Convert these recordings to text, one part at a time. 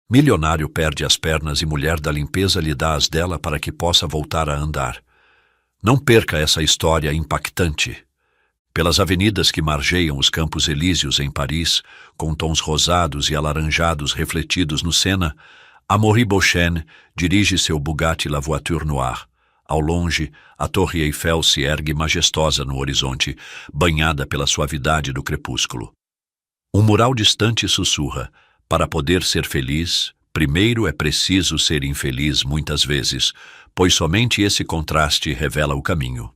Milionário perde as pernas e mulher da limpeza lhe dá as dela para que possa voltar a andar. Não perca essa história impactante. Pelas avenidas que margeiam os Campos Elíseos em Paris, com tons rosados e alaranjados refletidos no Sena, Amaury Beauchesne dirige seu Bugatti La Voiture Noire. Ao longe, a Torre Eiffel se ergue majestosa no horizonte, banhada pela suavidade do crepúsculo. Um mural distante sussurra: para poder ser feliz, primeiro é preciso ser infeliz muitas vezes, pois somente esse contraste revela o caminho.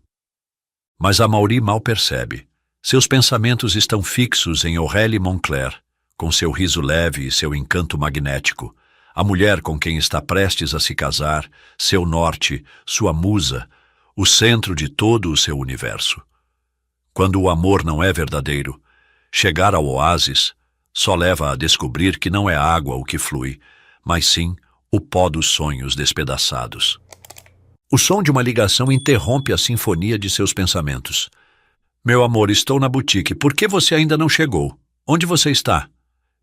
Mas Amaury mal percebe. Seus pensamentos estão fixos em Aurélie Moncler, com seu riso leve e seu encanto magnético, a mulher com quem está prestes a se casar, seu norte, sua musa, o centro de todo o seu universo. Quando o amor não é verdadeiro, chegar ao oásis só leva a descobrir que não é água o que flui, mas sim o pó dos sonhos despedaçados. O som de uma ligação interrompe a sinfonia de seus pensamentos. Meu amor, estou na boutique. Por que você ainda não chegou? Onde você está?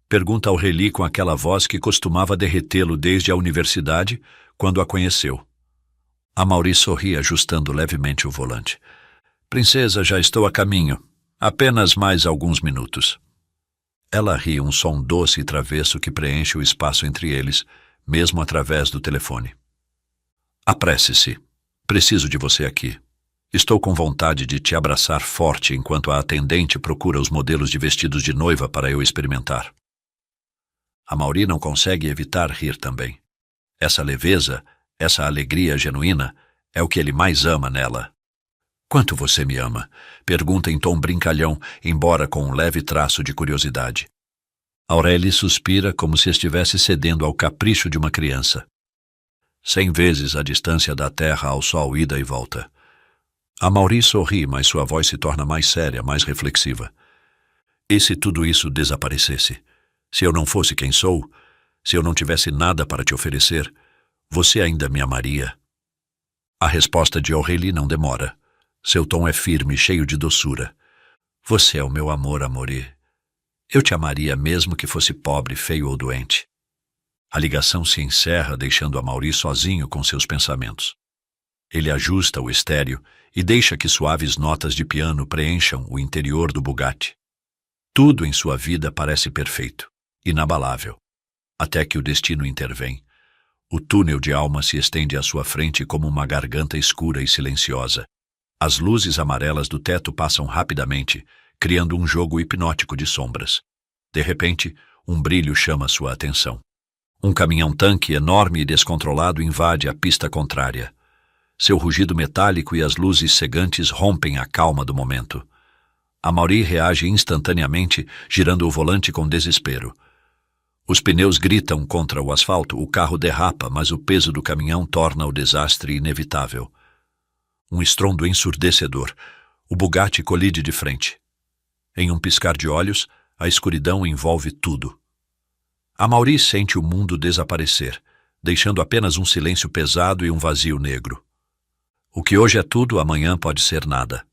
Pergunta Aurélie com aquela voz que costumava derretê-lo desde a universidade, quando a conheceu. Amaury sorri ajustando levemente o volante. Princesa, já estou a caminho. Apenas mais alguns minutos. Ela ri, um som doce e travesso que preenche o espaço entre eles, mesmo através do telefone. Apresse-se. Preciso de você aqui. Estou com vontade de te abraçar forte enquanto a atendente procura os modelos de vestidos de noiva para eu experimentar. Amaury não consegue evitar rir também. Essa leveza, essa alegria genuína, é o que ele mais ama nela. Quanto você me ama? Pergunta em tom brincalhão, embora com um leve traço de curiosidade. Aurélie suspira como se estivesse cedendo ao capricho de uma criança. 100 vezes a distância da Terra ao Sol, ida e volta. Amaury sorri, mas sua voz se torna mais séria, mais reflexiva. E se tudo isso desaparecesse? Se eu não fosse quem sou? Se eu não tivesse nada para te oferecer? Você ainda me amaria? A resposta de Aurélie não demora. Seu tom é firme, cheio de doçura. Você é o meu amor, Amaury. Eu te amaria mesmo que fosse pobre, feio ou doente. A ligação se encerra, deixando Amaury sozinho com seus pensamentos. Ele ajusta o estéreo e deixa que suaves notas de piano preencham o interior do Bugatti. Tudo em sua vida parece perfeito, inabalável, até que o destino intervém. O túnel de alma se estende à sua frente como uma garganta escura e silenciosa. As luzes amarelas do teto passam rapidamente, criando um jogo hipnótico de sombras. De repente, um brilho chama sua atenção. Um caminhão-tanque enorme e descontrolado invade a pista contrária. Seu rugido metálico e as luzes cegantes rompem a calma do momento. Amaury reage instantaneamente, girando o volante com desespero. Os pneus gritam contra o asfalto, o carro derrapa, mas o peso do caminhão torna o desastre inevitável. Um estrondo ensurdecedor. O Bugatti colide de frente. Em um piscar de olhos, a escuridão envolve tudo. Amaury sente o mundo desaparecer, deixando apenas um silêncio pesado e um vazio negro. O que hoje é tudo, amanhã pode ser nada.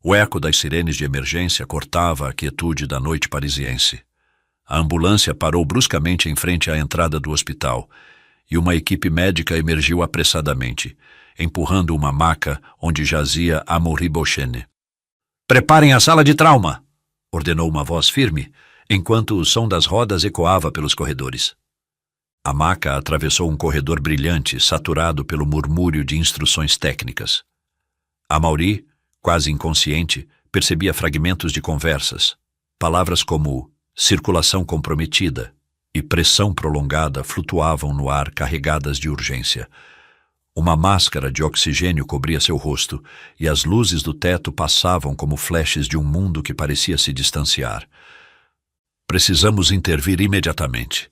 O eco das sirenes de emergência cortava a quietude da noite parisiense. A ambulância parou bruscamente em frente à entrada do hospital, e uma equipe médica emergiu apressadamente, empurrando uma maca onde jazia Amaury Beauchesne. "Preparem a sala de trauma!" ordenou uma voz firme, enquanto o som das rodas ecoava pelos corredores. A maca atravessou um corredor brilhante, saturado pelo murmúrio de instruções técnicas. Amaury, quase inconsciente, percebia fragmentos de conversas. Palavras como circulação comprometida e pressão prolongada flutuavam no ar, carregadas de urgência. Uma máscara de oxigênio cobria seu rosto, e as luzes do teto passavam como flashes de um mundo que parecia se distanciar. "Precisamos intervir imediatamente.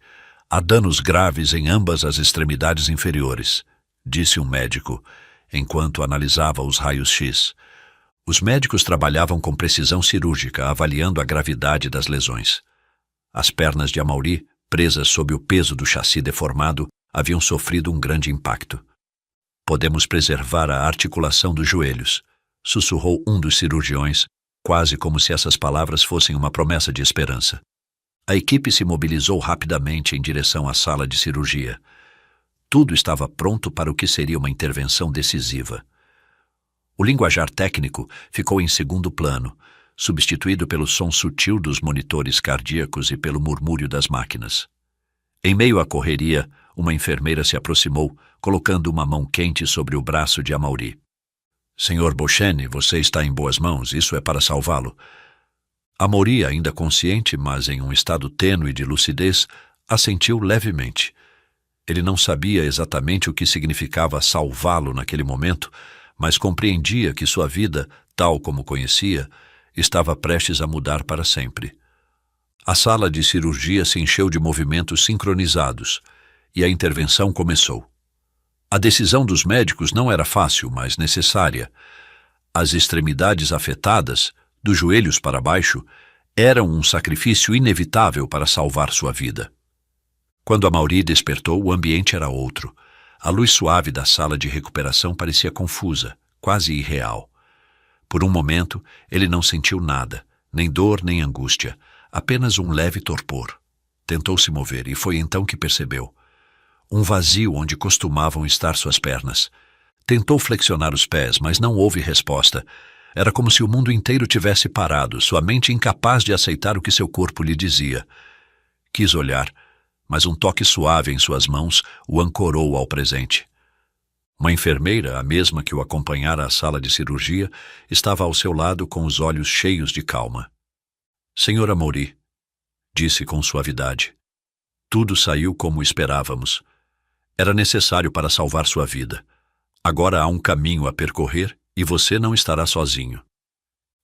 Há danos graves em ambas as extremidades inferiores", disse um médico, enquanto analisava os raios-x. Os médicos trabalhavam com precisão cirúrgica, avaliando a gravidade das lesões. As pernas de Amaury, presas sob o peso do chassi deformado, haviam sofrido um grande impacto. "Podemos preservar a articulação dos joelhos", sussurrou um dos cirurgiões, quase como se essas palavras fossem uma promessa de esperança. A equipe se mobilizou rapidamente em direção à sala de cirurgia. Tudo estava pronto para o que seria uma intervenção decisiva. O linguajar técnico ficou em segundo plano, substituído pelo som sutil dos monitores cardíacos e pelo murmúrio das máquinas. Em meio à correria, uma enfermeira se aproximou, colocando uma mão quente sobre o braço de Amaury. Sr. Beauchesne, você está em boas mãos, isso é para salvá-lo. Amaury, ainda consciente, mas em um estado tênue de lucidez, assentiu levemente. Ele não sabia exatamente o que significava salvá-lo naquele momento, mas compreendia que sua vida, tal como conhecia, estava prestes a mudar para sempre. A sala de cirurgia se encheu de movimentos sincronizados, e a intervenção começou. A decisão dos médicos não era fácil, mas necessária. As extremidades afetadas, dos joelhos para baixo, eram um sacrifício inevitável para salvar sua vida. Quando Amaury despertou, o ambiente era outro. A luz suave da sala de recuperação parecia confusa, quase irreal. Por um momento, ele não sentiu nada, nem dor nem angústia, apenas um leve torpor. Tentou se mover e foi então que percebeu. Um vazio onde costumavam estar suas pernas. Tentou flexionar os pés, mas não houve resposta. Era como se o mundo inteiro tivesse parado, sua mente incapaz de aceitar o que seu corpo lhe dizia. Quis olhar, mas um toque suave em suas mãos o ancorou ao presente. Uma enfermeira, a mesma que o acompanhara à sala de cirurgia, estava ao seu lado com os olhos cheios de calma. Sr. Amaury, disse com suavidade. Tudo saiu como esperávamos. Era necessário para salvar sua vida. Agora há um caminho a percorrer e você não estará sozinho.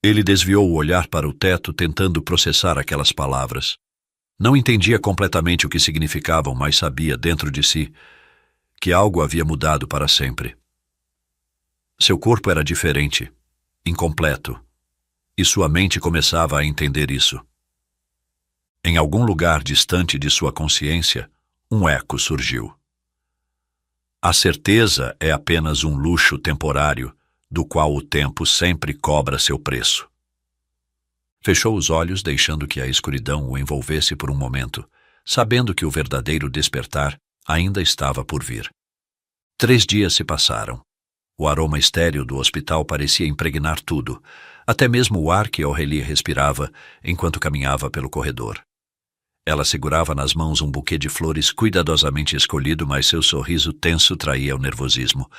Ele desviou o olhar para o teto, tentando processar aquelas palavras. Não entendia completamente o que significavam, mas sabia, dentro de si, que algo havia mudado para sempre. Seu corpo era diferente, incompleto, e sua mente começava a entender isso. Em algum lugar distante de sua consciência, um eco surgiu. A certeza é apenas um luxo temporário, do qual o tempo sempre cobra seu preço. Fechou os olhos, deixando que a escuridão o envolvesse por um momento, sabendo que o verdadeiro despertar ainda estava por vir. 3 dias se passaram. O aroma estéril do hospital parecia impregnar tudo, até mesmo o ar que Aurélie respirava enquanto caminhava pelo corredor. Ela segurava nas mãos um buquê de flores cuidadosamente escolhido, mas seu sorriso tenso traía o nervosismo.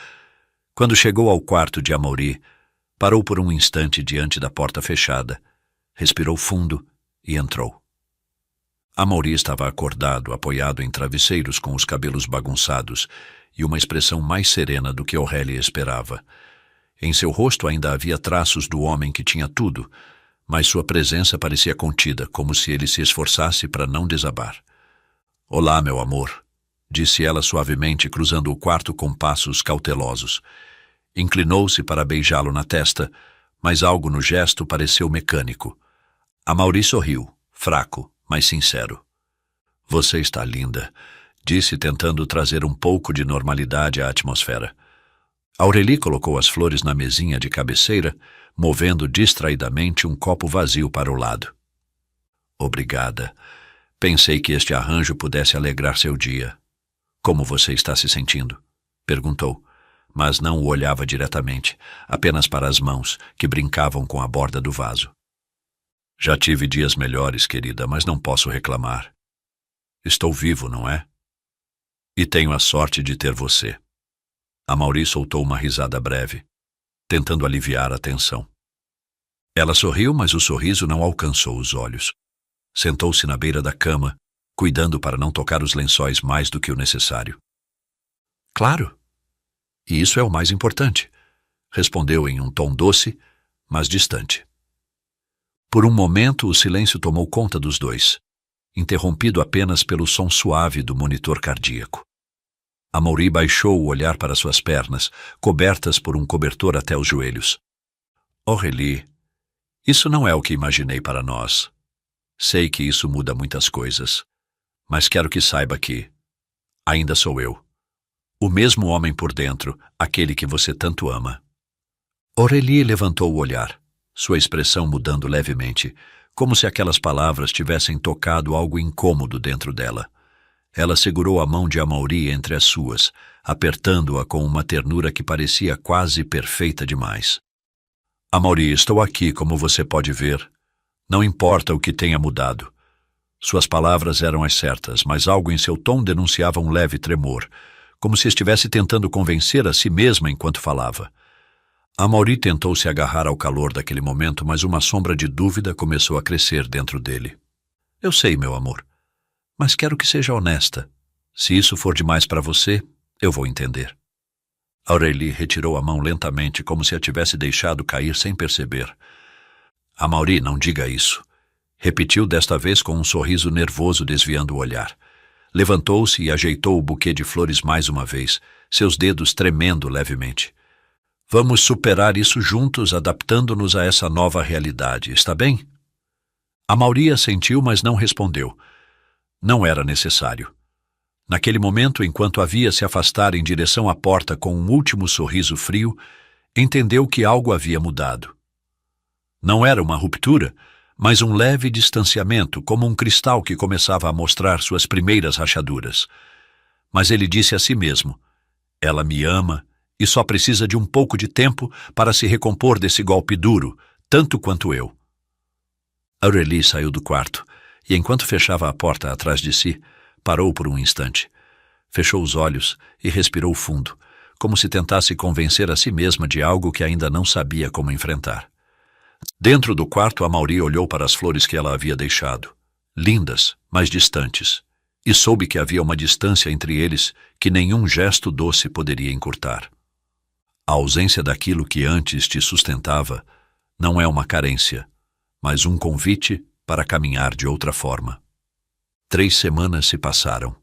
Quando chegou ao quarto de Amaury, parou por um instante diante da porta fechada, respirou fundo e entrou. Amaury estava acordado, apoiado em travesseiros com os cabelos bagunçados e uma expressão mais serena do que Aurélie esperava. Em seu rosto ainda havia traços do homem que tinha tudo, mas sua presença parecia contida, como se ele se esforçasse para não desabar. Olá, meu amor, disse ela suavemente, cruzando o quarto com passos cautelosos. Inclinou-se para beijá-lo na testa, mas algo no gesto pareceu mecânico. Amaury sorriu, fraco, mas sincero. Você está linda, disse, tentando trazer um pouco de normalidade à atmosfera. Aurélie colocou as flores na mesinha de cabeceira, movendo distraidamente um copo vazio para o lado. Obrigada. Pensei que este arranjo pudesse alegrar seu dia. Como você está se sentindo? Perguntou, mas não o olhava diretamente, apenas para as mãos, que brincavam com a borda do vaso. Já tive dias melhores, querida, mas não posso reclamar. Estou vivo, não é? E tenho a sorte de ter você. Amaury soltou uma risada breve, tentando aliviar a tensão. Ela sorriu, mas o sorriso não alcançou os olhos. Sentou-se na beira da cama, cuidando para não tocar os lençóis mais do que o necessário. Claro. E isso é o mais importante, respondeu em um tom doce, mas distante. Por um momento, o silêncio tomou conta dos dois, interrompido apenas pelo som suave do monitor cardíaco. Amaury baixou o olhar para suas pernas, cobertas por um cobertor até os joelhos. Aurélie, isso não é o que imaginei para nós. Sei que isso muda muitas coisas, mas quero que saiba que ainda sou eu. O mesmo homem por dentro, aquele que você tanto ama. Aurélie levantou o olhar, sua expressão mudando levemente, como se aquelas palavras tivessem tocado algo incômodo dentro dela. Ela segurou a mão de Amaury entre as suas, apertando-a com uma ternura que parecia quase perfeita demais. Amaury, estou aqui, como você pode ver. Não importa o que tenha mudado. Suas palavras eram as certas, mas algo em seu tom denunciava um leve tremor, como se estivesse tentando convencer a si mesma enquanto falava. Amaury tentou se agarrar ao calor daquele momento, mas uma sombra de dúvida começou a crescer dentro dele. Eu sei, meu amor, mas quero que seja honesta. Se isso for demais para você, eu vou entender. Aurélie retirou a mão lentamente, como se a tivesse deixado cair sem perceber. Amaury, não diga isso. Repetiu desta vez com um sorriso nervoso desviando o olhar. Levantou-se e ajeitou o buquê de flores mais uma vez, seus dedos tremendo levemente. Vamos superar isso juntos, adaptando-nos a essa nova realidade, está bem? Amaury assentiu, mas não respondeu. Não era necessário. Naquele momento, enquanto a via se afastar em direção à porta com um último sorriso frio, entendeu que algo havia mudado. Não era uma ruptura, mas um leve distanciamento, como um cristal que começava a mostrar suas primeiras rachaduras. Mas ele disse a si mesmo, ela me ama e só precisa de um pouco de tempo para se recompor desse golpe duro, tanto quanto eu. Aurélie saiu do quarto e, enquanto fechava a porta atrás de si, parou por um instante. Fechou os olhos e respirou fundo, como se tentasse convencer a si mesma de algo que ainda não sabia como enfrentar. Dentro do quarto, Amaury olhou para as flores que ela havia deixado, lindas, mas distantes, e soube que havia uma distância entre eles que nenhum gesto doce poderia encurtar. A ausência daquilo que antes te sustentava não é uma carência, mas um convite para caminhar de outra forma. 3 semanas se passaram.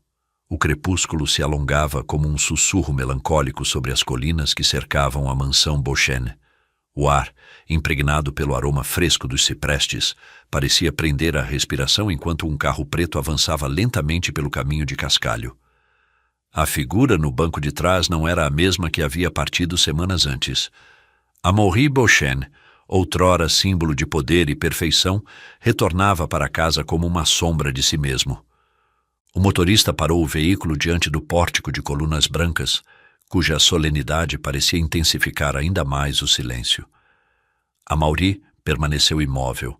O crepúsculo se alongava como um sussurro melancólico sobre as colinas que cercavam a mansão Beauchesne. O ar, impregnado pelo aroma fresco dos ciprestes, parecia prender a respiração enquanto um carro preto avançava lentamente pelo caminho de cascalho. A figura no banco de trás não era a mesma que havia partido semanas antes. Amaury Beauchesne, outrora símbolo de poder e perfeição, retornava para casa como uma sombra de si mesmo. O motorista parou o veículo diante do pórtico de colunas brancas, cuja solenidade parecia intensificar ainda mais o silêncio. Amaury permaneceu imóvel,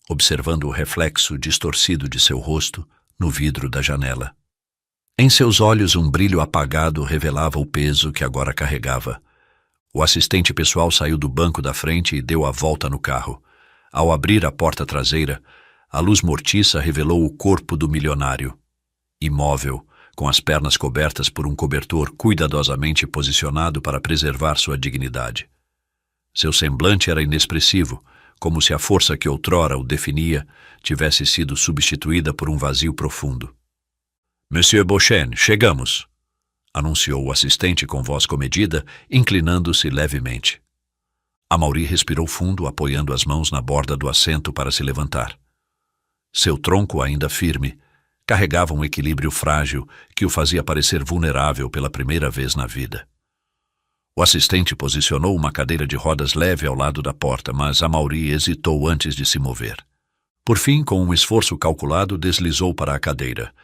observando o reflexo distorcido de seu rosto no vidro da janela. Em seus olhos um brilho apagado revelava o peso que agora carregava. O assistente pessoal saiu do banco da frente e deu a volta no carro. Ao abrir a porta traseira, a luz mortiça revelou o corpo do milionário. Imóvel, com as pernas cobertas por um cobertor cuidadosamente posicionado para preservar sua dignidade. Seu semblante era inexpressivo, como se a força que outrora o definia tivesse sido substituída por um vazio profundo. Monsieur Beauchesne, chegamos, anunciou o assistente com voz comedida, inclinando-se levemente. Amaury respirou fundo, apoiando as mãos na borda do assento para se levantar. Seu tronco, ainda firme, carregava um equilíbrio frágil que o fazia parecer vulnerável pela primeira vez na vida. O assistente posicionou uma cadeira de rodas leve ao lado da porta, mas Amaury hesitou antes de se mover. Por fim, com um esforço calculado, deslizou para a cadeira.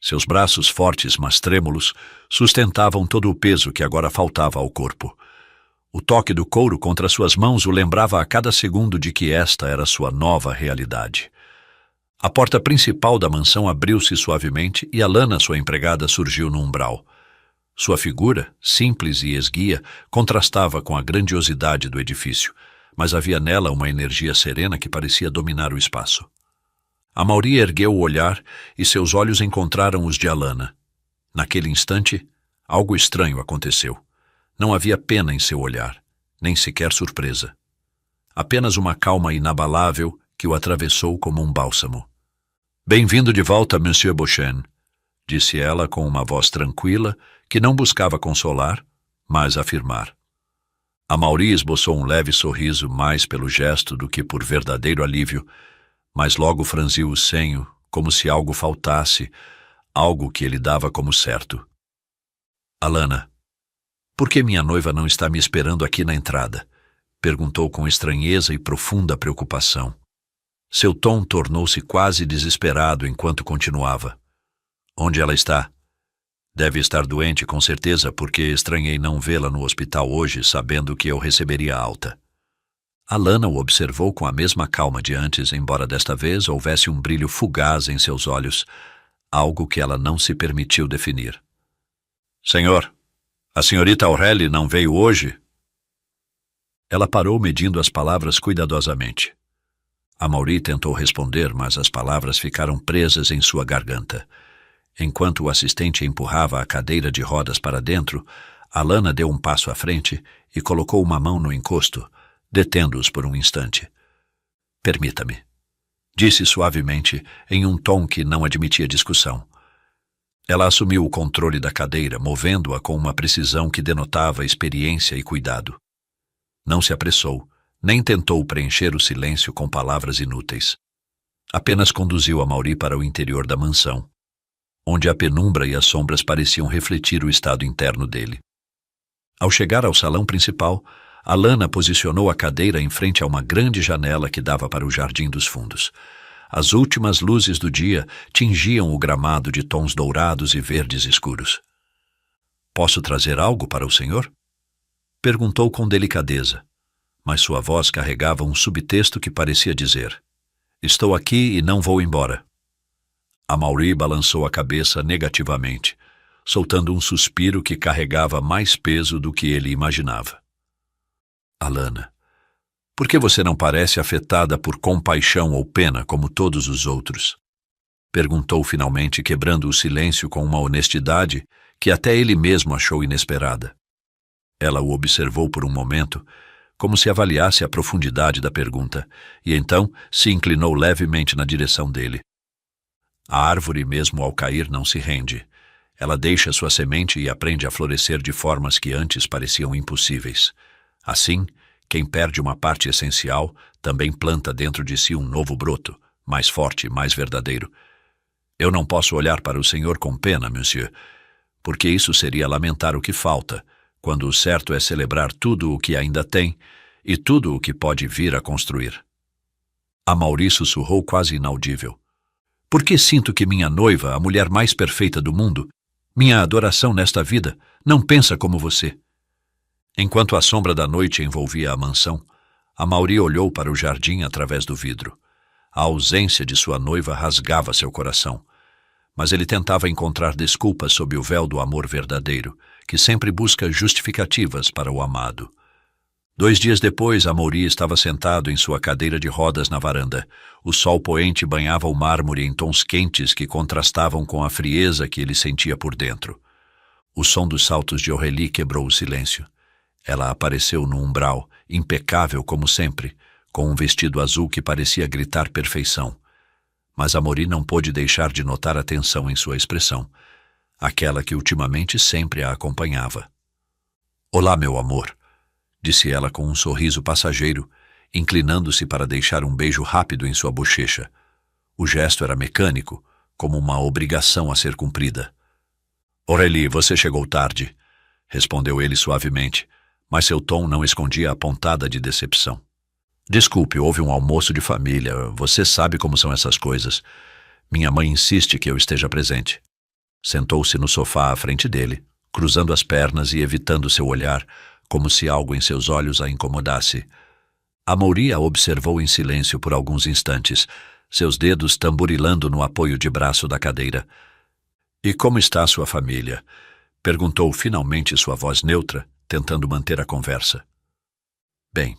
Seus braços fortes, mas trêmulos, sustentavam todo o peso que agora faltava ao corpo. O toque do couro contra suas mãos o lembrava a cada segundo de que esta era sua nova realidade. A porta principal da mansão abriu-se suavemente e Alana, sua empregada, surgiu no umbral. Sua figura, simples e esguia, contrastava com a grandiosidade do edifício, mas havia nela uma energia serena que parecia dominar o espaço. Amaury ergueu o olhar e seus olhos encontraram os de Alana. Naquele instante, algo estranho aconteceu. Não havia pena em seu olhar, nem sequer surpresa. Apenas uma calma inabalável que o atravessou como um bálsamo. Bem-vindo de volta, Monsieur Beauchesne, disse ela com uma voz tranquila que não buscava consolar, mas afirmar. Amaury esboçou um leve sorriso mais pelo gesto do que por verdadeiro alívio, mas logo franziu o senho, como se algo faltasse, algo que ele dava como certo. Alana, por que minha noiva não está me esperando aqui na entrada? Perguntou com estranheza e profunda preocupação. Seu tom tornou-se quase desesperado enquanto continuava. Onde ela está? Deve estar doente, com certeza, porque estranhei não vê-la no hospital hoje, sabendo que eu receberia alta. Alana o observou com a mesma calma de antes, embora desta vez houvesse um brilho fugaz em seus olhos, algo que ela não se permitiu definir. Senhor, a senhorita Aurélie não veio hoje? Ela parou medindo as palavras cuidadosamente. Amaury tentou responder, mas as palavras ficaram presas em sua garganta. Enquanto o assistente empurrava a cadeira de rodas para dentro, Alana deu um passo à frente e colocou uma mão no encosto, detendo-os por um instante. Permita-me, disse suavemente, em um tom que não admitia discussão. Ela assumiu o controle da cadeira, movendo-a com uma precisão que denotava experiência e cuidado. Não se apressou, nem tentou preencher o silêncio com palavras inúteis. Apenas conduziu Amaury para o interior da mansão, onde a penumbra e as sombras pareciam refletir o estado interno dele. Ao chegar ao salão principal, Alana posicionou a cadeira em frente a uma grande janela que dava para o jardim dos fundos. As últimas luzes do dia tingiam o gramado de tons dourados e verdes escuros. "Posso trazer algo para o senhor?" Perguntou com delicadeza, mas sua voz carregava um subtexto que parecia dizer: "Estou aqui e não vou embora." Amaury balançou a cabeça negativamente, soltando um suspiro que carregava mais peso do que ele imaginava. "Alana, por que você não parece afetada por compaixão ou pena como todos os outros?" Perguntou finalmente, quebrando o silêncio com uma honestidade que até ele mesmo achou inesperada. Ela o observou por um momento, como se avaliasse a profundidade da pergunta, e então se inclinou levemente na direção dele. A árvore, mesmo ao cair, não se rende. Ela deixa sua semente e aprende a florescer de formas que antes pareciam impossíveis. Assim, quem perde uma parte essencial também planta dentro de si um novo broto, mais forte, mais verdadeiro. Eu não posso olhar para o senhor com pena, monsieur, porque isso seria lamentar o que falta, quando o certo é celebrar tudo o que ainda tem e tudo o que pode vir a construir. Amaury sussurrou quase inaudível. "Por que sinto que minha noiva, a mulher mais perfeita do mundo, minha adoração nesta vida, não pensa como você?" Enquanto a sombra da noite envolvia a mansão, Amaury olhou para o jardim através do vidro. A ausência de sua noiva rasgava seu coração, mas ele tentava encontrar desculpas sob o véu do amor verdadeiro, que sempre busca justificativas para o amado. 2 dias depois, Amaury estava sentado em sua cadeira de rodas na varanda. O sol poente banhava o mármore em tons quentes que contrastavam com a frieza que ele sentia por dentro. O som dos saltos de Aurélie quebrou o silêncio. Ela apareceu no umbral, impecável como sempre, com um vestido azul que parecia gritar perfeição. Mas Amaury não pôde deixar de notar a tensão em sua expressão, aquela que ultimamente sempre a acompanhava. "Olá, meu amor", disse ela com um sorriso passageiro, inclinando-se para deixar um beijo rápido em sua bochecha. O gesto era mecânico, como uma obrigação a ser cumprida. "Aurélie, você chegou tarde", respondeu ele suavemente, mas seu tom não escondia a pontada de decepção. "Desculpe, houve um almoço de família. Você sabe como são essas coisas. Minha mãe insiste que eu esteja presente." Sentou-se no sofá à frente dele, cruzando as pernas e evitando seu olhar, como se algo em seus olhos a incomodasse. Amaury a observou em silêncio por alguns instantes, seus dedos tamborilando no apoio de braço da cadeira. "E como está sua família?" perguntou finalmente sua voz neutra, tentando manter a conversa. Bem.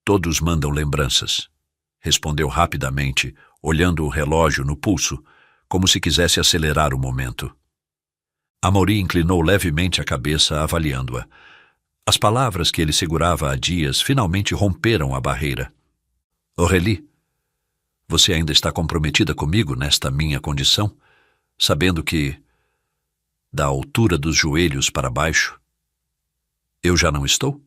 Todos mandam lembranças", respondeu rapidamente, olhando o relógio no pulso, como se quisesse acelerar o momento. Amaury inclinou levemente a cabeça, avaliando-a. As palavras que ele segurava há dias finalmente romperam a barreira. "Aurélie, você ainda está comprometida comigo nesta minha condição, sabendo que, da altura dos joelhos para baixo..." "Eu já não estou?"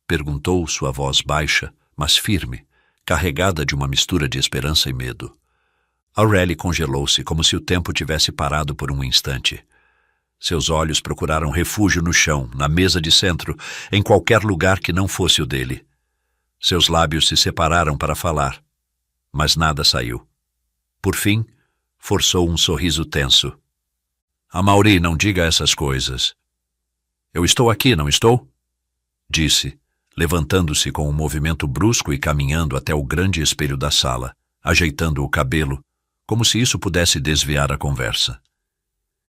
perguntou sua voz baixa, mas firme, carregada de uma mistura de esperança e medo. Aurélie congelou-se, como se o tempo tivesse parado por um instante. Seus olhos procuraram refúgio no chão, na mesa de centro, em qualquer lugar que não fosse o dele. Seus lábios se separaram para falar, mas nada saiu. Por fim, forçou um sorriso tenso. Amaury, não diga essas coisas. Eu estou aqui, não estou? Disse, levantando-se com um movimento brusco e caminhando até o grande espelho da sala, ajeitando o cabelo, como se isso pudesse desviar a conversa.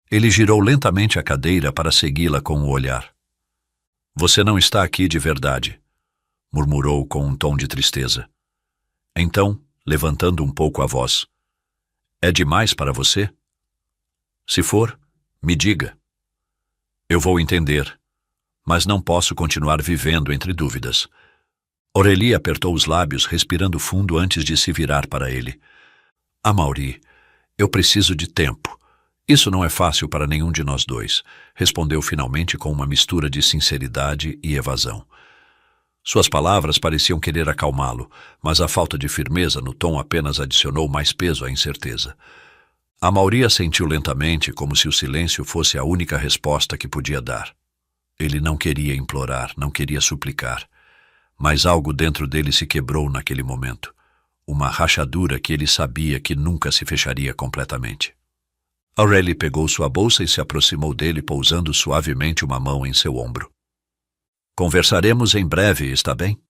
Ele girou lentamente a cadeira para segui-la com o olhar. Você não está aqui de verdade, murmurou com um tom de tristeza. Então, levantando um pouco a voz, é demais para você? Se for, me diga. Eu vou entender, mas não posso continuar vivendo entre dúvidas. Aurélie apertou os lábios, respirando fundo antes de se virar para ele. Amaury, eu preciso de tempo. Isso não é fácil para nenhum de nós dois, respondeu finalmente com uma mistura de sinceridade e evasão. Suas palavras pareciam querer acalmá-lo, mas a falta de firmeza no tom apenas adicionou mais peso à incerteza. Amaury assentiu lentamente, como se o silêncio fosse a única resposta que podia dar. Ele não queria implorar, não queria suplicar, mas algo dentro dele se quebrou naquele momento, uma rachadura que ele sabia que nunca se fecharia completamente. Aurélie pegou sua bolsa e se aproximou dele, pousando suavemente uma mão em seu ombro. Conversaremos em breve, está bem?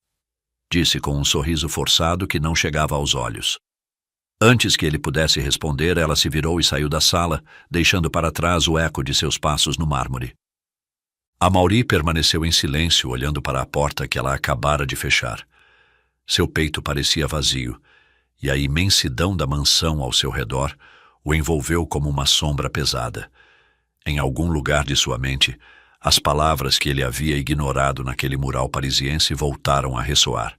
Disse com um sorriso forçado que não chegava aos olhos. Antes que ele pudesse responder, ela se virou e saiu da sala, deixando para trás o eco de seus passos no mármore. Amaury permaneceu em silêncio, olhando para a porta que ela acabara de fechar. Seu peito parecia vazio, e a imensidão da mansão ao seu redor o envolveu como uma sombra pesada. Em algum lugar de sua mente, as palavras que ele havia ignorado naquele mural parisiense voltaram a ressoar.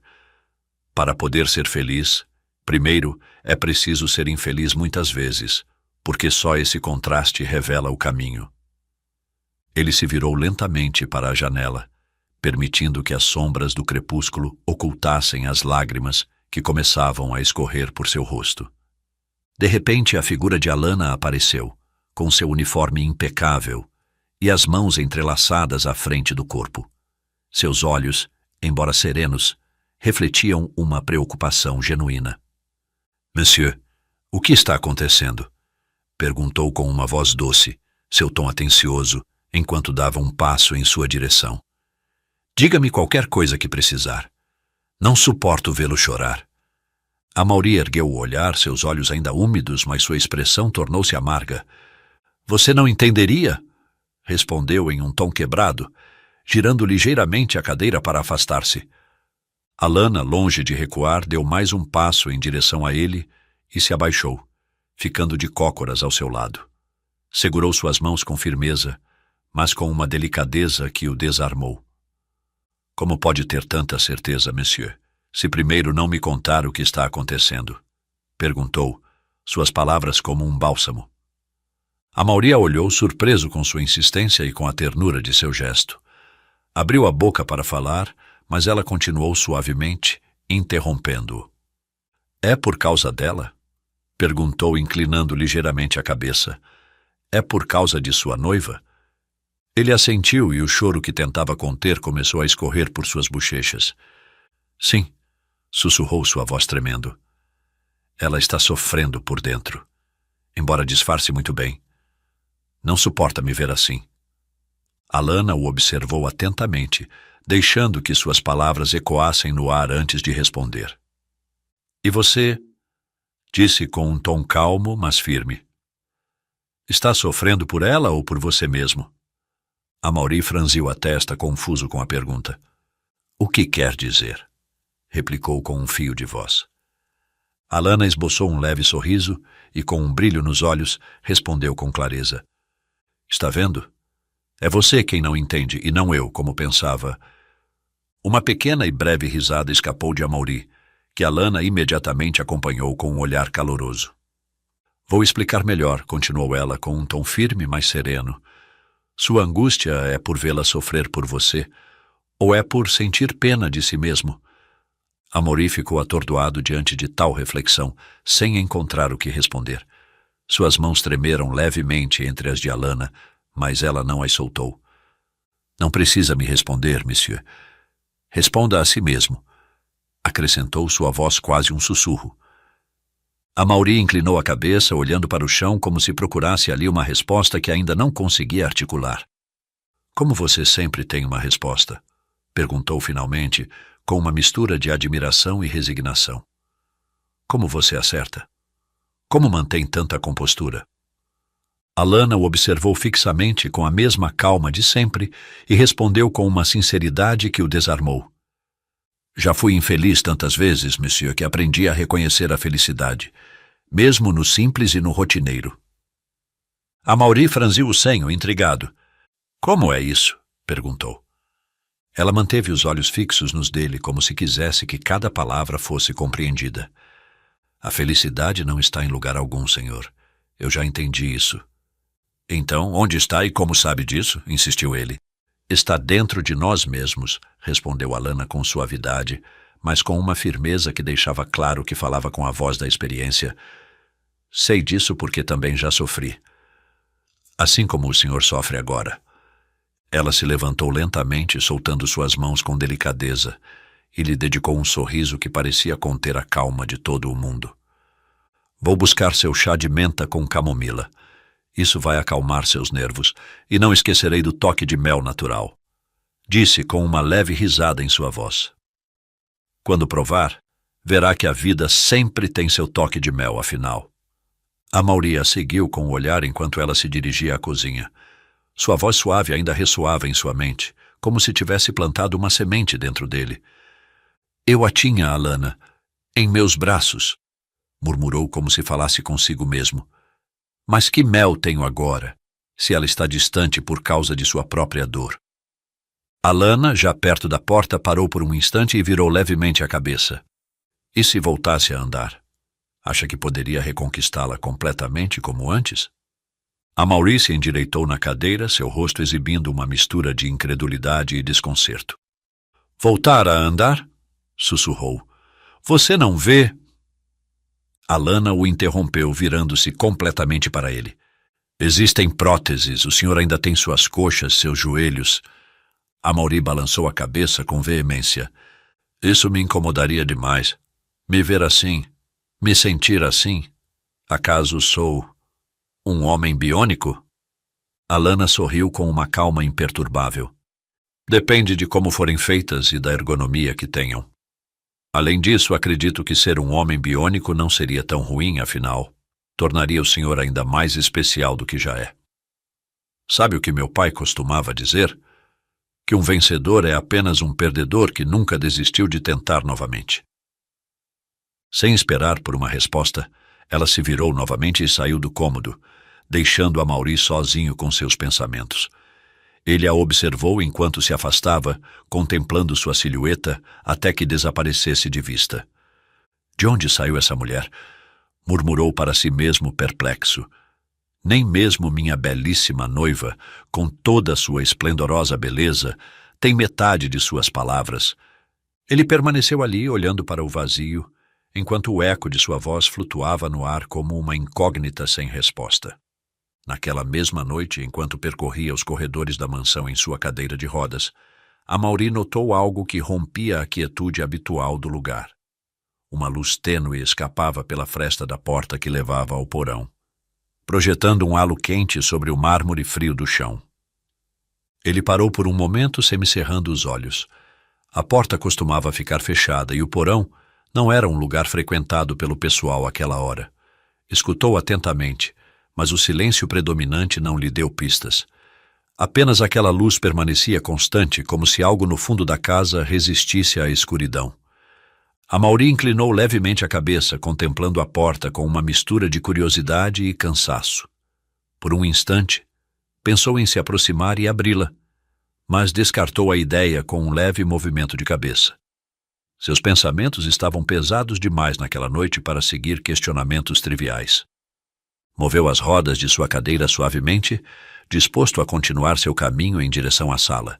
Para poder ser feliz, primeiro é preciso ser infeliz muitas vezes, porque só esse contraste revela o caminho. Ele se virou lentamente para a janela, permitindo que as sombras do crepúsculo ocultassem as lágrimas que começavam a escorrer por seu rosto. De repente, a figura de Alana apareceu, com seu uniforme impecável e as mãos entrelaçadas à frente do corpo. Seus olhos, embora serenos, refletiam uma preocupação genuína. Monsieur, o que está acontecendo? Perguntou com uma voz doce, seu tom atencioso, enquanto dava um passo em sua direção. Diga-me qualquer coisa que precisar. Não suporto vê-lo chorar. Amaury ergueu o olhar, seus olhos ainda úmidos, mas sua expressão tornou-se amarga. Você não entenderia? Respondeu em um tom quebrado, girando ligeiramente a cadeira para afastar-se. Alana, longe de recuar, deu mais um passo em direção a ele e se abaixou, ficando de cócoras ao seu lado. Segurou suas mãos com firmeza, mas com uma delicadeza que o desarmou. Como pode ter tanta certeza, monsieur, se primeiro não me contar o que está acontecendo? Perguntou, suas palavras como um bálsamo. Amaury a olhou surpreso com sua insistência e com a ternura de seu gesto. Abriu a boca para falar, mas ela continuou suavemente, interrompendo-o. É por causa dela? Perguntou, inclinando ligeiramente a cabeça. É por causa de sua noiva? Ele assentiu e o choro que tentava conter começou a escorrer por suas bochechas. Sim, sussurrou sua voz tremendo. Ela está sofrendo por dentro, embora disfarce muito bem. Não suporta me ver assim. Alana o observou atentamente, deixando que suas palavras ecoassem no ar antes de responder. E você? Disse com um tom calmo, mas firme. Está sofrendo por ela ou por você mesmo? Amaury franziu a testa, confuso com a pergunta. O que quer dizer? Replicou com um fio de voz. Alana esboçou um leve sorriso e, com um brilho nos olhos, respondeu com clareza. Está vendo? É você quem não entende, e não eu, como pensava. Uma pequena e breve risada escapou de Amaury, que Alana imediatamente acompanhou com um olhar caloroso. Vou explicar melhor, continuou ela com um tom firme, mas sereno. Sua angústia é por vê-la sofrer por você, ou é por sentir pena de si mesmo? Amaury ficou atordoado diante de tal reflexão, sem encontrar o que responder. Suas mãos tremeram levemente entre as de Alana, mas ela não as soltou. Não precisa me responder, monsieur. Responda a si mesmo, acrescentou sua voz quase um sussurro. Amaury inclinou a cabeça, olhando para o chão como se procurasse ali uma resposta que ainda não conseguia articular. Como você sempre tem uma resposta? Perguntou finalmente, com uma mistura de admiração e resignação. Como você acerta? Como mantém tanta compostura? Alana o observou fixamente com a mesma calma de sempre e respondeu com uma sinceridade que o desarmou. Já fui infeliz tantas vezes, monsieur, que aprendi a reconhecer a felicidade, mesmo no simples e no rotineiro. Amaury franziu o senho, intrigado. Como é isso? Perguntou. Ela manteve os olhos fixos nos dele, como se quisesse que cada palavra fosse compreendida. A felicidade não está em lugar algum, senhor. Eu já entendi isso. Então, onde está e como sabe disso? Insistiu ele. Está dentro de nós mesmos, respondeu Alana com suavidade, mas com uma firmeza que deixava claro que falava com a voz da experiência. Sei disso porque também já sofri. Assim como o senhor sofre agora. Ela se levantou lentamente, soltando suas mãos com delicadeza, e lhe dedicou um sorriso que parecia conter a calma de todo o mundo. Vou buscar seu chá de menta com camomila. Isso vai acalmar seus nervos, e não esquecerei do toque de mel natural. Disse com uma leve risada em sua voz. Quando provar, verá que a vida sempre tem seu toque de mel, afinal. Amaury a seguiu com o olhar enquanto ela se dirigia à cozinha. Sua voz suave ainda ressoava em sua mente, como se tivesse plantado uma semente dentro dele. Eu a tinha, Alana, em meus braços, murmurou como se falasse consigo mesmo. Mas que mel tenho agora, se ela está distante por causa de sua própria dor? Alana, já perto da porta, parou por um instante e virou levemente a cabeça. E se voltasse a andar? Acha que poderia reconquistá-la completamente como antes? Amaury se endireitou na cadeira, seu rosto exibindo uma mistura de incredulidade e desconcerto. Voltar a andar? Sussurrou. Você não vê? Alana o interrompeu, virando-se completamente para ele. Existem próteses, o senhor ainda tem suas coxas, seus joelhos. Amaury balançou a cabeça com veemência. Isso me incomodaria demais. Me ver assim, me sentir assim. Acaso sou um homem biônico? Alana sorriu com uma calma imperturbável. Depende de como forem feitas e da ergonomia que tenham. Além disso, acredito que ser um homem biônico não seria tão ruim, afinal. Tornaria o senhor ainda mais especial do que já é. Sabe o que meu pai costumava dizer? Que um vencedor é apenas um perdedor que nunca desistiu de tentar novamente. Sem esperar por uma resposta, ela se virou novamente e saiu do cômodo, deixando Amaury sozinho com seus pensamentos. Ele a observou enquanto se afastava, contemplando sua silhueta até que desaparecesse de vista. De onde saiu essa mulher? Murmurou para si mesmo perplexo. Nem mesmo minha belíssima noiva, com toda a sua esplendorosa beleza, tem metade de suas palavras. Ele permaneceu ali, olhando para o vazio, enquanto o eco de sua voz flutuava no ar como uma incógnita sem resposta. Naquela mesma noite, enquanto percorria os corredores da mansão em sua cadeira de rodas, Amaury notou algo que rompia a quietude habitual do lugar. Uma luz tênue escapava pela fresta da porta que levava ao porão, projetando um halo quente sobre o mármore frio do chão. Ele parou por um momento, semicerrando os olhos. A porta costumava ficar fechada e o porão não era um lugar frequentado pelo pessoal àquela hora. Escutou atentamente, mas o silêncio predominante não lhe deu pistas. Apenas aquela luz permanecia constante, como se algo no fundo da casa resistisse à escuridão. Amaury inclinou levemente a cabeça, contemplando a porta com uma mistura de curiosidade e cansaço. Por um instante, pensou em se aproximar e abri-la, mas descartou a ideia com um leve movimento de cabeça. Seus pensamentos estavam pesados demais naquela noite para seguir questionamentos triviais. Moveu as rodas de sua cadeira suavemente, disposto a continuar seu caminho em direção à sala.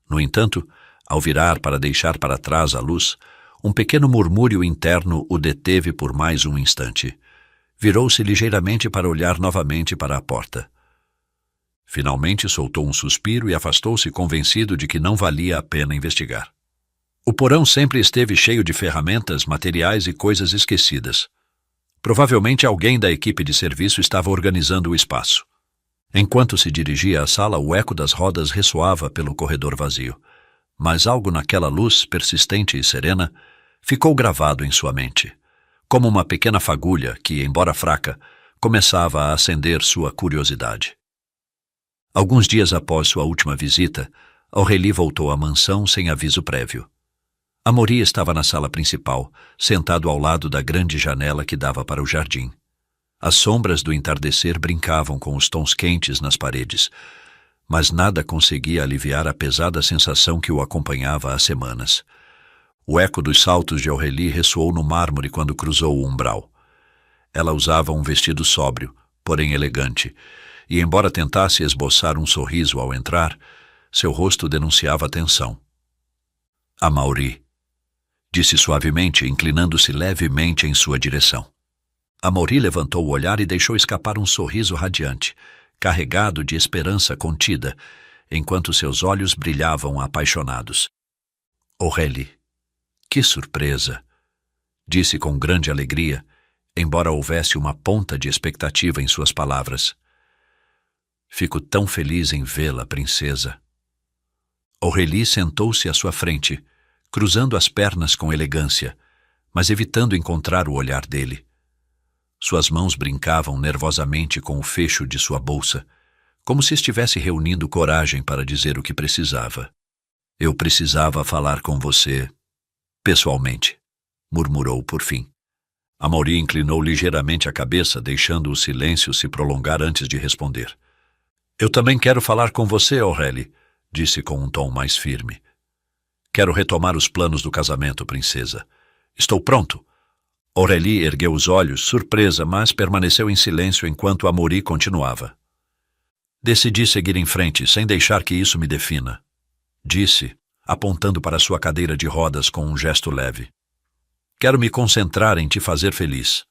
No entanto, ao virar para deixar para trás a luz, um pequeno murmúrio interno o deteve por mais um instante. Virou-se ligeiramente para olhar novamente para a porta. Finalmente soltou um suspiro e afastou-se convencido de que não valia a pena investigar. O porão sempre esteve cheio de ferramentas, materiais e coisas esquecidas. Provavelmente alguém da equipe de serviço estava organizando o espaço. Enquanto se dirigia à sala, o eco das rodas ressoava pelo corredor vazio. Mas algo naquela luz, persistente e serena, ficou gravado em sua mente, como uma pequena fagulha que, embora fraca, começava a acender sua curiosidade. Alguns dias após sua última visita, Aurélie voltou à mansão sem aviso prévio. Amaury estava na sala principal, sentado ao lado da grande janela que dava para o jardim. As sombras do entardecer brincavam com os tons quentes nas paredes, mas nada conseguia aliviar a pesada sensação que o acompanhava há semanas. O eco dos saltos de Aurélie ressoou no mármore quando cruzou o umbral. Ela usava um vestido sóbrio, porém elegante, e embora tentasse esboçar um sorriso ao entrar, seu rosto denunciava tensão. Amaury, disse suavemente, inclinando-se levemente em sua direção. Amaury levantou o olhar e deixou escapar um sorriso radiante, carregado de esperança contida, enquanto seus olhos brilhavam apaixonados. Aurélie, que surpresa! Disse com grande alegria, embora houvesse uma ponta de expectativa em suas palavras. Fico tão feliz em vê-la, princesa. Aurélie sentou-se à sua frente, cruzando as pernas com elegância, mas evitando encontrar o olhar dele. Suas mãos brincavam nervosamente com o fecho de sua bolsa, como se estivesse reunindo coragem para dizer o que precisava. Eu precisava falar com você, pessoalmente, murmurou por fim. Amaury inclinou ligeiramente a cabeça, deixando o silêncio se prolongar antes de responder. Eu também quero falar com você, Aurélie, disse com um tom mais firme. Quero retomar os planos do casamento, princesa. Estou pronto. Aurélie ergueu os olhos, surpresa, mas permaneceu em silêncio enquanto Amaury continuava. Decidi seguir em frente, sem deixar que isso me defina, disse, apontando para sua cadeira de rodas com um gesto leve. Quero me concentrar em te fazer feliz,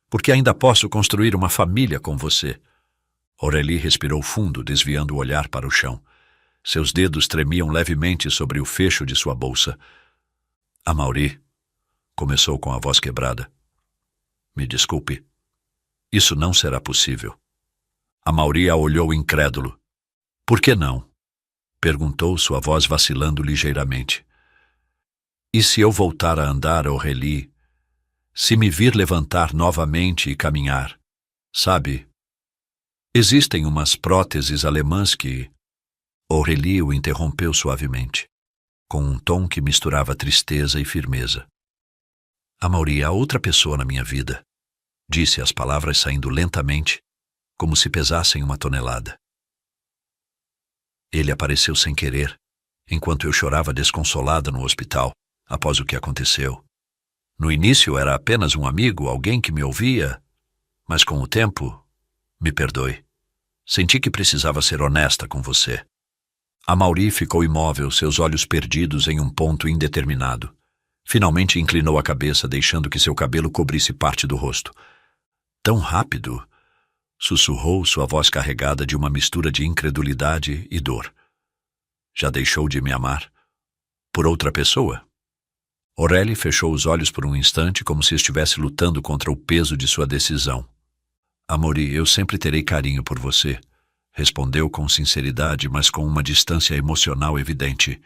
porque ainda posso construir uma família com você. Aurélie respirou fundo, desviando o olhar para o chão. Seus dedos tremiam levemente sobre o fecho de sua bolsa. Amaury, começou com a voz quebrada. Me desculpe. Isso não será possível. Amaury a olhou incrédulo. Por que não? Perguntou, sua voz vacilando ligeiramente. E se eu voltar a andar, Aurélie? Se me vir levantar novamente e caminhar? Sabe, existem umas próteses alemãs que... Aurélie o interrompeu suavemente, com um tom que misturava tristeza e firmeza. Amaury, há outra pessoa na minha vida, disse as palavras saindo lentamente, como se pesassem uma tonelada. Ele apareceu sem querer, enquanto eu chorava desconsolada no hospital, após o que aconteceu. No início era apenas um amigo, alguém que me ouvia, mas com o tempo, me perdoe, senti que precisava ser honesta com você. Amaury ficou imóvel, seus olhos perdidos em um ponto indeterminado. Finalmente inclinou a cabeça, deixando que seu cabelo cobrisse parte do rosto. Tão rápido! Sussurrou, sua voz carregada de uma mistura de incredulidade e dor. Já deixou de me amar? Por outra pessoa? Aurélie fechou os olhos por um instante, como se estivesse lutando contra o peso de sua decisão. Amaury, eu sempre terei carinho por você, respondeu com sinceridade, mas com uma distância emocional evidente.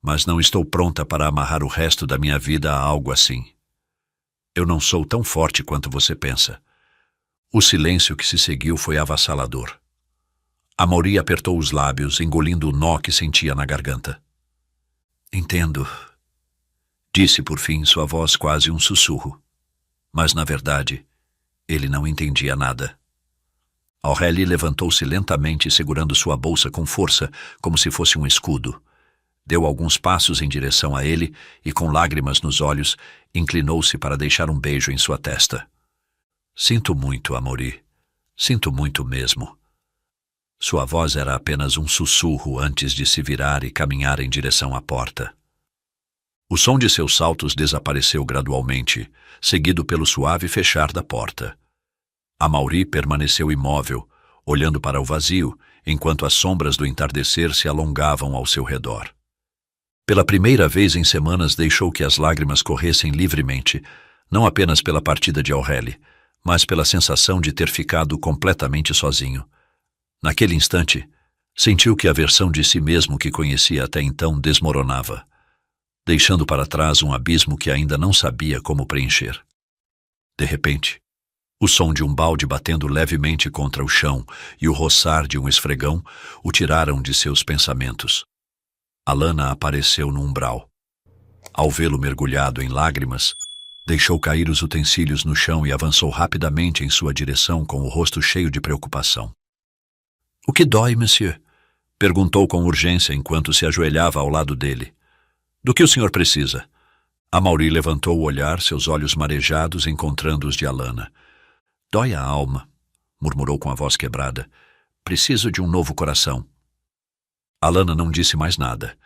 Mas não estou pronta para amarrar o resto da minha vida a algo assim. Eu não sou tão forte quanto você pensa. O silêncio que se seguiu foi avassalador. Amaury apertou os lábios, engolindo o nó que sentia na garganta. Entendo, disse por fim, sua voz quase um sussurro. Mas, na verdade, ele não entendia nada. Aurélie levantou-se lentamente, segurando sua bolsa com força, como se fosse um escudo. Deu alguns passos em direção a ele e, com lágrimas nos olhos, inclinou-se para deixar um beijo em sua testa. Sinto muito, Amaury. Sinto muito mesmo. Sua voz era apenas um sussurro antes de se virar e caminhar em direção à porta. O som de seus saltos desapareceu gradualmente, seguido pelo suave fechar da porta. Amaury permaneceu imóvel, olhando para o vazio, enquanto as sombras do entardecer se alongavam ao seu redor. Pela primeira vez em semanas deixou que as lágrimas corressem livremente, não apenas pela partida de Aurélie, mas pela sensação de ter ficado completamente sozinho. Naquele instante, sentiu que a versão de si mesmo que conhecia até então desmoronava, deixando para trás um abismo que ainda não sabia como preencher. De repente, o som de um balde batendo levemente contra o chão e o roçar de um esfregão o tiraram de seus pensamentos. Alana apareceu no umbral. Ao vê-lo mergulhado em lágrimas, deixou cair os utensílios no chão e avançou rapidamente em sua direção com o rosto cheio de preocupação. — O que dói, monsieur? Perguntou com urgência enquanto se ajoelhava ao lado dele. — Do que o senhor precisa? Amaury levantou o olhar, seus olhos marejados encontrando os de Alana. — Dói a alma, murmurou com a voz quebrada. — Preciso de um novo coração. Alana não disse mais nada.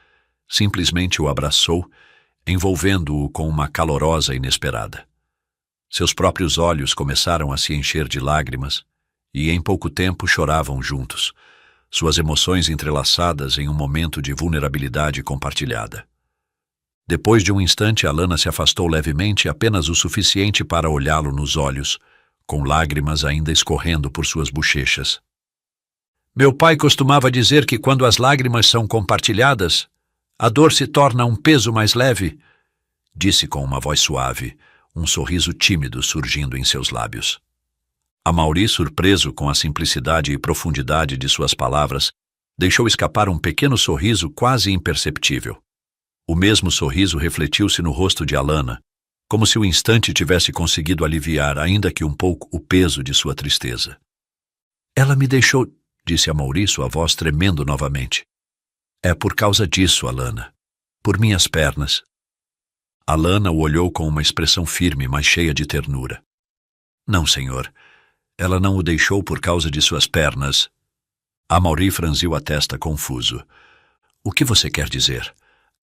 Simplesmente o abraçou, envolvendo-o com uma calorosa inesperada. Seus próprios olhos começaram a se encher de lágrimas e em pouco tempo choravam juntos, suas emoções entrelaçadas em um momento de vulnerabilidade compartilhada. Depois de um instante, Alana se afastou levemente, apenas o suficiente para olhá-lo nos olhos, com lágrimas ainda escorrendo por suas bochechas. — Meu pai costumava dizer que quando as lágrimas são compartilhadas, a dor se torna um peso mais leve, disse com uma voz suave, um sorriso tímido surgindo em seus lábios. Amaury, surpreso com a simplicidade e profundidade de suas palavras, deixou escapar um pequeno sorriso quase imperceptível. O mesmo sorriso refletiu-se no rosto de Alana, como se o instante tivesse conseguido aliviar, ainda que um pouco, o peso de sua tristeza. — Ela me deixou, disse Amaury, sua voz tremendo novamente. — É por causa disso, Alana. Por minhas pernas. Alana o olhou com uma expressão firme, mas cheia de ternura. — Não, senhor. Ela não o deixou por causa de suas pernas. Amaury franziu a testa confuso. — O que você quer dizer?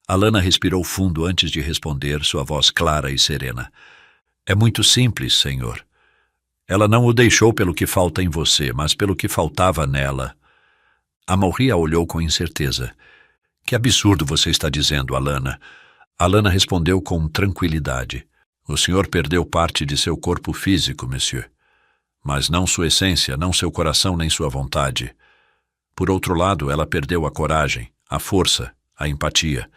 Alana respirou fundo antes de responder, sua voz clara e serena. — É muito simples, senhor. Ela não o deixou pelo que falta em você, mas pelo que faltava nela. Amaury a olhou com incerteza. — Que absurdo você está dizendo, Alana. Alana respondeu com tranquilidade. — O senhor perdeu parte de seu corpo físico, monsieur. Mas não sua essência, não seu coração nem sua vontade. Por outro lado, ela perdeu a coragem, a força, a empatia.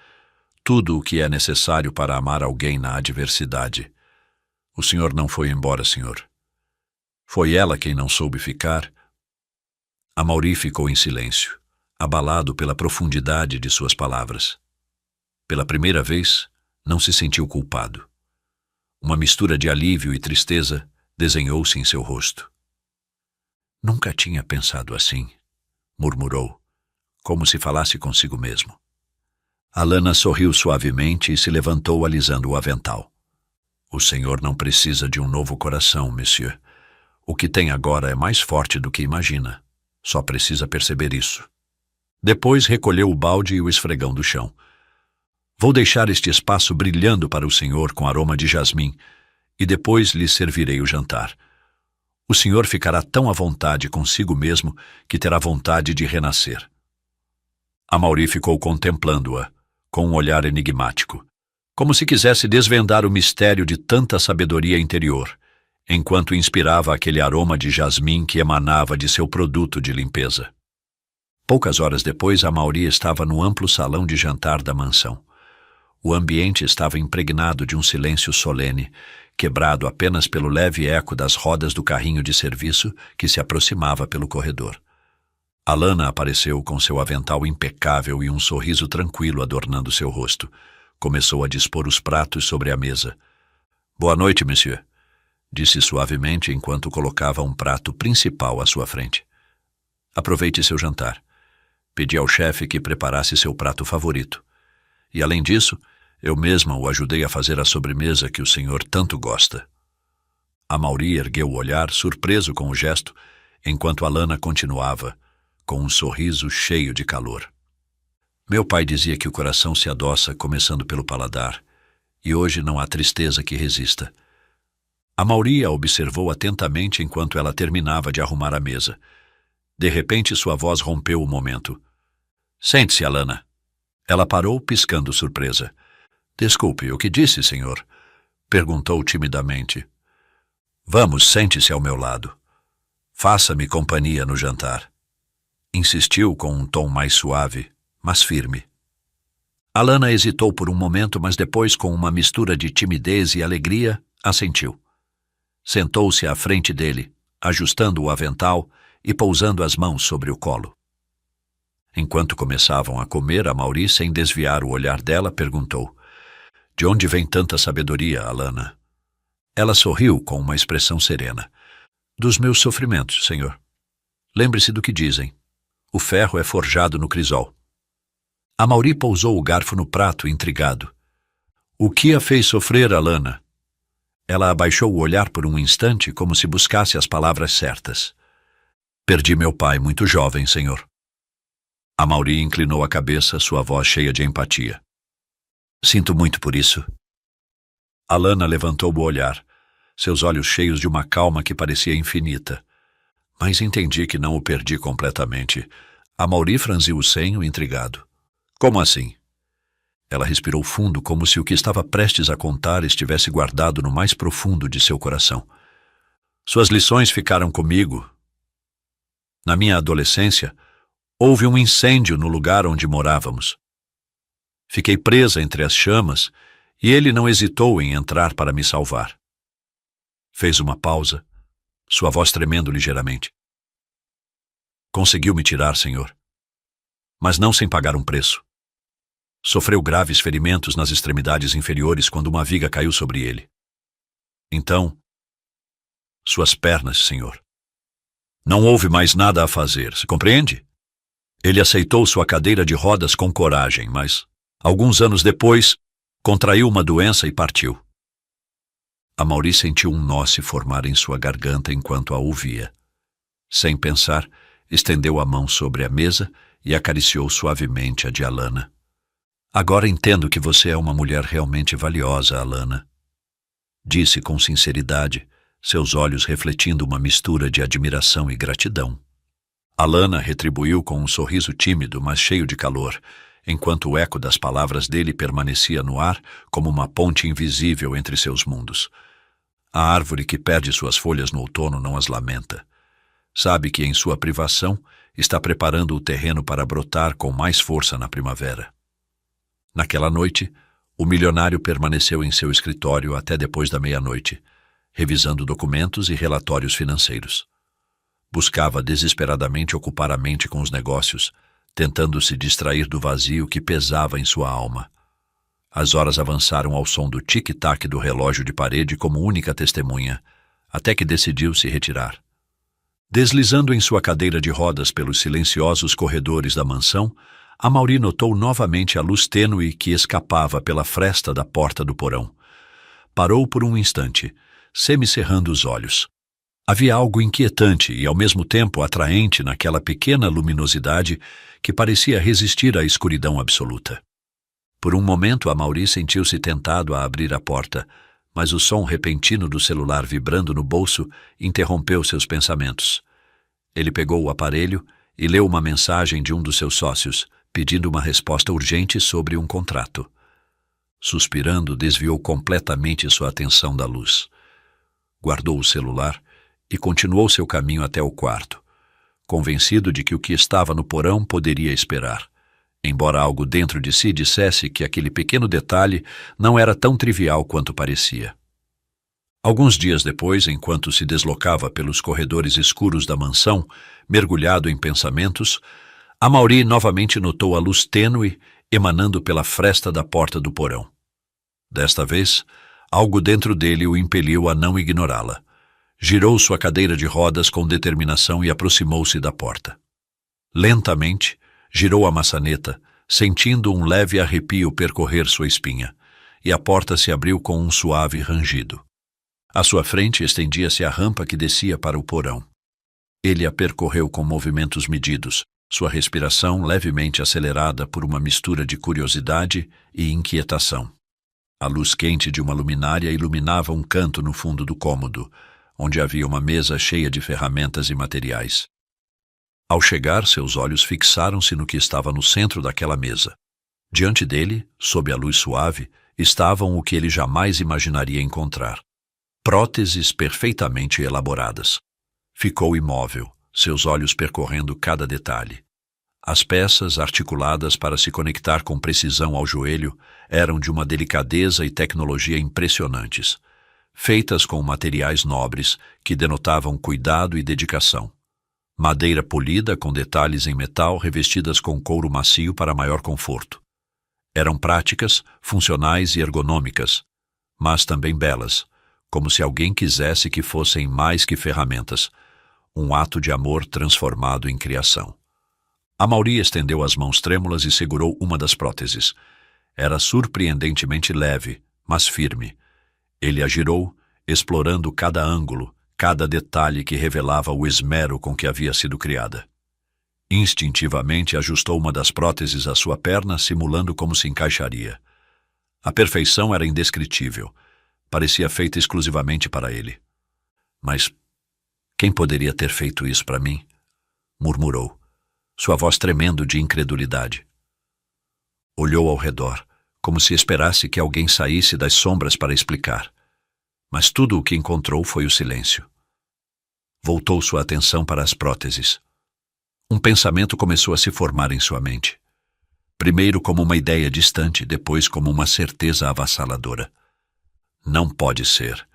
Tudo o que é necessário para amar alguém na adversidade. O senhor não foi embora, senhor. Foi ela quem não soube ficar. Amaury ficou em silêncio, abalado pela profundidade de suas palavras. Pela primeira vez, não se sentiu culpado. Uma mistura de alívio e tristeza desenhou-se em seu rosto. — Nunca tinha pensado assim, murmurou, como se falasse consigo mesmo. Alana sorriu suavemente e se levantou alisando o avental. — O senhor não precisa de um novo coração, monsieur. O que tem agora é mais forte do que imagina. Só precisa perceber isso. Depois recolheu o balde e o esfregão do chão. — Vou deixar este espaço brilhando para o senhor com aroma de jasmim, e depois lhe servirei o jantar. O senhor ficará tão à vontade consigo mesmo que terá vontade de renascer. Amaury ficou contemplando-a, com um olhar enigmático, como se quisesse desvendar o mistério de tanta sabedoria interior, enquanto inspirava aquele aroma de jasmim que emanava de seu produto de limpeza. Poucas horas depois, Amaury estava no amplo salão de jantar da mansão. O ambiente estava impregnado de um silêncio solene, quebrado apenas pelo leve eco das rodas do carrinho de serviço que se aproximava pelo corredor. Alana apareceu com seu avental impecável e um sorriso tranquilo adornando seu rosto. Começou a dispor os pratos sobre a mesa. — Boa noite, monsieur, disse suavemente enquanto colocava um prato principal à sua frente. — Aproveite seu jantar. Pedi ao chefe que preparasse seu prato favorito. E, além disso, eu mesma o ajudei a fazer a sobremesa que o senhor tanto gosta. Amaury ergueu o olhar, surpreso com o gesto, enquanto Alana continuava, com um sorriso cheio de calor. Meu pai dizia que o coração se adoça começando pelo paladar, e hoje não há tristeza que resista. Amaury a observou atentamente enquanto ela terminava de arrumar a mesa. De repente, sua voz rompeu o momento. — Sente-se, Alana. Ela parou, piscando surpresa. — Desculpe, o que disse, senhor? Perguntou timidamente. Vamos, sente-se ao meu lado. Faça-me companhia no jantar. Insistiu com um tom mais suave, mas firme. Alana hesitou por um momento, mas depois, com uma mistura de timidez e alegria, assentiu. Sentou-se à frente dele, ajustando o avental e pousando as mãos sobre o colo. Enquanto começavam a comer, Amaury, sem desviar o olhar dela, perguntou: De onde vem tanta sabedoria, Alana? Ela sorriu com uma expressão serena. Dos meus sofrimentos, senhor. Lembre-se do que dizem. O ferro é forjado no crisol. Amaury pousou o garfo no prato, intrigado. O que a fez sofrer, Alana? Ela abaixou o olhar por um instante, como se buscasse as palavras certas. Perdi meu pai muito jovem, senhor. Amaury inclinou a cabeça, sua voz cheia de empatia. Sinto muito por isso. Alana levantou o olhar, seus olhos cheios de uma calma que parecia infinita. Mas entendi que não o perdi completamente. Amaury franziu o senho, intrigado. Como assim? Ela respirou fundo, como se o que estava prestes a contar estivesse guardado no mais profundo de seu coração. Suas lições ficaram comigo. Na minha adolescência, houve um incêndio no lugar onde morávamos. Fiquei presa entre as chamas e ele não hesitou em entrar para me salvar. Fez uma pausa, sua voz tremendo ligeiramente. Conseguiu me tirar, senhor, mas não sem pagar um preço. Sofreu graves ferimentos nas extremidades inferiores quando uma viga caiu sobre ele. Então, suas pernas, senhor. Não houve mais nada a fazer, se compreende? Ele aceitou sua cadeira de rodas com coragem, mas, alguns anos depois, contraiu uma doença e partiu. Amaury sentiu um nó se formar em sua garganta enquanto a ouvia. Sem pensar, estendeu a mão sobre a mesa e acariciou suavemente a de Alana. Agora entendo que você é uma mulher realmente valiosa, Alana. Disse com sinceridade, seus olhos refletindo uma mistura de admiração e gratidão. Alana retribuiu com um sorriso tímido, mas cheio de calor, enquanto o eco das palavras dele permanecia no ar como uma ponte invisível entre seus mundos. A árvore que perde suas folhas no outono não as lamenta. Sabe que em sua privação está preparando o terreno para brotar com mais força na primavera. Naquela noite, o milionário permaneceu em seu escritório até depois da meia-noite, revisando documentos e relatórios financeiros. Buscava desesperadamente ocupar a mente com os negócios, tentando se distrair do vazio que pesava em sua alma. As horas avançaram ao som do tic-tac do relógio de parede como única testemunha, até que decidiu se retirar. Deslizando em sua cadeira de rodas pelos silenciosos corredores da mansão, Amaury notou novamente a luz tênue que escapava pela fresta da porta do porão. Parou por um instante, semicerrando os olhos. Havia algo inquietante e ao mesmo tempo atraente naquela pequena luminosidade que parecia resistir à escuridão absoluta. Por um momento, Amaury sentiu-se tentado a abrir a porta, mas o som repentino do celular vibrando no bolso interrompeu seus pensamentos. Ele pegou o aparelho e leu uma mensagem de um dos seus sócios, pedindo uma resposta urgente sobre um contrato. Suspirando, desviou completamente sua atenção da luz. Guardou o celular e continuou seu caminho até o quarto, convencido de que o que estava no porão poderia esperar, embora algo dentro de si dissesse que aquele pequeno detalhe não era tão trivial quanto parecia. Alguns dias depois, enquanto se deslocava pelos corredores escuros da mansão, mergulhado em pensamentos, Amaury novamente notou a luz tênue emanando pela fresta da porta do porão. Desta vez, algo dentro dele o impeliu a não ignorá-la. Girou sua cadeira de rodas com determinação e aproximou-se da porta. Lentamente, girou a maçaneta, sentindo um leve arrepio percorrer sua espinha, e a porta se abriu com um suave rangido. À sua frente estendia-se a rampa que descia para o porão. Ele a percorreu com movimentos medidos, sua respiração levemente acelerada por uma mistura de curiosidade e inquietação. A luz quente de uma luminária iluminava um canto no fundo do cômodo, onde havia uma mesa cheia de ferramentas e materiais. Ao chegar, seus olhos fixaram-se no que estava no centro daquela mesa. Diante dele, sob a luz suave, estavam o que ele jamais imaginaria encontrar. Próteses perfeitamente elaboradas. Ficou imóvel, seus olhos percorrendo cada detalhe. As peças, articuladas para se conectar com precisão ao joelho, eram de uma delicadeza e tecnologia impressionantes, feitas com materiais nobres que denotavam cuidado e dedicação. Madeira polida com detalhes em metal revestidas com couro macio para maior conforto. Eram práticas, funcionais e ergonômicas, mas também belas, como se alguém quisesse que fossem mais que ferramentas, um ato de amor transformado em criação. Amaury estendeu as mãos trêmulas e segurou uma das próteses. Era surpreendentemente leve, mas firme. Ele a girou, explorando cada ângulo, cada detalhe que revelava o esmero com que havia sido criada. Instintivamente ajustou uma das próteses à sua perna, simulando como se encaixaria. A perfeição era indescritível. Parecia feita exclusivamente para ele. Mas quem poderia ter feito isso para mim? Murmurou, sua voz tremendo de incredulidade. Olhou ao redor, como se esperasse que alguém saísse das sombras para explicar. Mas tudo o que encontrou foi o silêncio. Voltou sua atenção para as próteses. Um pensamento começou a se formar em sua mente. Primeiro como uma ideia distante, depois como uma certeza avassaladora. Não pode ser,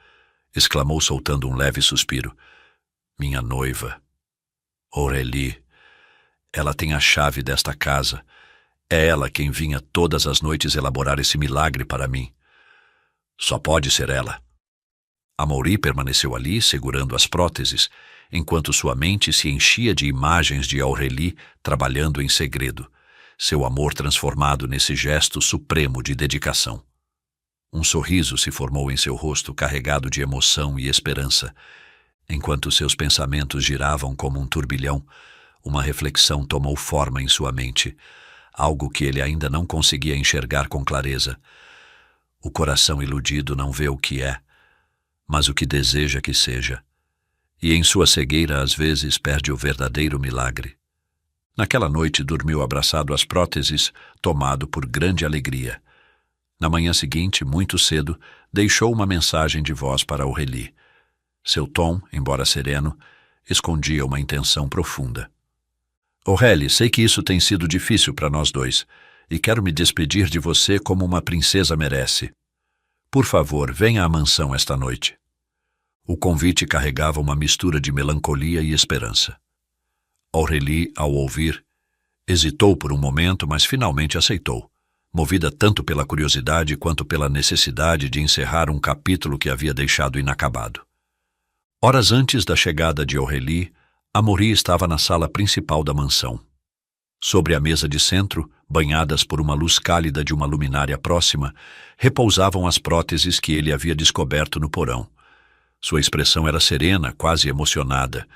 exclamou soltando um leve suspiro. Minha noiva. Aurélie. Ela tem a chave desta casa. É ela quem vinha todas as noites elaborar esse milagre para mim. Só pode ser ela. Amaury permaneceu ali, segurando as próteses, enquanto sua mente se enchia de imagens de Aurélie trabalhando em segredo, seu amor transformado nesse gesto supremo de dedicação. Um sorriso se formou em seu rosto, carregado de emoção e esperança. Enquanto seus pensamentos giravam como um turbilhão, uma reflexão tomou forma em sua mente, algo que ele ainda não conseguia enxergar com clareza. O coração iludido não vê o que é, mas o que deseja que seja, e em sua cegueira às vezes perde o verdadeiro milagre. Naquela noite dormiu abraçado às próteses, tomado por grande alegria. Na manhã seguinte, muito cedo, deixou uma mensagem de voz para Aurélie. Seu tom, embora sereno, escondia uma intenção profunda. Aurélie, sei que isso tem sido difícil para nós dois, e quero me despedir de você como uma princesa merece. Por favor, venha à mansão esta noite. O convite carregava uma mistura de melancolia e esperança. Aurélie, ao ouvir, hesitou por um momento, mas finalmente aceitou, movida tanto pela curiosidade quanto pela necessidade de encerrar um capítulo que havia deixado inacabado. Horas antes da chegada de Aurélie, Amaury estava na sala principal da mansão. Sobre a mesa de centro, banhadas por uma luz cálida de uma luminária próxima, repousavam as próteses que ele havia descoberto no porão. Sua expressão era serena, quase emocionada,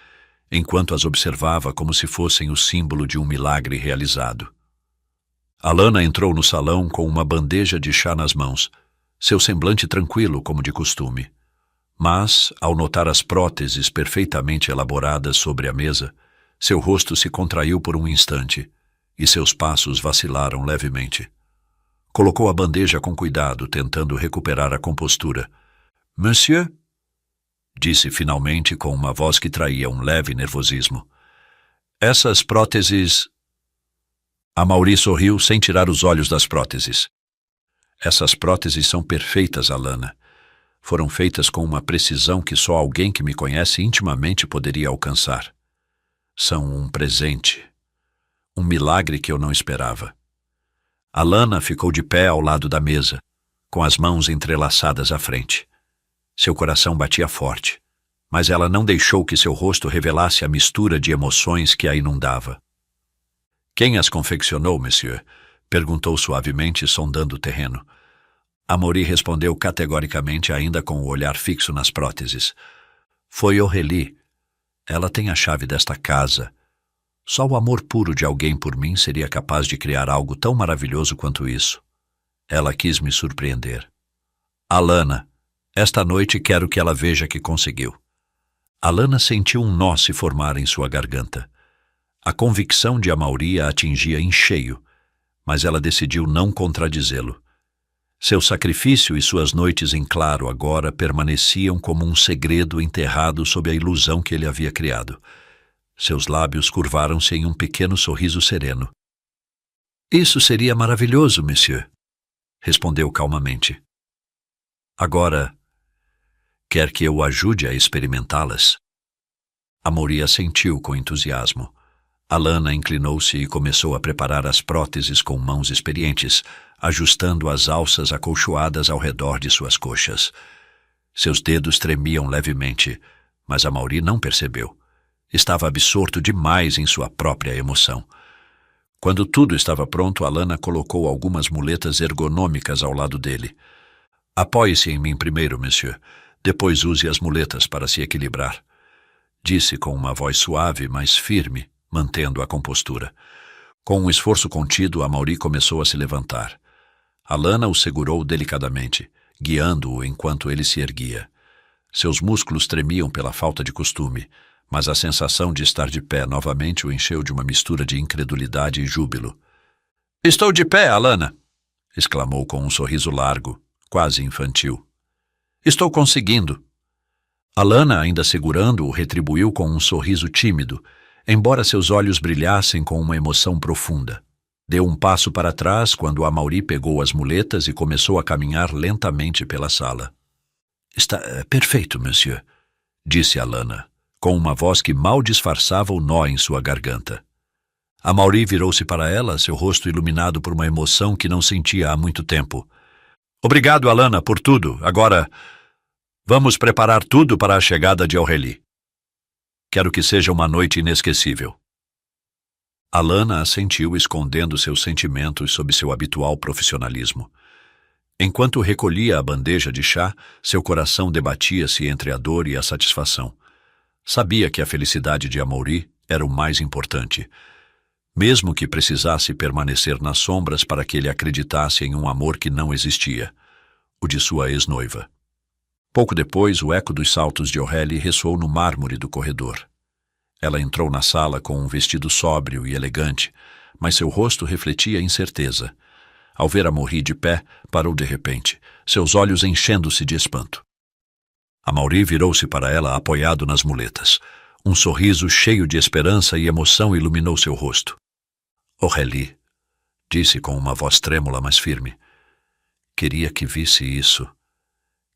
enquanto as observava como se fossem o símbolo de um milagre realizado. Alana entrou no salão com uma bandeja de chá nas mãos, seu semblante tranquilo como de costume. Mas, ao notar as próteses perfeitamente elaboradas sobre a mesa, seu rosto se contraiu por um instante e seus passos vacilaram levemente. Colocou a bandeja com cuidado, tentando recuperar a compostura. « Monsieur? » disse finalmente com uma voz que traía um leve nervosismo. « Essas próteses... » Amaury sorriu sem tirar os olhos das próteses. « Essas próteses são perfeitas, Alana. Foram feitas com uma precisão que só alguém que me conhece intimamente poderia alcançar. São um presente. Um milagre que eu não esperava. » Alana ficou de pé ao lado da mesa, com as mãos entrelaçadas à frente. Seu coração batia forte, mas ela não deixou que seu rosto revelasse a mistura de emoções que a inundava. « Quem as confeccionou, monsieur? » perguntou suavemente, sondando o terreno. Amaury respondeu categoricamente, ainda com o olhar fixo nas próteses. « Foi Aurélie. Ela tem a chave desta casa. Só o amor puro de alguém por mim seria capaz de criar algo tão maravilhoso quanto isso. Ela quis me surpreender. Alana, esta noite quero que ela veja que conseguiu. » Alana sentiu um nó se formar em sua garganta. A convicção de Amaury a atingia em cheio, mas ela decidiu não contradizê-lo. Seu sacrifício e suas noites em claro agora permaneciam como um segredo enterrado sob a ilusão que ele havia criado. Seus lábios curvaram-se em um pequeno sorriso sereno. Isso seria maravilhoso, monsieur, respondeu calmamente. Agora, quer que eu o ajude a experimentá-las? Amaury assentiu com entusiasmo. Alana inclinou-se e começou a preparar as próteses com mãos experientes, ajustando as alças acolchoadas ao redor de suas coxas. Seus dedos tremiam levemente, mas Amaury não percebeu. Estava absorto demais em sua própria emoção. Quando tudo estava pronto, Alana colocou algumas muletas ergonômicas ao lado dele. Apoie-se em mim primeiro, monsieur. Depois use as muletas para se equilibrar. Disse com uma voz suave, mas firme, mantendo a compostura. Com um esforço contido, Amaury começou a se levantar. Alana o segurou delicadamente, guiando-o enquanto ele se erguia. Seus músculos tremiam pela falta de costume, mas a sensação de estar de pé novamente o encheu de uma mistura de incredulidade e júbilo. — Estou de pé, Alana! Exclamou com um sorriso largo, quase infantil. — Estou conseguindo! Alana, ainda segurando-o, retribuiu com um sorriso tímido, embora seus olhos brilhassem com uma emoção profunda. Deu um passo para trás quando Amaury pegou as muletas e começou a caminhar lentamente pela sala. — Está perfeito, monsieur, disse Alana, com uma voz que mal disfarçava o nó em sua garganta. Amaury virou-se para ela, seu rosto iluminado por uma emoção que não sentia há muito tempo. — Obrigado, Alana, por tudo. Agora, vamos preparar tudo para a chegada de Aurélie. Quero que seja uma noite inesquecível. Alana assentiu, escondendo seus sentimentos sob seu habitual profissionalismo. Enquanto recolhia a bandeja de chá, seu coração debatia-se entre a dor e a satisfação. Sabia que a felicidade de Amaury era o mais importante, mesmo que precisasse permanecer nas sombras para que ele acreditasse em um amor que não existia, o de sua ex-noiva. Pouco depois, o eco dos saltos de Aurélie ressoou no mármore do corredor. Ela entrou na sala com um vestido sóbrio e elegante, mas seu rosto refletia incerteza. Ao ver Amaury de pé, parou de repente, seus olhos enchendo-se de espanto. Amaury virou-se para ela apoiado nas muletas. Um sorriso cheio de esperança e emoção iluminou seu rosto. — Aurélie, disse com uma voz trêmula, mas firme. Queria que visse isso.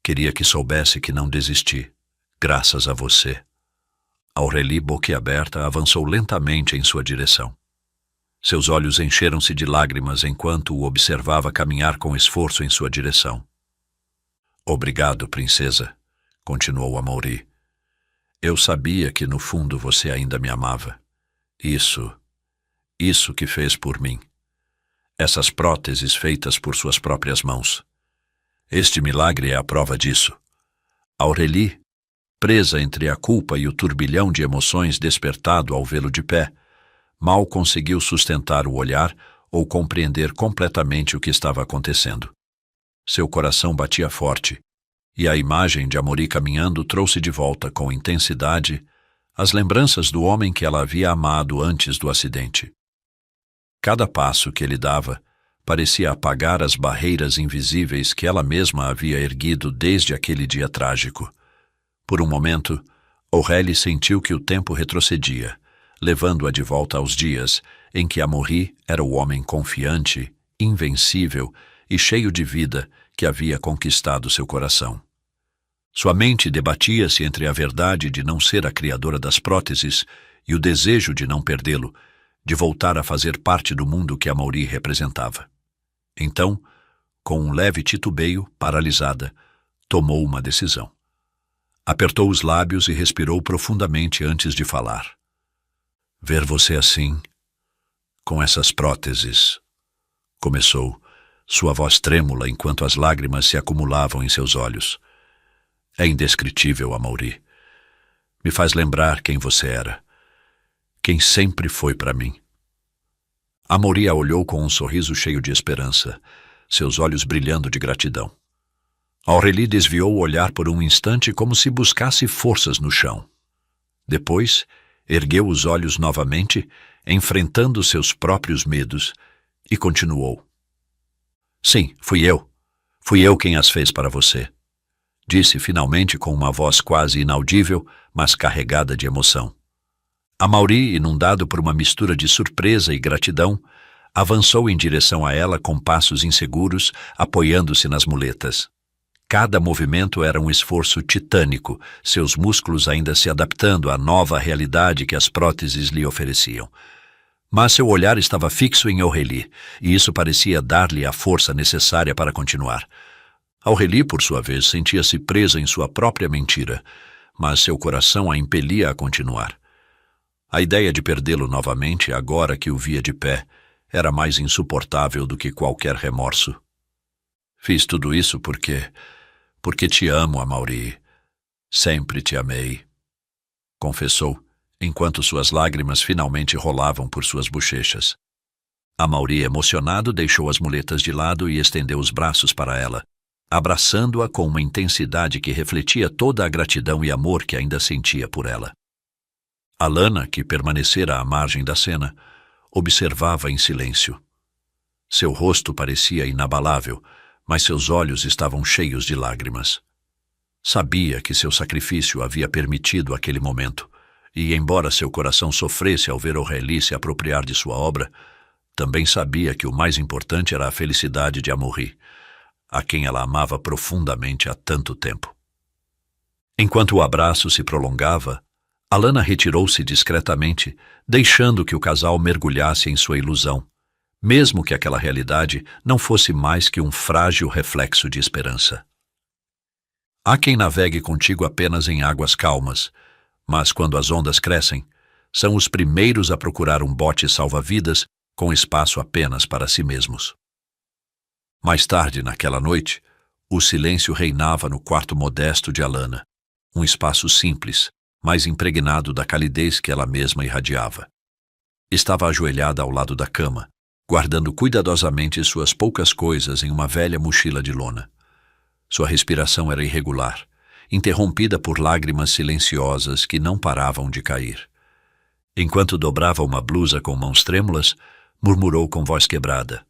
Queria que soubesse que não desisti, graças a você. Aurélie, boquiaberta, avançou lentamente em sua direção. Seus olhos encheram-se de lágrimas enquanto o observava caminhar com esforço em sua direção. — Obrigado, princesa, continuou Amaury. Eu sabia que no fundo você ainda me amava. Isso que fez por mim. Essas próteses feitas por suas próprias mãos. Este milagre é a prova disso. Aurélie, presa entre a culpa e o turbilhão de emoções despertado ao vê-lo de pé, mal conseguiu sustentar o olhar ou compreender completamente o que estava acontecendo. Seu coração batia forte, e a imagem de Amaury caminhando trouxe de volta com intensidade as lembranças do homem que ela havia amado antes do acidente. Cada passo que ele dava parecia apagar as barreiras invisíveis que ela mesma havia erguido desde aquele dia trágico. Por um momento, Aurélie sentiu que o tempo retrocedia, levando-a de volta aos dias em que Amaury era o homem confiante, invencível e cheio de vida que havia conquistado seu coração. Sua mente debatia-se entre a verdade de não ser a criadora das próteses e o desejo de não perdê-lo, de voltar a fazer parte do mundo que Amaury representava. Então, com um leve titubeio, paralisada, tomou uma decisão. Apertou os lábios e respirou profundamente antes de falar. — Ver você assim, com essas próteses, começou, sua voz trêmula enquanto as lágrimas se acumulavam em seus olhos. É indescritível, Amaury. Me faz lembrar quem você era, quem sempre foi para mim. Amaury a olhou com um sorriso cheio de esperança, seus olhos brilhando de gratidão. Aurélie desviou o olhar por um instante como se buscasse forças no chão. Depois, ergueu os olhos novamente, enfrentando seus próprios medos, e continuou. — Sim, fui eu. Fui eu quem as fez para você, disse finalmente com uma voz quase inaudível, mas carregada de emoção. Amaury, inundado por uma mistura de surpresa e gratidão, avançou em direção a ela com passos inseguros, apoiando-se nas muletas. Cada movimento era um esforço titânico, seus músculos ainda se adaptando à nova realidade que as próteses lhe ofereciam. Mas seu olhar estava fixo em Aurélie, e isso parecia dar-lhe a força necessária para continuar. Aurélie, por sua vez, sentia-se presa em sua própria mentira, mas seu coração a impelia a continuar. A ideia de perdê-lo novamente, agora que o via de pé, era mais insuportável do que qualquer remorso. Fiz tudo isso porque te amo, Amaury. Sempre te amei, confessou, enquanto suas lágrimas finalmente rolavam por suas bochechas. Amaury, emocionado, deixou as muletas de lado e estendeu os braços para ela, abraçando-a com uma intensidade que refletia toda a gratidão e amor que ainda sentia por ela. Alana, que permanecera à margem da cena, observava em silêncio. Seu rosto parecia inabalável, mas seus olhos estavam cheios de lágrimas. Sabia que seu sacrifício havia permitido aquele momento, e embora seu coração sofresse ao ver Aurélie se apropriar de sua obra, também sabia que o mais importante era a felicidade de Amaury, a quem ela amava profundamente há tanto tempo. Enquanto o abraço se prolongava, Alana retirou-se discretamente, deixando que o casal mergulhasse em sua ilusão, mesmo que aquela realidade não fosse mais que um frágil reflexo de esperança. Há quem navegue contigo apenas em águas calmas, mas quando as ondas crescem, são os primeiros a procurar um bote salva-vidas com espaço apenas para si mesmos. Mais tarde, naquela noite, o silêncio reinava no quarto modesto de Alana, um espaço simples, mas impregnado da calidez que ela mesma irradiava. Estava ajoelhada ao lado da cama, guardando cuidadosamente suas poucas coisas em uma velha mochila de lona. Sua respiração era irregular, interrompida por lágrimas silenciosas que não paravam de cair. Enquanto dobrava uma blusa com mãos trêmulas, murmurou com voz quebrada.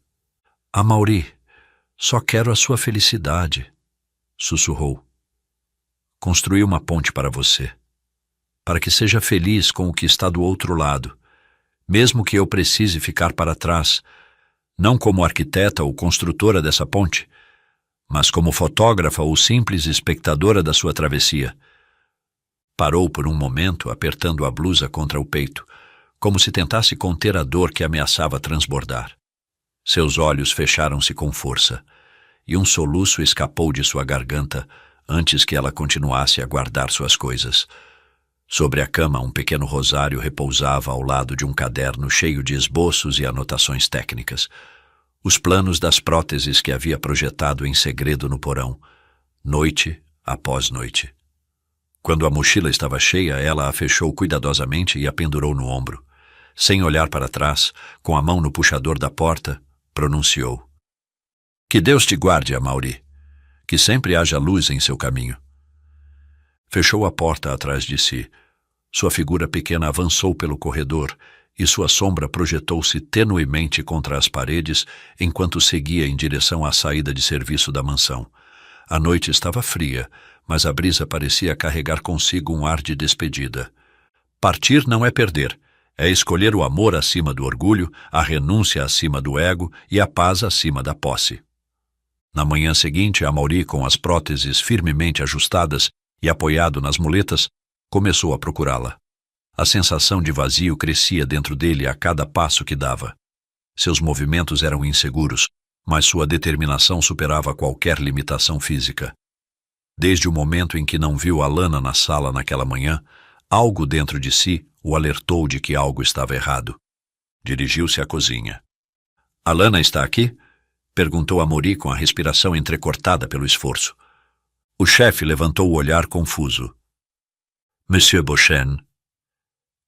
Amaury, só quero a sua felicidade, sussurrou. Construí uma ponte para você, para que seja feliz com o que está do outro lado, mesmo que eu precise ficar para trás, não como arquiteta ou construtora dessa ponte, mas como fotógrafa ou simples espectadora da sua travessia. Parou por um momento, apertando a blusa contra o peito, como se tentasse conter a dor que ameaçava transbordar. Seus olhos fecharam-se com força, e um soluço escapou de sua garganta antes que ela continuasse a guardar suas coisas. Sobre a cama, um pequeno rosário repousava ao lado de um caderno cheio de esboços e anotações técnicas, os planos das próteses que havia projetado em segredo no porão, noite após noite. Quando a mochila estava cheia, ela a fechou cuidadosamente e a pendurou no ombro. Sem olhar para trás, com a mão no puxador da porta, pronunciou. Que Deus te guarde, Amaury. Que sempre haja luz em seu caminho. Fechou a porta atrás de si. Sua figura pequena avançou pelo corredor e sua sombra projetou-se tenuemente contra as paredes enquanto seguia em direção à saída de serviço da mansão. A noite estava fria, mas a brisa parecia carregar consigo um ar de despedida. Partir não é perder, é escolher o amor acima do orgulho, a renúncia acima do ego e a paz acima da posse. Na manhã seguinte, Amaury, com as próteses firmemente ajustadas e apoiado nas muletas, começou a procurá-la. A sensação de vazio crescia dentro dele a cada passo que dava. Seus movimentos eram inseguros, mas sua determinação superava qualquer limitação física. Desde o momento em que não viu Alana na sala naquela manhã, algo dentro de si o alertou de que algo estava errado. Dirigiu-se à cozinha. Alana está aqui? Perguntou Amaury com a respiração entrecortada pelo esforço. O chefe levantou o olhar confuso. Monsieur Beauchesne.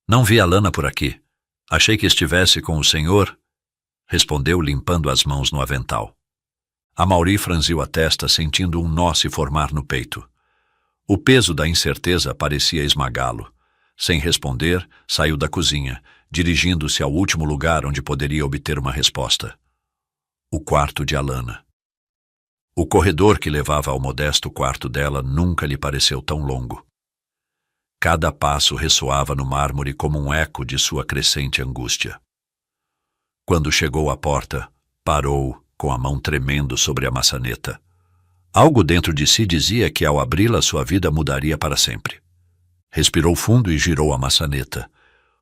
Não vi Alana por aqui. Achei que estivesse com o senhor, respondeu limpando as mãos no avental. Amaury franziu a testa, sentindo um nó se formar no peito. O peso da incerteza parecia esmagá-lo. Sem responder, saiu da cozinha, dirigindo-se ao último lugar onde poderia obter uma resposta. O quarto de Alana. O corredor que levava ao modesto quarto dela nunca lhe pareceu tão longo. Cada passo ressoava no mármore como um eco de sua crescente angústia. Quando chegou à porta, parou, com a mão tremendo sobre a maçaneta. Algo dentro de si dizia que ao abri-la sua vida mudaria para sempre. Respirou fundo e girou a maçaneta.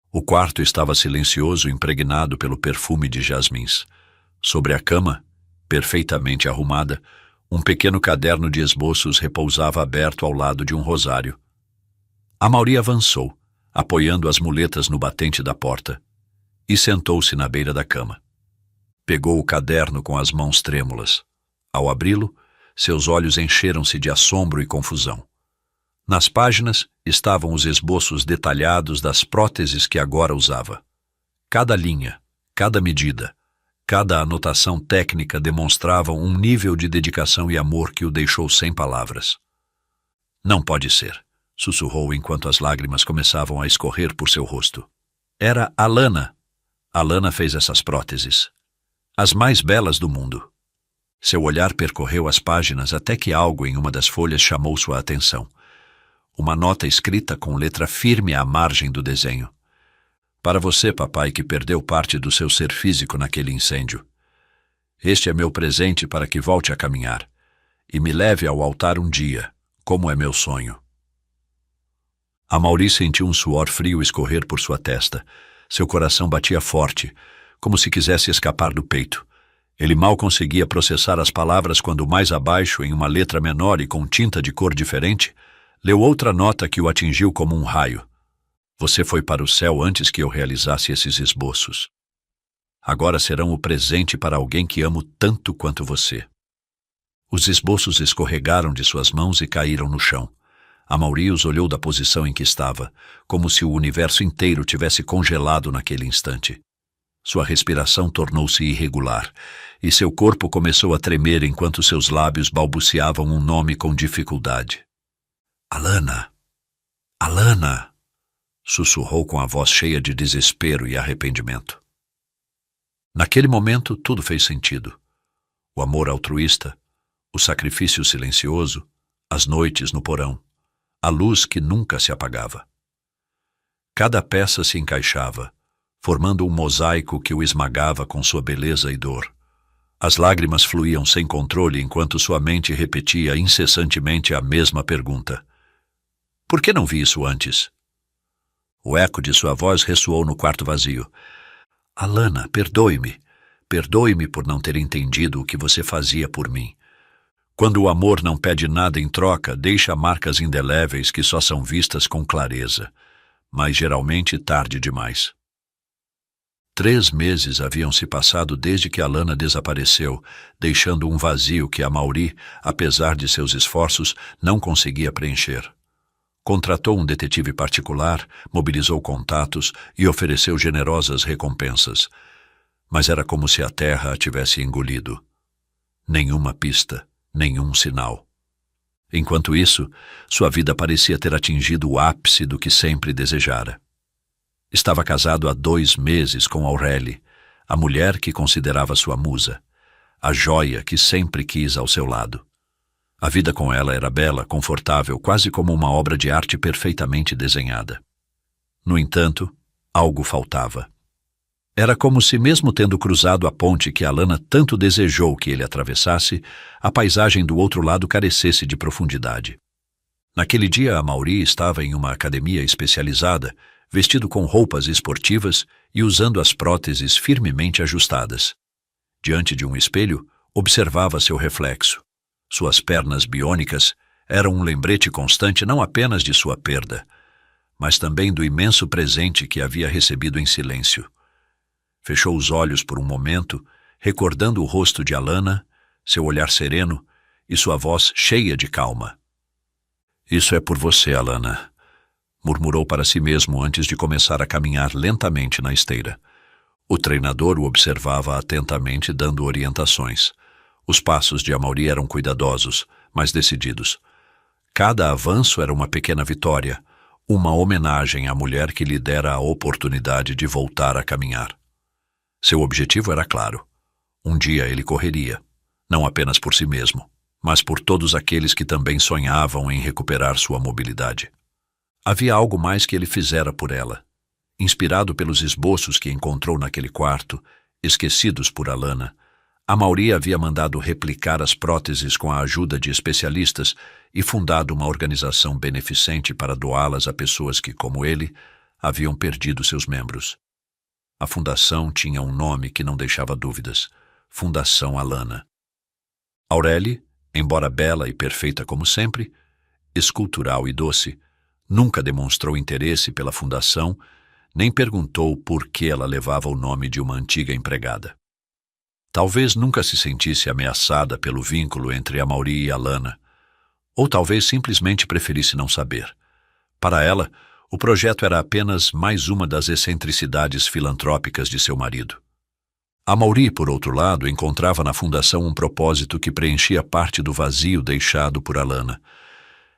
O quarto estava silencioso, impregnado pelo perfume de jasmins. Sobre a cama, perfeitamente arrumada, um pequeno caderno de esboços repousava aberto ao lado de um rosário. Amaury avançou, apoiando as muletas no batente da porta, e sentou-se na beira da cama. Pegou o caderno com as mãos trêmulas. Ao abri-lo, seus olhos encheram-se de assombro e confusão. Nas páginas estavam os esboços detalhados das próteses que agora usava. Cada linha, cada medida, cada anotação técnica demonstravam um nível de dedicação e amor que o deixou sem palavras. Não pode ser, sussurrou enquanto as lágrimas começavam a escorrer por seu rosto. Era Alana. Alana fez essas próteses. As mais belas do mundo. Seu olhar percorreu as páginas até que algo em uma das folhas chamou sua atenção. Uma nota escrita com letra firme à margem do desenho. Para você, papai, que perdeu parte do seu ser físico naquele incêndio. Este é meu presente para que volte a caminhar e me leve ao altar um dia, como é meu sonho. Amaury sentiu um suor frio escorrer por sua testa. Seu coração batia forte, como se quisesse escapar do peito. Ele mal conseguia processar as palavras quando mais abaixo, em uma letra menor e com tinta de cor diferente, leu outra nota que o atingiu como um raio. Você foi para o céu antes que eu realizasse esses esboços. Agora serão o presente para alguém que amo tanto quanto você. Os esboços escorregaram de suas mãos e caíram no chão. Amaury os olhou da posição em que estava, como se o universo inteiro tivesse congelado naquele instante. Sua respiração tornou-se irregular, e seu corpo começou a tremer enquanto seus lábios balbuciavam um nome com dificuldade. Alana! Alana! Sussurrou com a voz cheia de desespero e arrependimento. Naquele momento, tudo fez sentido. O amor altruísta, o sacrifício silencioso, as noites no porão, a luz que nunca se apagava. Cada peça se encaixava, formando um mosaico que o esmagava com sua beleza e dor. As lágrimas fluíam sem controle enquanto sua mente repetia incessantemente a mesma pergunta. Por que não vi isso antes? O eco de sua voz ressoou no quarto vazio. Alana, perdoe-me. Perdoe-me por não ter entendido o que você fazia por mim. Quando o amor não pede nada em troca, deixa marcas indeléveis que só são vistas com clareza, mas geralmente tarde demais. 3 meses haviam se passado desde que Alana desapareceu, deixando um vazio que Amaury, apesar de seus esforços, não conseguia preencher. Contratou um detetive particular, mobilizou contatos e ofereceu generosas recompensas. Mas era como se a terra a tivesse engolido. Nenhuma pista, nenhum sinal. Enquanto isso, sua vida parecia ter atingido o ápice do que sempre desejara. Estava casado há 2 meses com Aurélie, a mulher que considerava sua musa, a joia que sempre quis ao seu lado. A vida com ela era bela, confortável, quase como uma obra de arte perfeitamente desenhada. No entanto, algo faltava. Era como se, mesmo tendo cruzado a ponte que Alana tanto desejou que ele atravessasse, a paisagem do outro lado carecesse de profundidade. Naquele dia, Amaury estava em uma academia especializada, vestido com roupas esportivas e usando as próteses firmemente ajustadas. Diante de um espelho, observava seu reflexo. Suas pernas biônicas eram um lembrete constante não apenas de sua perda, mas também do imenso presente que havia recebido em silêncio. Fechou os olhos por um momento, recordando o rosto de Alana, seu olhar sereno e sua voz cheia de calma. Isso é por você, Alana, murmurou para si mesmo antes de começar a caminhar lentamente na esteira. O treinador o observava atentamente, dando orientações. Os passos de Amaury eram cuidadosos, mas decididos. Cada avanço era uma pequena vitória, uma homenagem à mulher que lhe dera a oportunidade de voltar a caminhar. Seu objetivo era claro. Um dia ele correria, não apenas por si mesmo, mas por todos aqueles que também sonhavam em recuperar sua mobilidade. Havia algo mais que ele fizera por ela. Inspirado pelos esboços que encontrou naquele quarto, esquecidos por Alana, Amaury havia mandado replicar as próteses com a ajuda de especialistas e fundado uma organização beneficente para doá-las a pessoas que, como ele, haviam perdido seus membros. A fundação tinha um nome que não deixava dúvidas: Fundação Alana. Aurélie, embora bela e perfeita como sempre, escultural e doce, nunca demonstrou interesse pela fundação, nem perguntou por que ela levava o nome de uma antiga empregada. Talvez nunca se sentisse ameaçada pelo vínculo entre Amaury e Alana, ou talvez simplesmente preferisse não saber. Para ela, o projeto era apenas mais uma das excentricidades filantrópicas de seu marido. Amaury, por outro lado, encontrava na fundação um propósito que preenchia parte do vazio deixado por Alana.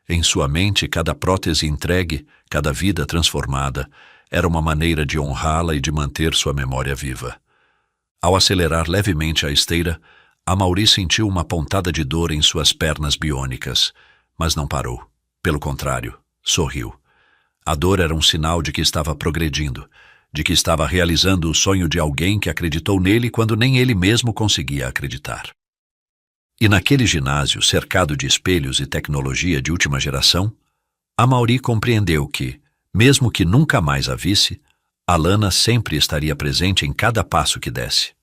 Em sua mente, cada prótese entregue, cada vida transformada, era uma maneira de honrá-la e de manter sua memória viva. Ao acelerar levemente a esteira, Amaury sentiu uma pontada de dor em suas pernas biônicas, mas não parou. Pelo contrário, sorriu. A dor era um sinal de que estava progredindo, de que estava realizando o sonho de alguém que acreditou nele quando nem ele mesmo conseguia acreditar. E naquele ginásio, cercado de espelhos e tecnologia de última geração, Amaury compreendeu que, mesmo que nunca mais a visse, Alana sempre estaria presente em cada passo que desse.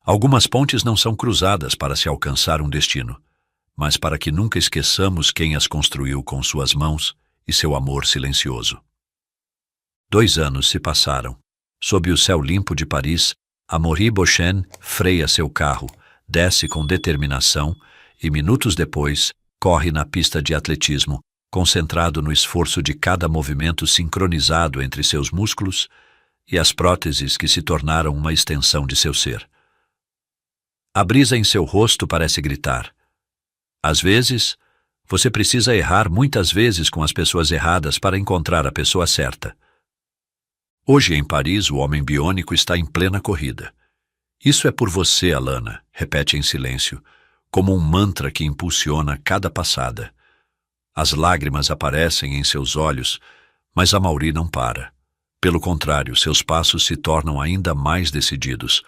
Algumas pontes não são cruzadas para se alcançar um destino, mas para que nunca esqueçamos quem as construiu com suas mãos e seu amor silencioso. 2 anos se passaram. Sob o céu limpo de Paris, Amaury Beauchesne freia seu carro, desce com determinação e, minutos depois, corre na pista de atletismo, concentrado no esforço de cada movimento sincronizado entre seus músculos e as próteses que se tornaram uma extensão de seu ser. A brisa em seu rosto parece gritar: às vezes, você precisa errar muitas vezes com as pessoas erradas para encontrar a pessoa certa. Hoje em Paris, o homem biônico está em plena corrida. Isso é por você, Alana, repete em silêncio, como um mantra que impulsiona cada passada. As lágrimas aparecem em seus olhos, mas Amaury não para. Pelo contrário, seus passos se tornam ainda mais decididos.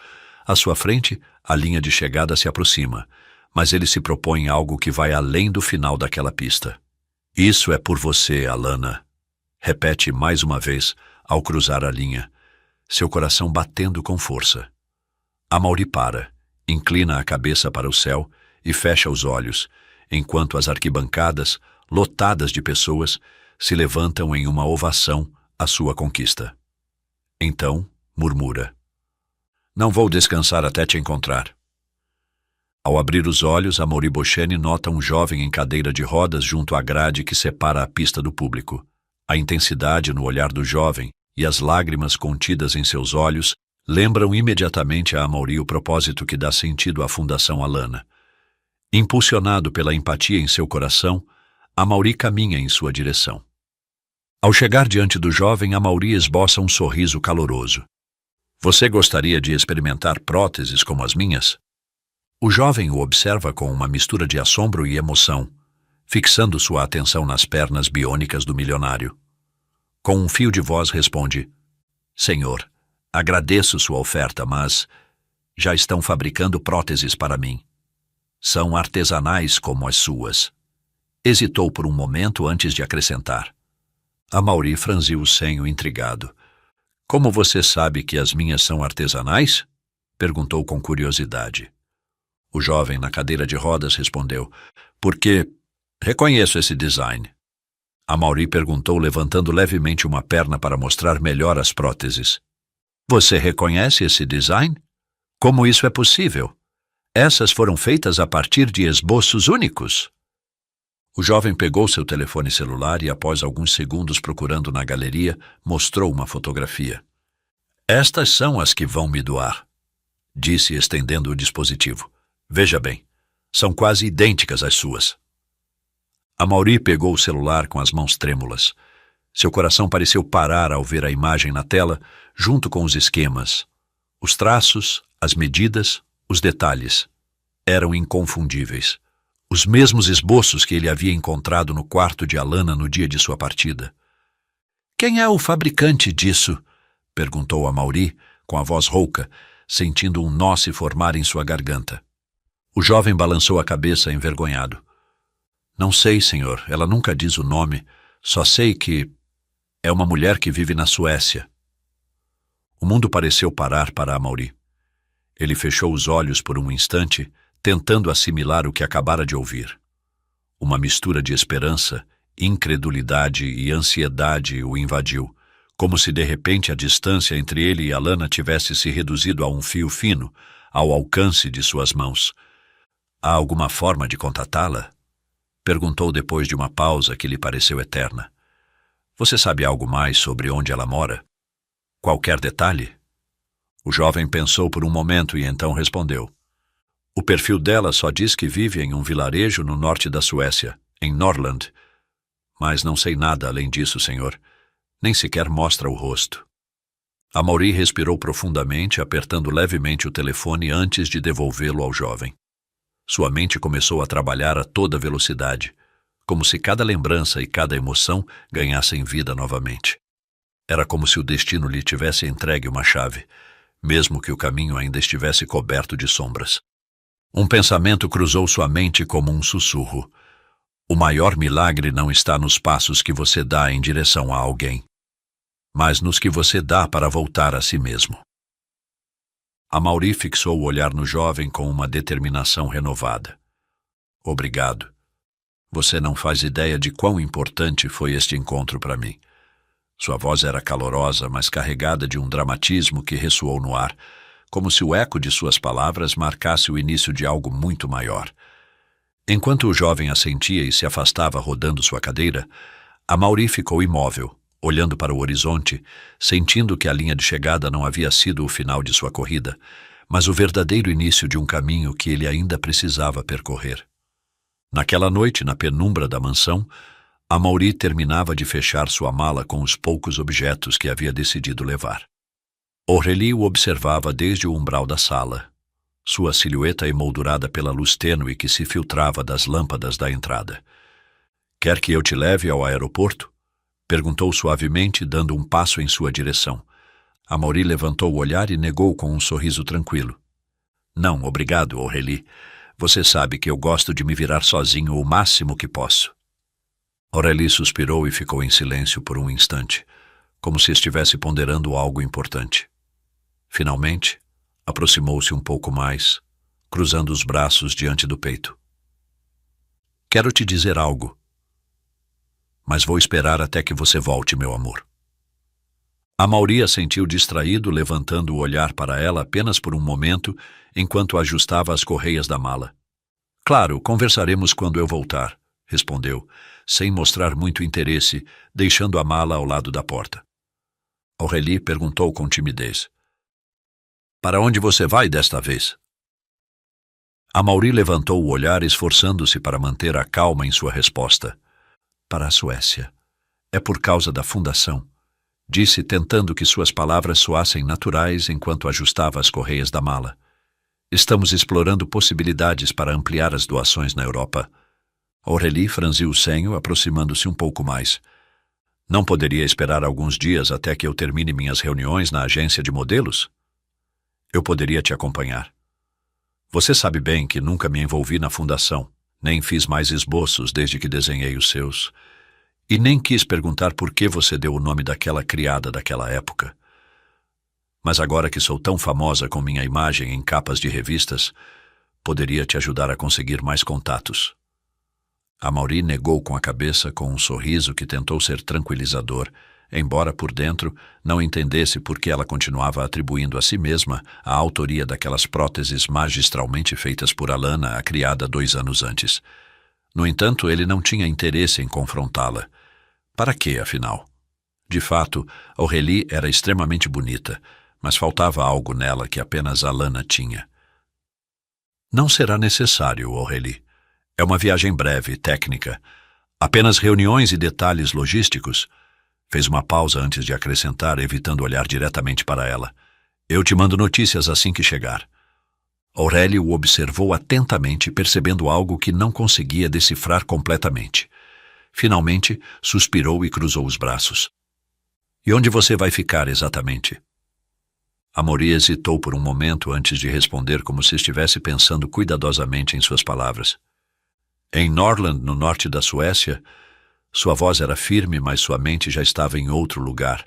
À sua frente, a linha de chegada se aproxima, mas ele se propõe algo que vai além do final daquela pista. Isso é por você, Alana, repete mais uma vez ao cruzar a linha, seu coração batendo com força. Amaury para, inclina a cabeça para o céu e fecha os olhos, enquanto as arquibancadas, lotadas de pessoas, se levantam em uma ovação à sua conquista. Então, murmura: não vou descansar até te encontrar. Ao abrir os olhos, Amaury Beauchesne nota um jovem em cadeira de rodas junto à grade que separa a pista do público. A intensidade no olhar do jovem e as lágrimas contidas em seus olhos lembram imediatamente a Amaury o propósito que dá sentido à Fundação Alana. Impulsionado pela empatia em seu coração, Amaury caminha em sua direção. Ao chegar diante do jovem, Amaury esboça um sorriso caloroso. Você gostaria de experimentar próteses como as minhas? O jovem o observa com uma mistura de assombro e emoção, fixando sua atenção nas pernas biônicas do milionário. Com um fio de voz responde: Senhor, agradeço sua oferta, mas já estão fabricando próteses para mim. São artesanais como as suas. Hesitou por um momento antes de acrescentar. Amaury franziu o senho intrigado. Como você sabe que as minhas são artesanais? Perguntou com curiosidade. O jovem na cadeira de rodas respondeu: porque reconheço esse design. Amaury perguntou, levantando levemente uma perna para mostrar melhor as próteses. Você reconhece esse design? Como isso é possível? Essas foram feitas a partir de esboços únicos. O jovem pegou seu telefone celular e, após alguns segundos procurando na galeria, mostrou uma fotografia. Estas são as que vão me doar, disse, estendendo o dispositivo. Veja bem, são quase idênticas às suas. Amaury pegou o celular com as mãos trêmulas. Seu coração pareceu parar ao ver a imagem na tela, junto com os esquemas. Os traços, as medidas, os detalhes. Eram inconfundíveis. Os mesmos esboços que ele havia encontrado no quarto de Alana no dia de sua partida. "Quem é o fabricante disso?" perguntou Amaury, com a voz rouca, sentindo um nó se formar em sua garganta. O jovem balançou a cabeça envergonhado. "Não sei, senhor. Ela nunca diz o nome. Só sei que é uma mulher que vive na Suécia." O mundo pareceu parar para Amaury. Ele fechou os olhos por um instante, tentando assimilar o que acabara de ouvir. Uma mistura de esperança, incredulidade e ansiedade o invadiu, como se de repente a distância entre ele e Alana tivesse se reduzido a um fio fino, ao alcance de suas mãos. "Há alguma forma de contatá-la?" perguntou depois de uma pausa que lhe pareceu eterna. "Você sabe algo mais sobre onde ela mora? Qualquer detalhe?" O jovem pensou por um momento e então respondeu. "O perfil dela só diz que vive em um vilarejo no norte da Suécia, em Norrland. Mas não sei nada além disso, senhor. Nem sequer mostra o rosto." Amaury respirou profundamente, apertando levemente o telefone antes de devolvê-lo ao jovem. Sua mente começou a trabalhar a toda velocidade, como se cada lembrança e cada emoção ganhassem vida novamente. Era como se o destino lhe tivesse entregue uma chave, mesmo que o caminho ainda estivesse coberto de sombras. Um pensamento cruzou sua mente como um sussurro. O maior milagre não está nos passos que você dá em direção a alguém, mas nos que você dá para voltar a si mesmo. Amaury fixou o olhar no jovem com uma determinação renovada. "Obrigado. Você não faz ideia de quão importante foi este encontro para mim." Sua voz era calorosa, mas carregada de um dramatismo que ressoou no ar, como se o eco de suas palavras marcasse o início de algo muito maior. Enquanto o jovem assentia e se afastava rodando sua cadeira, Amaury ficou imóvel, olhando para o horizonte, sentindo que a linha de chegada não havia sido o final de sua corrida, mas o verdadeiro início de um caminho que ele ainda precisava percorrer. Naquela noite, na penumbra da mansão, Amaury terminava de fechar sua mala com os poucos objetos que havia decidido levar. Aurélie o observava desde o umbral da sala, sua silhueta emoldurada pela luz tênue que se filtrava das lâmpadas da entrada. "Quer que eu te leve ao aeroporto?" perguntou suavemente, dando um passo em sua direção. Amaury levantou o olhar e negou com um sorriso tranquilo. "Não, obrigado, Aurélie. Você sabe que eu gosto de me virar sozinho o máximo que posso." Aurélie suspirou e ficou em silêncio por um instante, como se estivesse ponderando algo importante. Finalmente, aproximou-se um pouco mais, cruzando os braços diante do peito. "Quero te dizer algo, mas vou esperar até que você volte, meu amor." Amaury a sentiu distraído, levantando o olhar para ela apenas por um momento, enquanto ajustava as correias da mala. "Claro, conversaremos quando eu voltar", respondeu, sem mostrar muito interesse, deixando a mala ao lado da porta. Aurélie perguntou com timidez. "Para onde você vai desta vez?" Amaury levantou o olhar, esforçando-se para manter a calma em sua resposta. "Para a Suécia. É por causa da fundação", disse, tentando que suas palavras soassem naturais enquanto ajustava as correias da mala. "Estamos explorando possibilidades para ampliar as doações na Europa." Aurélie franziu o senho, aproximando-se um pouco mais. "Não poderia esperar alguns dias até que eu termine minhas reuniões na agência de modelos? Eu poderia te acompanhar. Você sabe bem que nunca me envolvi na fundação, nem fiz mais esboços desde que desenhei os seus. E nem quis perguntar por que você deu o nome daquela criada daquela época. Mas agora que sou tão famosa com minha imagem em capas de revistas, poderia te ajudar a conseguir mais contatos." Amaury negou com a cabeça com um sorriso que tentou ser tranquilizador, embora por dentro não entendesse por que ela continuava atribuindo a si mesma a autoria daquelas próteses magistralmente feitas por Alana, a criada 2 anos antes. No entanto, ele não tinha interesse em confrontá-la. Para quê, afinal? De fato, Aurélie era extremamente bonita, mas faltava algo nela que apenas Alana tinha. "Não será necessário, Aurélie. É uma viagem breve, técnica. Apenas reuniões e detalhes logísticos." Fez uma pausa antes de acrescentar, evitando olhar diretamente para ela. "Eu te mando notícias assim que chegar." Aurélie o observou atentamente, percebendo algo que não conseguia decifrar completamente. Finalmente, suspirou e cruzou os braços. E onde você vai ficar exatamente? Amaury hesitou por um momento antes de responder, como se estivesse pensando cuidadosamente em suas palavras. Em Norrland, no norte da Suécia. Sua voz era firme, mas sua mente já estava em outro lugar.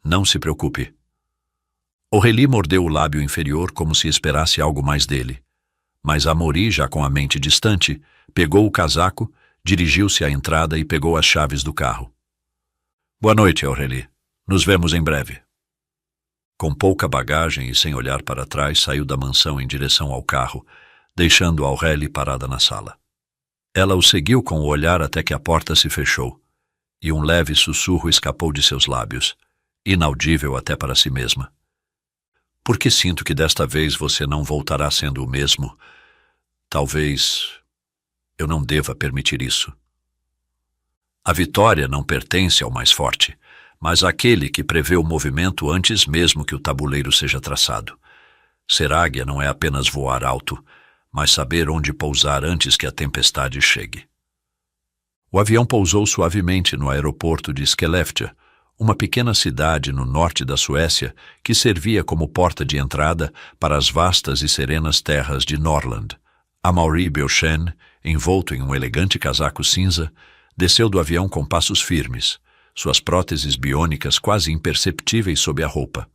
Não se preocupe. Aurélie mordeu o lábio inferior como se esperasse algo mais dele. Mas Amaury, já com a mente distante, pegou o casaco, dirigiu-se à entrada e pegou as chaves do carro. Boa noite, Aurélie. Nos vemos em breve. Com pouca bagagem e sem olhar para trás, saiu da mansão em direção ao carro, deixando Aurélie parada na sala. Ela o seguiu com o olhar até que a porta se fechou, e um leve sussurro escapou de seus lábios, inaudível até para si mesma. Porque sinto que desta vez você não voltará sendo o mesmo. Talvez eu não deva permitir isso. A vitória não pertence ao mais forte, mas àquele que prevê o movimento antes mesmo que o tabuleiro seja traçado. Ser águia não é apenas voar alto, mas saber onde pousar antes que a tempestade chegue. O avião pousou suavemente no aeroporto de Skellefteå, uma pequena cidade no norte da Suécia que servia como porta de entrada para as vastas e serenas terras de Norrland. Amaury Belchen, envolto em um elegante casaco cinza, desceu do avião com passos firmes, suas próteses biônicas quase imperceptíveis sob a roupa.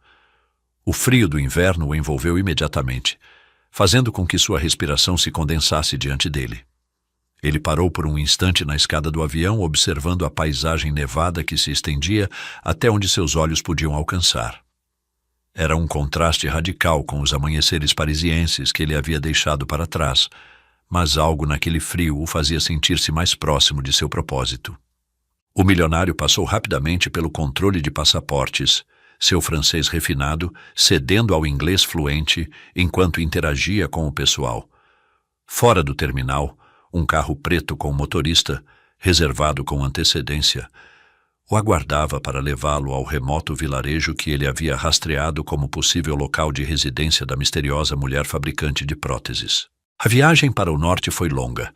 O frio do inverno o envolveu imediatamente, fazendo com que sua respiração se condensasse diante dele. Ele parou por um instante na escada do avião, observando a paisagem nevada que se estendia até onde seus olhos podiam alcançar. Era um contraste radical com os amanheceres parisienses que ele havia deixado para trás, mas algo naquele frio o fazia sentir-se mais próximo de seu propósito. O milionário passou rapidamente pelo controle de passaportes, seu francês refinado cedendo ao inglês fluente enquanto interagia com o pessoal. Fora do terminal, um carro preto com motorista, reservado com antecedência, o aguardava para levá-lo ao remoto vilarejo que ele havia rastreado como possível local de residência da misteriosa mulher fabricante de próteses. A viagem para o norte foi longa,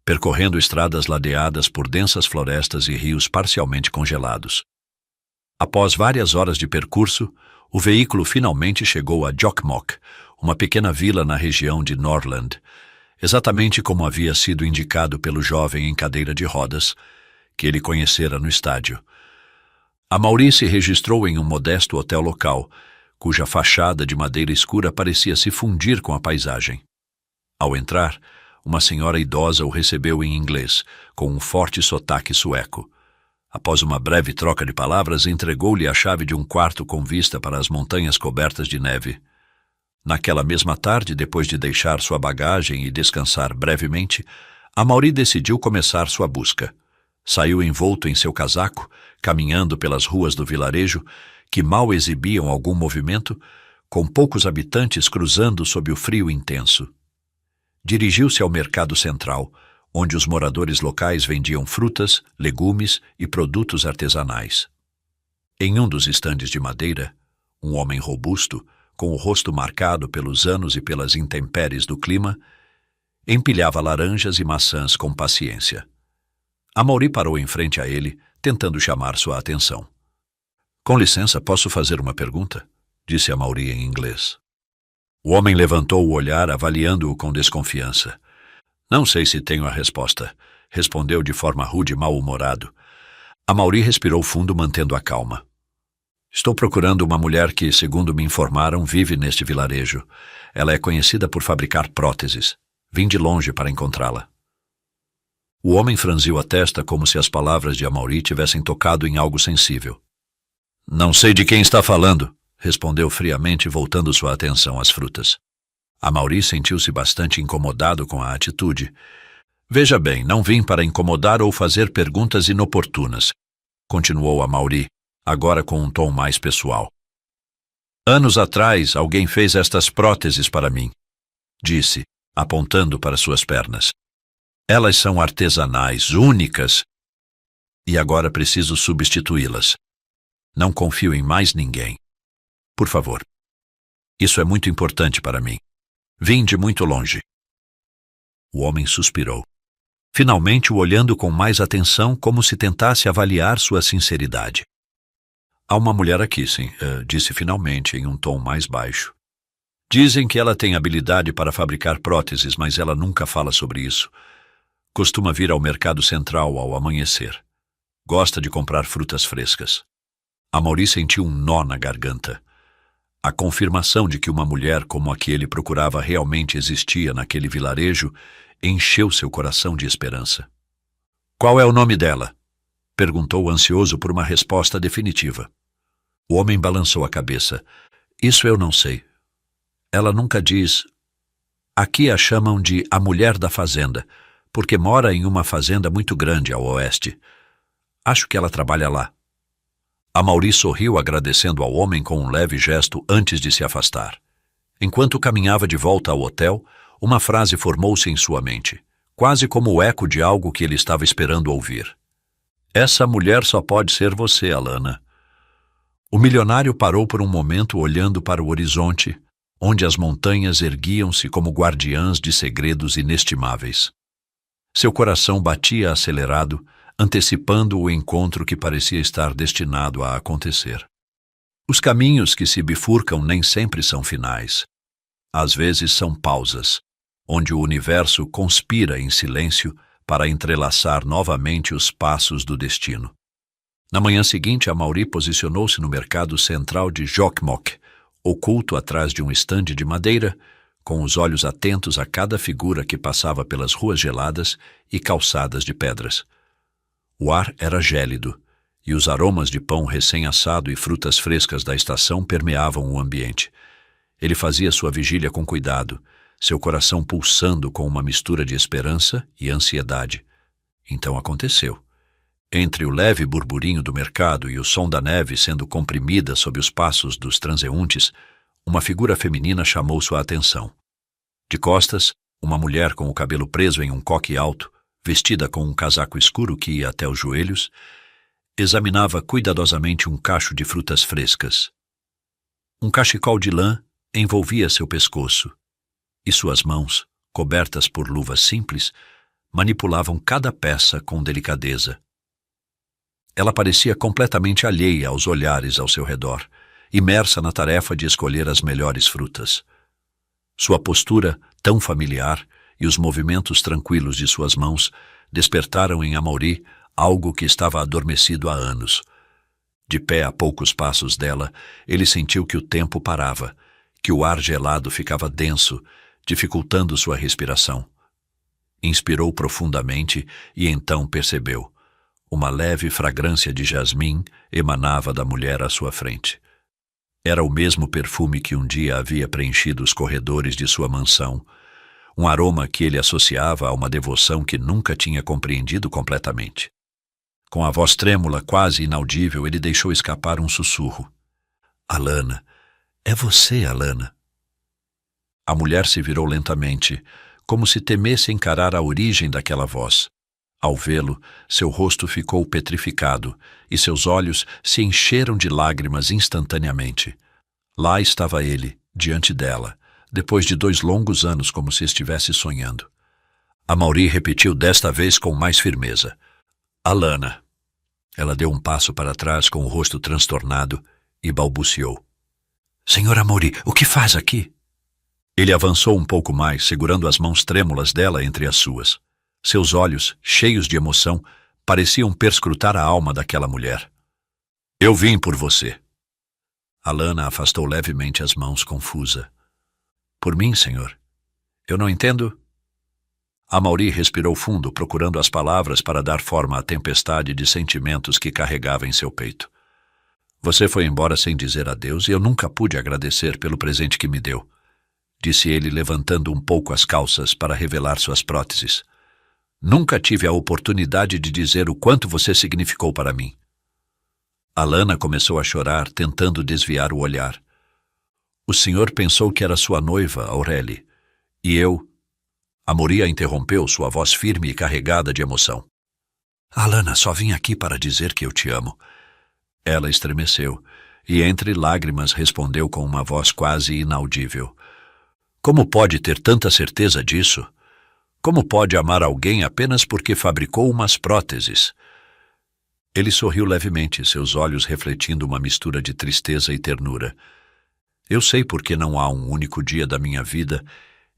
percorrendo estradas ladeadas por densas florestas e rios parcialmente congelados. Após várias horas de percurso, o veículo finalmente chegou a Jokkmokk, uma pequena vila na região de Norrland, exatamente como havia sido indicado pelo jovem em cadeira de rodas, que ele conhecera no estádio. Amaury se registrou em um modesto hotel local, cuja fachada de madeira escura parecia se fundir com a paisagem. Ao entrar, uma senhora idosa o recebeu em inglês, com um forte sotaque sueco. Após uma breve troca de palavras, entregou-lhe a chave de um quarto com vista para as montanhas cobertas de neve. Naquela mesma tarde, depois de deixar sua bagagem e descansar brevemente, Amaury decidiu começar sua busca. Saiu envolto em seu casaco, caminhando pelas ruas do vilarejo, que mal exibiam algum movimento, com poucos habitantes cruzando sob o frio intenso. Dirigiu-se ao mercado central, onde os moradores locais vendiam frutas, legumes e produtos artesanais. Em um dos estandes de madeira, um homem robusto, com o rosto marcado pelos anos e pelas intempéries do clima, empilhava laranjas e maçãs com paciência. Amaury parou em frente a ele, tentando chamar sua atenção. "Com licença, posso fazer uma pergunta?" disse Amaury em inglês. O homem levantou o olhar, avaliando-o com desconfiança. "Não sei se tenho a resposta", respondeu de forma rude e mal-humorado. Amaury respirou fundo, mantendo a calma. "Estou procurando uma mulher que, segundo me informaram, vive neste vilarejo. Ela é conhecida por fabricar próteses. Vim de longe para encontrá-la." O homem franziu a testa como se as palavras de Amaury tivessem tocado em algo sensível. "Não sei de quem está falando", respondeu friamente, voltando sua atenção às frutas. Amaury sentiu-se bastante incomodado com a atitude. "Veja bem, não vim para incomodar ou fazer perguntas inoportunas", continuou Amaury, agora com um tom mais pessoal. "Anos atrás, alguém fez estas próteses para mim", disse, apontando para suas pernas. "Elas são artesanais, únicas, e agora preciso substituí-las. Não confio em mais ninguém. Por favor, isso é muito importante para mim. Vim de muito longe. O homem suspirou, finalmente o olhando com mais atenção, como se tentasse avaliar sua sinceridade. Há uma mulher aqui, sim, disse finalmente em um tom mais baixo. Dizem que ela tem habilidade para fabricar próteses, mas ela nunca fala sobre isso. Costuma vir ao mercado central ao amanhecer. Gosta de comprar frutas frescas. Amaury sentiu um nó na garganta. A confirmação de que uma mulher como a que ele procurava realmente existia naquele vilarejo encheu seu coração de esperança. Qual é o nome dela? Perguntou ansioso por uma resposta definitiva. O homem balançou a cabeça. Isso eu não sei. Ela nunca diz. Aqui a chamam de a mulher da fazenda, porque mora em uma fazenda muito grande ao oeste. Acho que ela trabalha lá. Amaury sorriu agradecendo ao homem com um leve gesto antes de se afastar. Enquanto caminhava de volta ao hotel, uma frase formou-se em sua mente, quase como o eco de algo que ele estava esperando ouvir. Essa mulher só pode ser você, Alana. O milionário parou por um momento olhando para o horizonte, onde as montanhas erguiam-se como guardiãs de segredos inestimáveis. Seu coração batia acelerado, antecipando o encontro que parecia estar destinado a acontecer. Os caminhos que se bifurcam nem sempre são finais. Às vezes são pausas, onde o universo conspira em silêncio para entrelaçar novamente os passos do destino. Na manhã seguinte, Amaury posicionou-se no mercado central de Jokkmokk, oculto atrás de um estande de madeira, com os olhos atentos a cada figura que passava pelas ruas geladas e calçadas de pedras. O ar era gélido, e os aromas de pão recém-assado e frutas frescas da estação permeavam o ambiente. Ele fazia sua vigília com cuidado, seu coração pulsando com uma mistura de esperança e ansiedade. Então aconteceu. Entre o leve burburinho do mercado e o som da neve sendo comprimida sob os passos dos transeuntes, uma figura feminina chamou sua atenção. De costas, uma mulher com o cabelo preso em um coque alto, vestida com um casaco escuro que ia até os joelhos, examinava cuidadosamente um cacho de frutas frescas. Um cachecol de lã envolvia seu pescoço, e suas mãos, cobertas por luvas simples, manipulavam cada peça com delicadeza. Ela parecia completamente alheia aos olhares ao seu redor, imersa na tarefa de escolher as melhores frutas. Sua postura, tão familiar, e os movimentos tranquilos de suas mãos despertaram em Amaury algo que estava adormecido há anos. De pé a poucos passos dela, ele sentiu que o tempo parava, que o ar gelado ficava denso, dificultando sua respiração. Inspirou profundamente e então percebeu. Uma leve fragrância de jasmim emanava da mulher à sua frente. Era o mesmo perfume que um dia havia preenchido os corredores de sua mansão, um aroma que ele associava a uma devoção que nunca tinha compreendido completamente. Com a voz trêmula, quase inaudível, ele deixou escapar um sussurro. Alana, é você, Alana. A mulher se virou lentamente, como se temesse encarar a origem daquela voz. Ao vê-lo, seu rosto ficou petrificado e seus olhos se encheram de lágrimas instantaneamente. Lá estava ele, diante dela, depois de 2 longos anos como se estivesse sonhando. Amaury repetiu desta vez com mais firmeza. Alana. Ela deu um passo para trás com o rosto transtornado e balbuciou. Senhor Amaury, o que faz aqui? Ele avançou um pouco mais, segurando as mãos trêmulas dela entre as suas. Seus olhos, cheios de emoção, pareciam perscrutar a alma daquela mulher. Eu vim por você. Alana afastou levemente as mãos, confusa. Por mim, senhor? Eu não entendo. Amaury respirou fundo, procurando as palavras para dar forma à tempestade de sentimentos que carregava em seu peito. Você foi embora sem dizer adeus e eu nunca pude agradecer pelo presente que me deu, disse ele, levantando um pouco as calças para revelar suas próteses. Nunca tive a oportunidade de dizer o quanto você significou para mim. Alana começou a chorar, tentando desviar o olhar. O senhor pensou que era sua noiva, Aurélie, e eu... Amaury a interrompeu, sua voz firme e carregada de emoção. Alana, só vim aqui para dizer que eu te amo. Ela estremeceu, e entre lágrimas respondeu com uma voz quase inaudível. Como pode ter tanta certeza disso? Como pode amar alguém apenas porque fabricou umas próteses? Ele sorriu levemente, seus olhos refletindo uma mistura de tristeza e ternura. Eu sei porque não há um único dia da minha vida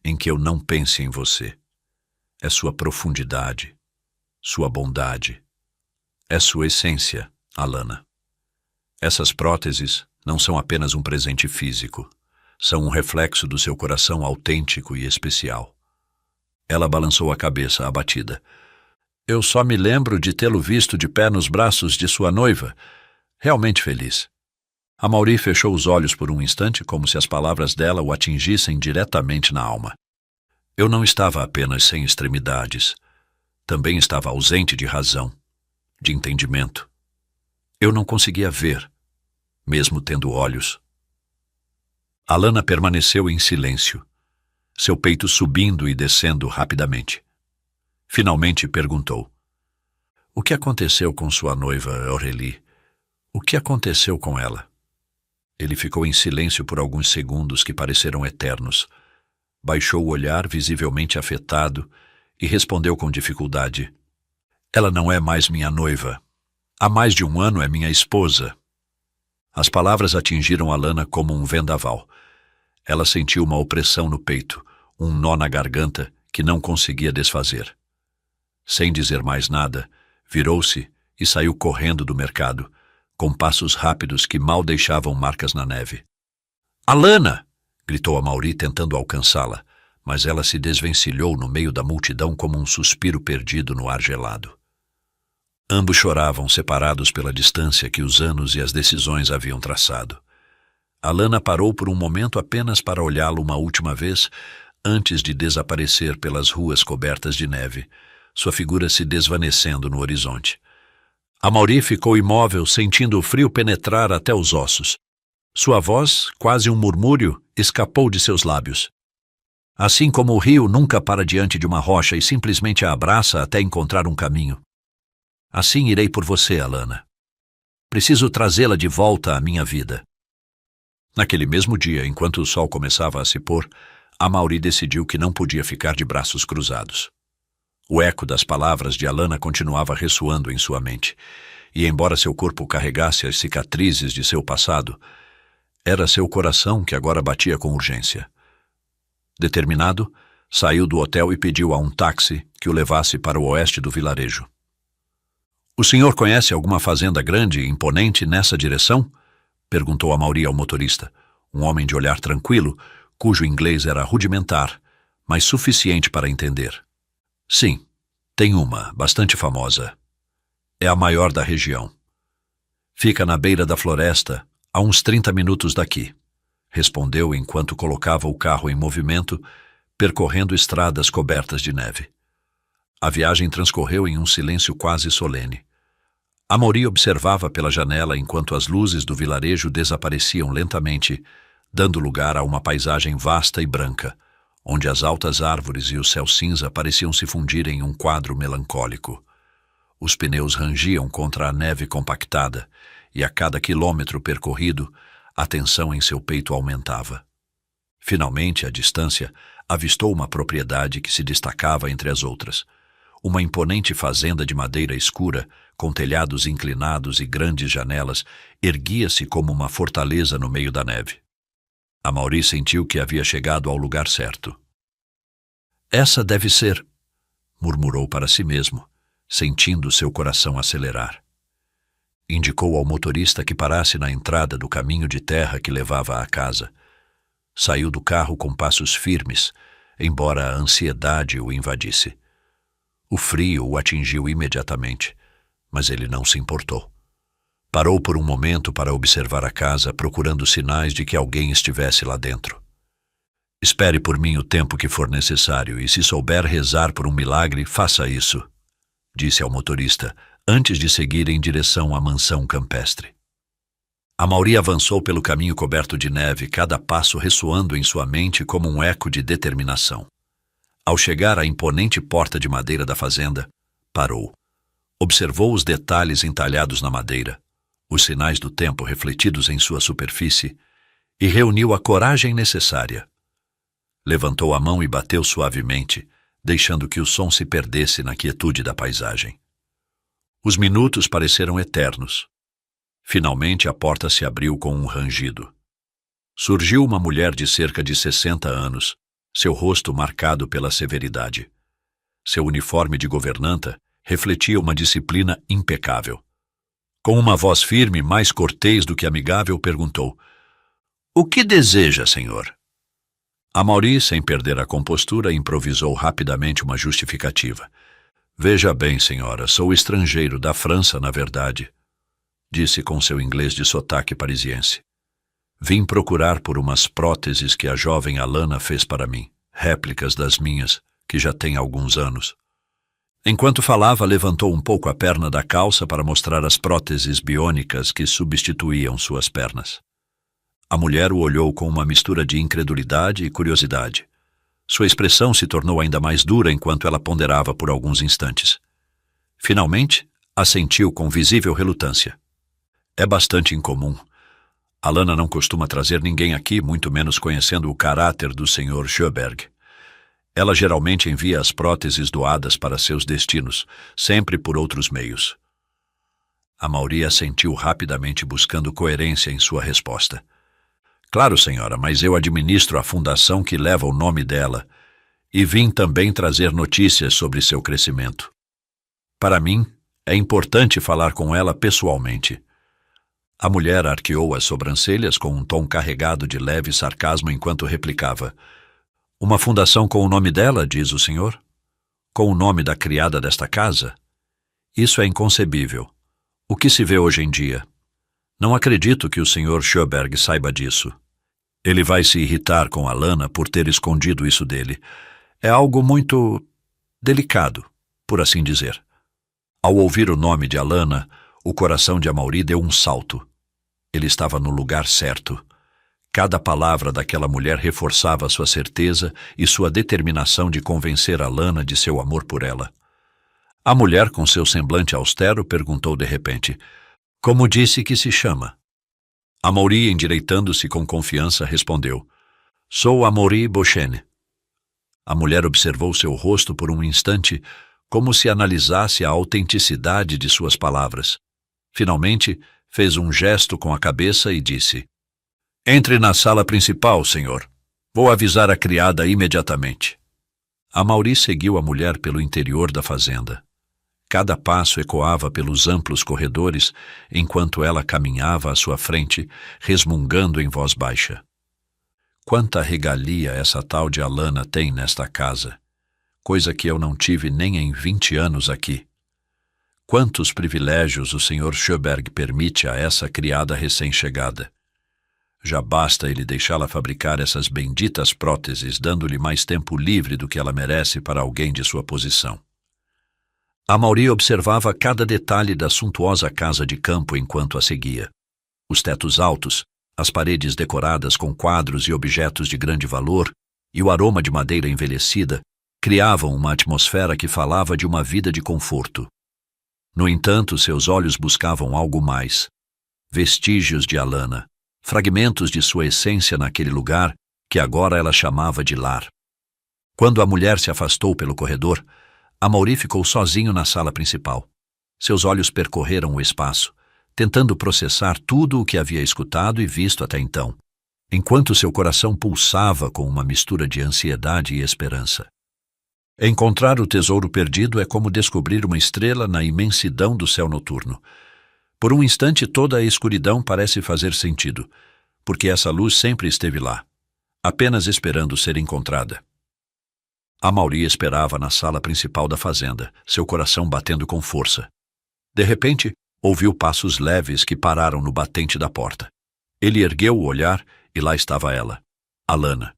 em que eu não pense em você. É sua profundidade, sua bondade. É sua essência, Alana. Essas próteses não são apenas um presente físico. São um reflexo do seu coração autêntico e especial. Ela balançou a cabeça, abatida. Eu só me lembro de tê-lo visto de pé nos braços de sua noiva. Realmente feliz. Amaury fechou os olhos por um instante, como se as palavras dela o atingissem diretamente na alma. Eu não estava apenas sem extremidades. Também estava ausente de razão, de entendimento. Eu não conseguia ver, mesmo tendo olhos. Alana permaneceu em silêncio, seu peito subindo e descendo rapidamente. Finalmente perguntou: O que aconteceu com sua noiva, Aurélie? O que aconteceu com ela? Ele ficou em silêncio por alguns segundos que pareceram eternos. Baixou o olhar, visivelmente afetado, e respondeu com dificuldade: Ela não é mais minha noiva. Há mais de um ano é minha esposa. As palavras atingiram Alana como um vendaval. Ela sentiu uma opressão no peito, um nó na garganta que não conseguia desfazer. Sem dizer mais nada, virou-se e saiu correndo do mercado, com passos rápidos que mal deixavam marcas na neve. Alana! Gritou Amaury tentando alcançá-la, mas ela se desvencilhou no meio da multidão como um suspiro perdido no ar gelado. Ambos choravam, separados pela distância que os anos e as decisões haviam traçado. Alana parou por um momento apenas para olhá-lo uma última vez, antes de desaparecer pelas ruas cobertas de neve, sua figura se desvanecendo no horizonte. Amaury ficou imóvel, sentindo o frio penetrar até os ossos. Sua voz, quase um murmúrio, escapou de seus lábios. Assim como o rio nunca para diante de uma rocha e simplesmente a abraça até encontrar um caminho. Assim irei por você, Alana. Preciso trazê-la de volta à minha vida. Naquele mesmo dia, enquanto o sol começava a se pôr, Amaury decidiu que não podia ficar de braços cruzados. O eco das palavras de Alana continuava ressoando em sua mente, e embora seu corpo carregasse as cicatrizes de seu passado, era seu coração que agora batia com urgência. Determinado, saiu do hotel e pediu a um táxi que o levasse para o oeste do vilarejo. O senhor conhece alguma fazenda grande e imponente nessa direção? Perguntou Amaury ao motorista, um homem de olhar tranquilo, cujo inglês era rudimentar, mas suficiente para entender. Sim, tem uma, bastante famosa. É a maior da região. Fica na beira da floresta, a uns 30 minutos daqui, respondeu enquanto colocava o carro em movimento, percorrendo estradas cobertas de neve. A viagem transcorreu em um silêncio quase solene. Amaury observava pela janela enquanto as luzes do vilarejo desapareciam lentamente, dando lugar a uma paisagem vasta e branca, onde as altas árvores e o céu cinza pareciam se fundir em um quadro melancólico. Os pneus rangiam contra a neve compactada, e a cada quilômetro percorrido, a tensão em seu peito aumentava. Finalmente, à distância, avistou uma propriedade que se destacava entre as outras. Uma imponente fazenda de madeira escura, com telhados inclinados e grandes janelas, erguia-se como uma fortaleza no meio da neve. Amaury sentiu que havia chegado ao lugar certo. Essa deve ser, murmurou para si mesmo, sentindo seu coração acelerar. Indicou ao motorista que parasse na entrada do caminho de terra que levava à casa. Saiu do carro com passos firmes, embora a ansiedade o invadisse. O frio o atingiu imediatamente, mas ele não se importou. Parou por um momento para observar a casa, procurando sinais de que alguém estivesse lá dentro. Espere por mim o tempo que for necessário e, se souber rezar por um milagre, faça isso, disse ao motorista, antes de seguir em direção à mansão campestre. Amaury avançou pelo caminho coberto de neve, cada passo ressoando em sua mente como um eco de determinação. Ao chegar à imponente porta de madeira da fazenda, parou. Observou os detalhes entalhados na madeira, os sinais do tempo refletidos em sua superfície, e reuniu a coragem necessária. Levantou a mão e bateu suavemente, deixando que o som se perdesse na quietude da paisagem. Os minutos pareceram eternos. Finalmente a porta se abriu com um rangido. Surgiu uma mulher de cerca de 60 anos, seu rosto marcado pela severidade. Seu uniforme de governanta refletia uma disciplina impecável. Com uma voz firme, mais cortês do que amigável, perguntou: "O que deseja, senhor?" Amaury, sem perder a compostura, improvisou rapidamente uma justificativa. "Veja bem, senhora, sou estrangeiro, da França, na verdade", disse com seu inglês de sotaque parisiense. "Vim procurar por umas próteses que a jovem Alana fez para mim, réplicas das minhas, que já têm alguns anos." Enquanto falava, levantou um pouco a perna da calça para mostrar as próteses biônicas que substituíam suas pernas. A mulher o olhou com uma mistura de incredulidade e curiosidade. Sua expressão se tornou ainda mais dura enquanto ela ponderava por alguns instantes. Finalmente, assentiu com visível relutância. "É bastante incomum. Alana não costuma trazer ninguém aqui, muito menos conhecendo o caráter do Sr. Sjöberg. Ela geralmente envia as próteses doadas para seus destinos, sempre por outros meios." Amaury assentiu rapidamente, buscando coerência em sua resposta. "Claro, senhora, mas eu administro a fundação que leva o nome dela e vim também trazer notícias sobre seu crescimento. Para mim, é importante falar com ela pessoalmente." A mulher arqueou as sobrancelhas com um tom carregado de leve sarcasmo enquanto replicava: "Uma fundação com o nome dela, diz o senhor? Com o nome da criada desta casa? Isso é inconcebível. O que se vê hoje em dia? Não acredito que o Sr. Sjöberg saiba disso. Ele vai se irritar com Alana por ter escondido isso dele. É algo muito delicado, por assim dizer." Ao ouvir o nome de Alana, o coração de Amaury deu um salto. Ele estava no lugar certo. Cada palavra daquela mulher reforçava sua certeza e sua determinação de convencer Alana de seu amor por ela. A mulher, com seu semblante austero, perguntou de repente: "Como disse que se chama?" Amaury, endireitando-se com confiança, respondeu: "Sou Amaury Beauchesne." A mulher observou seu rosto por um instante, como se analisasse a autenticidade de suas palavras. Finalmente, fez um gesto com a cabeça e disse: "Entre na sala principal, senhor. Vou avisar a criada imediatamente." Amaury seguiu a mulher pelo interior da fazenda. Cada passo ecoava pelos amplos corredores, enquanto ela caminhava à sua frente, resmungando em voz baixa: "Quanta regalia essa tal de Alana tem nesta casa, coisa que eu não tive nem em 20 anos aqui. Quantos privilégios o Sr. Sjöberg permite a essa criada recém-chegada. Já basta ele deixá-la fabricar essas benditas próteses, dando-lhe mais tempo livre do que ela merece para alguém de sua posição." Amaury observava cada detalhe da suntuosa casa de campo enquanto a seguia. Os tetos altos, as paredes decoradas com quadros e objetos de grande valor, e o aroma de madeira envelhecida, criavam uma atmosfera que falava de uma vida de conforto. No entanto, seus olhos buscavam algo mais. Vestígios de Alana, fragmentos de sua essência naquele lugar que agora ela chamava de lar. Quando a mulher se afastou pelo corredor, Amaury ficou sozinho na sala principal. Seus olhos percorreram o espaço, tentando processar tudo o que havia escutado e visto até então, enquanto seu coração pulsava com uma mistura de ansiedade e esperança. Encontrar o tesouro perdido é como descobrir uma estrela na imensidão do céu noturno. Por um instante toda a escuridão parece fazer sentido, porque essa luz sempre esteve lá, apenas esperando ser encontrada. Amaury esperava na sala principal da fazenda, seu coração batendo com força. De repente, ouviu passos leves que pararam no batente da porta. Ele ergueu o olhar e lá estava ela, Alana.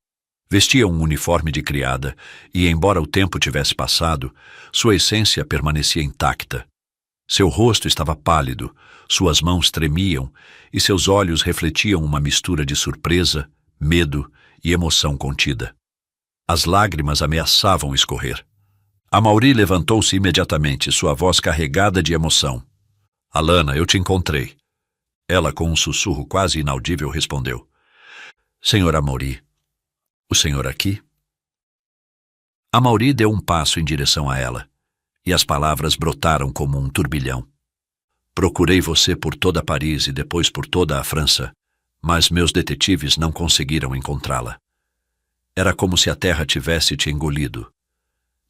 Vestia um uniforme de criada e, embora o tempo tivesse passado, sua essência permanecia intacta. Seu rosto estava pálido, suas mãos tremiam e seus olhos refletiam uma mistura de surpresa, medo e emoção contida. As lágrimas ameaçavam escorrer. Amaury levantou-se imediatamente, sua voz carregada de emoção. "Alana, eu te encontrei." Ela, com um sussurro quase inaudível, respondeu: "Senhor Amaury, o senhor aqui?" Amaury deu um passo em direção a ela, e as palavras brotaram como um turbilhão. Procurei você por toda Paris e depois por toda a França, mas meus detetives não conseguiram encontrá-la. Era como se a terra tivesse te engolido.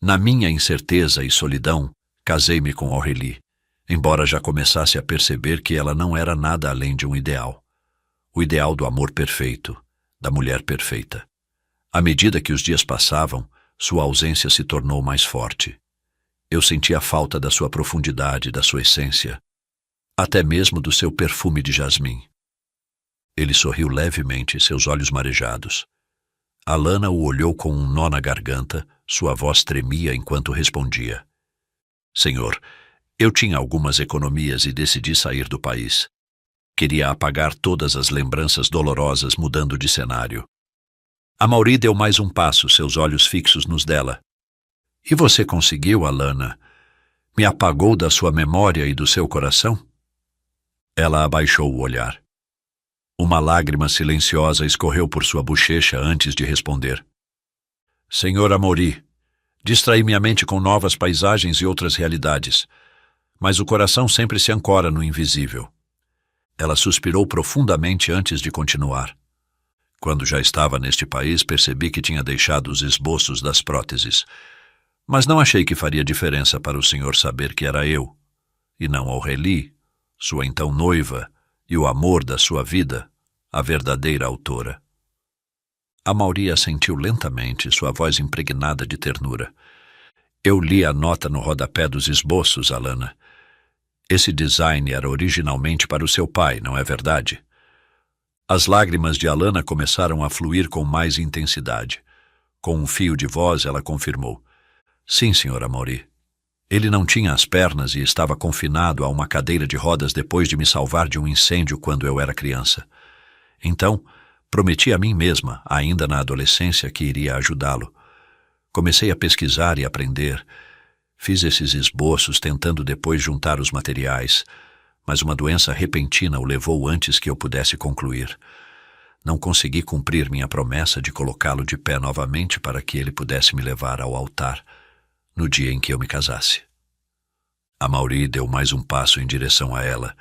Na minha incerteza e solidão, casei-me com Aurélie, embora já começasse a perceber que ela não era nada além de um ideal. O ideal do amor perfeito, da mulher perfeita. À medida que os dias passavam, sua ausência se tornou mais forte. Eu sentia a falta da sua profundidade, da sua essência, até mesmo do seu perfume de jasmim. Ele sorriu levemente, seus olhos marejados. Alana o olhou com um nó na garganta, sua voz tremia enquanto respondia. Senhor, eu tinha algumas economias e decidi sair do país. Queria apagar todas as lembranças dolorosas mudando de cenário. Amaury deu mais um passo, seus olhos fixos nos dela. E você conseguiu, Alana? Me apagou da sua memória e do seu coração? Ela abaixou o olhar. Uma lágrima silenciosa escorreu por sua bochecha antes de responder. Senhor Amaury, distraí minha mente com novas paisagens e outras realidades, mas o coração sempre se ancora no invisível. Ela suspirou profundamente antes de continuar. Quando já estava neste país, percebi que tinha deixado os esboços das próteses, mas não achei que faria diferença para o senhor saber que era eu, e não Aurélie, sua então noiva, e o amor da sua vida, a verdadeira autora. Amaury assentiu lentamente, sua voz impregnada de ternura. Eu li a nota no rodapé dos esboços, Alana. Esse design era originalmente para o seu pai, não é verdade? As lágrimas de Alana começaram a fluir com mais intensidade. Com um fio de voz, ela confirmou. Sim, senhor Amaury. Ele não tinha as pernas e estava confinado a uma cadeira de rodas depois de me salvar de um incêndio quando eu era criança. Então, prometi a mim mesma, ainda na adolescência, que iria ajudá-lo. Comecei a pesquisar e aprender. Fiz esses esboços tentando depois juntar os materiais, mas uma doença repentina o levou antes que eu pudesse concluir. Não consegui cumprir minha promessa de colocá-lo de pé novamente para que ele pudesse me levar ao altar no dia em que eu me casasse. Amaury deu mais um passo em direção a ela,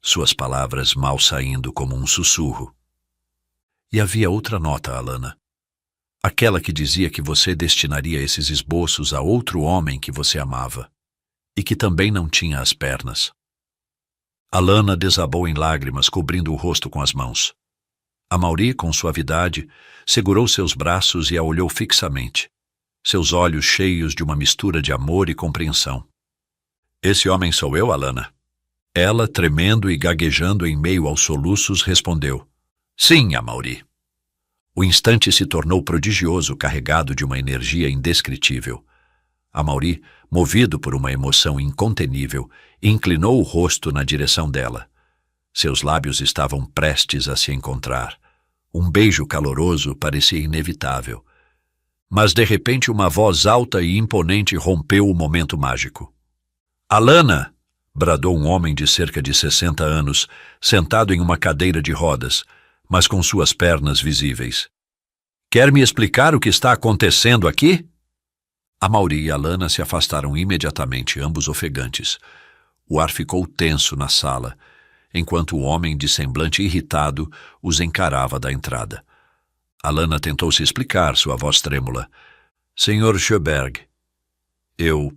suas palavras mal saindo como um sussurro. E havia outra nota, Alana. Aquela que dizia que você destinaria esses esboços a outro homem que você amava, e que também não tinha as pernas. Alana desabou em lágrimas, cobrindo o rosto com as mãos. Amaury, com suavidade, segurou seus braços e a olhou fixamente, seus olhos cheios de uma mistura de amor e compreensão. Esse homem sou eu, Alana? Ela, tremendo e gaguejando em meio aos soluços, respondeu. Sim, Amaury. O instante se tornou prodigioso, carregado de uma energia indescritível. Amaury, movido por uma emoção incontenível, inclinou o rosto na direção dela. Seus lábios estavam prestes a se encontrar. Um beijo caloroso parecia inevitável. Mas de repente uma voz alta e imponente rompeu o momento mágico. Alana! Bradou um homem de cerca de 60 anos, sentado em uma cadeira de rodas, mas com suas pernas visíveis. Quer me explicar o que está acontecendo aqui? Amaury e Alana se afastaram imediatamente, ambos ofegantes. O ar ficou tenso na sala, enquanto o homem de semblante irritado os encarava da entrada. Alana tentou se explicar, sua voz trêmula. Senhor Sjöberg, eu...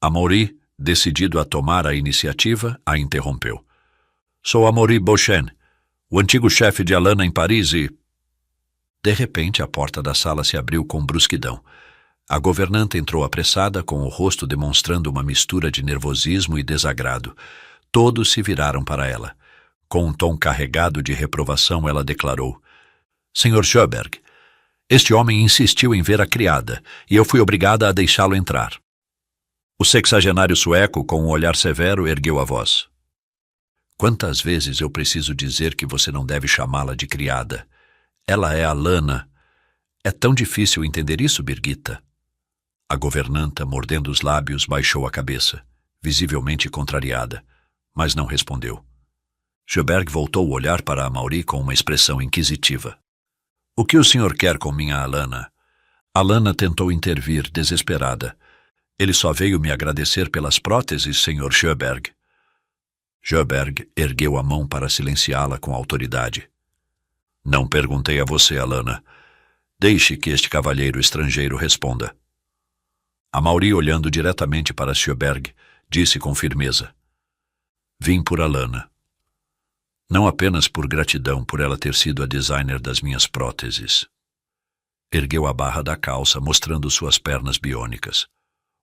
Amaury, decidido a tomar a iniciativa, a interrompeu. Sou Amaury Beauchesne, o antigo chefe de Alana em Paris e... De repente, a porta da sala se abriu com brusquidão. A governanta entrou apressada, com o rosto demonstrando uma mistura de nervosismo e desagrado. Todos se viraram para ela. Com um tom carregado de reprovação, ela declarou. Senhor Sjöberg, este homem insistiu em ver a criada, e eu fui obrigada a deixá-lo entrar. O sexagenário sueco, com um olhar severo, ergueu a voz. Quantas vezes eu preciso dizer que você não deve chamá-la de criada? Ela é Alana. É tão difícil entender isso, Birgitta? A governanta, mordendo os lábios, baixou a cabeça, visivelmente contrariada, mas não respondeu. Sjöberg voltou o olhar para Amaury com uma expressão inquisitiva. O que o senhor quer com minha Alana? Alana tentou intervir, desesperada. Ele só veio me agradecer pelas próteses, Sr. Sjöberg. Sjöberg ergueu a mão para silenciá-la com autoridade. Não perguntei a você, Alana. Deixe que este cavalheiro estrangeiro responda. Amaury, olhando diretamente para Sjöberg, disse com firmeza. Vim por Alana. Não apenas por gratidão por ela ter sido a designer das minhas próteses. Ergueu a barra da calça, mostrando suas pernas biônicas.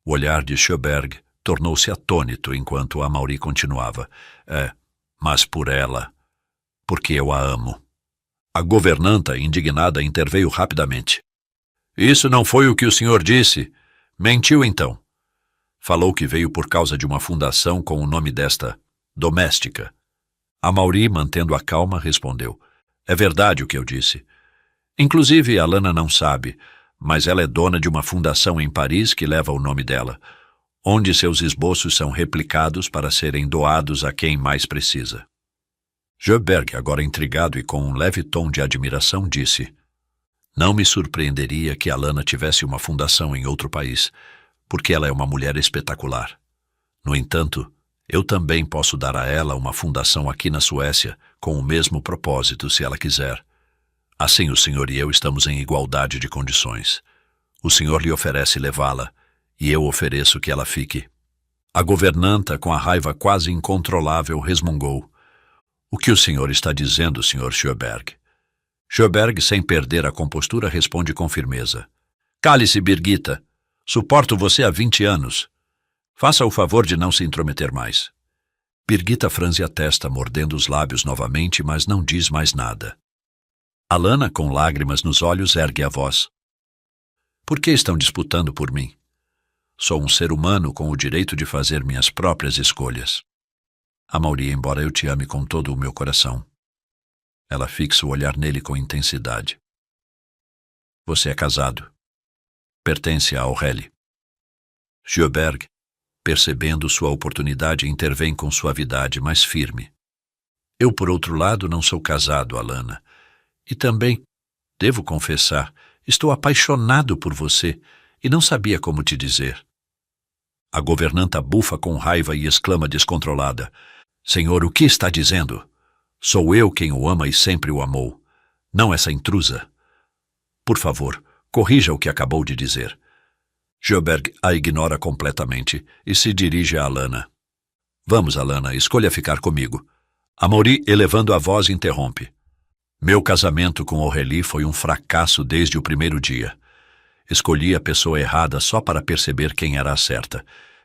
O olhar de Sjöberg tornou-se atônito enquanto Amaury continuava. Mas por ela, porque eu a amo. A governanta, indignada, interveio rapidamente. Isso não foi o que o senhor disse. Mentiu então. Falou que veio por causa de uma fundação com o nome desta doméstica. Amaury, mantendo a calma, respondeu. É verdade o que eu disse. Inclusive, Alana não sabe, mas ela é dona de uma fundação em Paris que leva o nome dela, onde seus esboços são replicados para serem doados a quem mais precisa. Sjöberg, agora intrigado e com um leve tom de admiração, disse: Não me surpreenderia que Alana tivesse uma fundação em outro país, porque ela é uma mulher espetacular. No entanto, eu também posso dar a ela uma fundação aqui na Suécia com o mesmo propósito, se ela quiser. Assim o senhor e eu estamos em igualdade de condições. O senhor lhe oferece levá-la, e eu ofereço que ela fique. A governanta, com a raiva quase incontrolável, resmungou. O que o senhor está dizendo, Sr. Sjöberg? Sjöberg, sem perder a compostura, responde com firmeza. Cale-se, Birgitta. Suporto você há 20 anos. Faça o favor de não se intrometer mais. Birgitta franze a testa, mordendo os lábios novamente, mas não diz mais nada. Alana, com lágrimas nos olhos, ergue a voz. Por que estão disputando por mim? Sou um ser humano com o direito de fazer minhas próprias escolhas. Amaury, embora eu te ame com todo o meu coração. Ela fixa o olhar nele com intensidade. Você é casado. Pertence a Aurélie. Sjöberg, percebendo sua oportunidade, intervém com suavidade, mas firme. Eu, por outro lado, não sou casado, Alana. E também, devo confessar, estou apaixonado por você e não sabia como te dizer. A governanta bufa com raiva e exclama descontrolada. Senhor, o que está dizendo? Sou eu quem o ama e sempre o amou, não essa intrusa. Por favor, corrija o que acabou de dizer. Sjöberg a ignora completamente e se dirige a Alana. Vamos, Alana, escolha ficar comigo. Amaury, elevando a voz, interrompe. Meu casamento com Aurélie foi um fracasso desde o primeiro dia. Escolhi a pessoa errada só para perceber quem era a certa.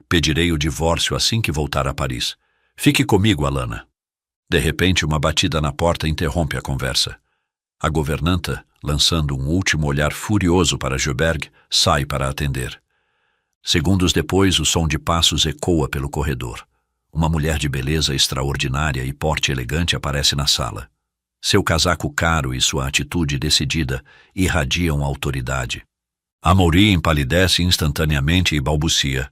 Pedirei o divórcio assim que voltar a Paris. Fique comigo, Alana. De repente, uma batida na porta interrompe a conversa. A governanta, lançando um último olhar furioso para Sjöberg, sai para atender. Segundos depois, o som de passos ecoa pelo corredor. Uma mulher de beleza extraordinária e porte elegante aparece na sala. Seu casaco caro e sua atitude decidida irradiam autoridade. Amaury empalidece instantaneamente e balbucia.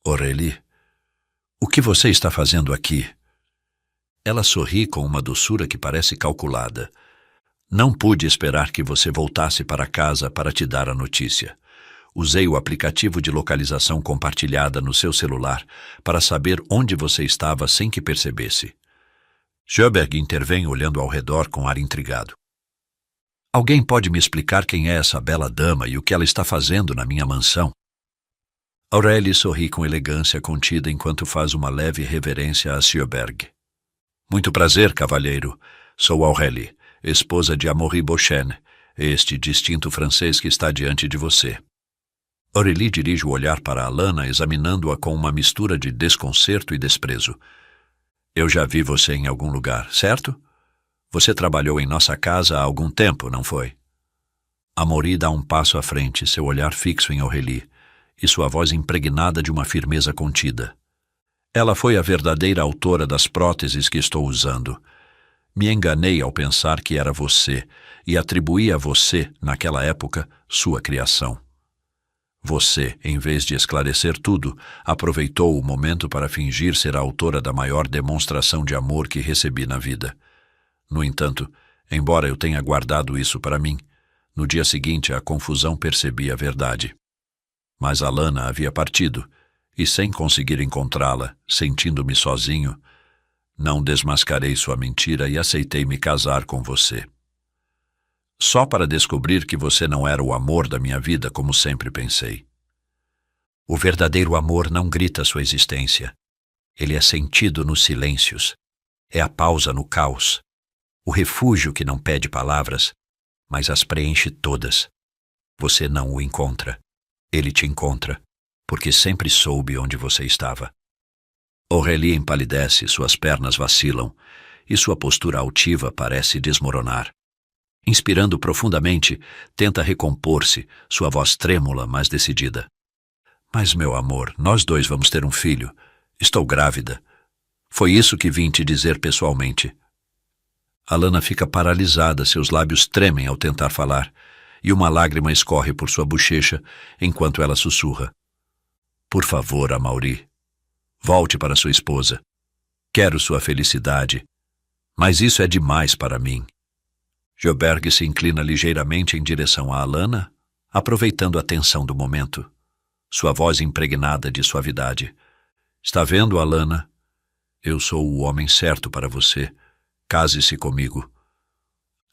Aurélie, o que você está fazendo aqui? Ela sorri com uma doçura que parece calculada. Não pude esperar que você voltasse para casa para te dar a notícia. Usei o aplicativo de localização compartilhada no seu celular para saber onde você estava sem que percebesse. Sjöberg intervém olhando ao redor com ar intrigado. Alguém pode me explicar quem é essa bela dama e o que ela está fazendo na minha mansão? Aurélie sorri com elegância contida enquanto faz uma leve reverência a Sjöberg. Muito prazer, cavalheiro. Sou Aurélie, esposa de Amaury Beauchesne, este distinto francês que está diante de você. Aurélie dirige o olhar para Alana, examinando-a com uma mistura de desconcerto e desprezo. Eu já vi você em algum lugar, certo? Você trabalhou em nossa casa há algum tempo, não foi? Amaury dá um passo à frente, seu olhar fixo em Aurélie, e sua voz impregnada de uma firmeza contida. Ela foi a verdadeira autora das próteses que estou usando. Me enganei ao pensar que era você, e atribuí a você, naquela época, sua criação. Você, em vez de esclarecer tudo, aproveitou o momento para fingir ser a autora da maior demonstração de amor que recebi na vida. No entanto, embora eu tenha guardado isso para mim, No dia seguinte, a confusão percebia a verdade. Mas Alana havia partido, e sem conseguir encontrá-la, sentindo-me sozinho, não desmascarei sua mentira e aceitei me casar com você. Só para descobrir que você não era o amor da minha vida, como sempre pensei. O verdadeiro amor não grita sua existência. Ele é sentido nos silêncios. É a pausa no caos. O refúgio que não pede palavras, mas as preenche todas. Você não o encontra. Ele te encontra, porque sempre soube onde você estava. Aurélie empalidece, suas pernas vacilam, e sua postura altiva parece desmoronar. Inspirando profundamente, tenta recompor-se, sua voz trêmula, mas decidida. Mas, meu amor, nós dois vamos ter um filho. Estou grávida. Foi isso que vim te dizer pessoalmente. Alana fica paralisada, seus lábios tremem ao tentar falar, e uma lágrima escorre por sua bochecha enquanto ela sussurra. Por favor, Amaury, volte para sua esposa. Quero sua felicidade, mas isso é demais para mim. Joberg se inclina ligeiramente em direção a Alana, aproveitando a tensão do momento. Sua voz impregnada de suavidade. Está vendo, Alana? Eu sou o homem certo para você. Case-se comigo.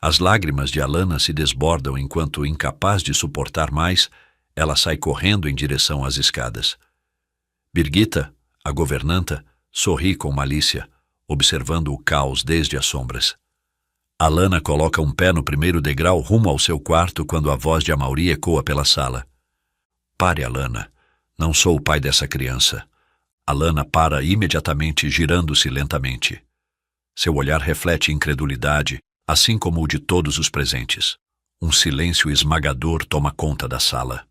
As lágrimas de Alana se desbordam enquanto, incapaz de suportar mais, ela sai correndo em direção às escadas. Birgitta, a governanta, sorri com malícia, observando o caos desde as sombras. Alana coloca um pé no primeiro degrau rumo ao seu quarto quando a voz de Amaury ecoa pela sala. Pare, Alana. Não sou o pai dessa criança. Alana para imediatamente, girando-se lentamente. Seu olhar reflete incredulidade, assim como o de todos os presentes. Um silêncio esmagador toma conta da sala.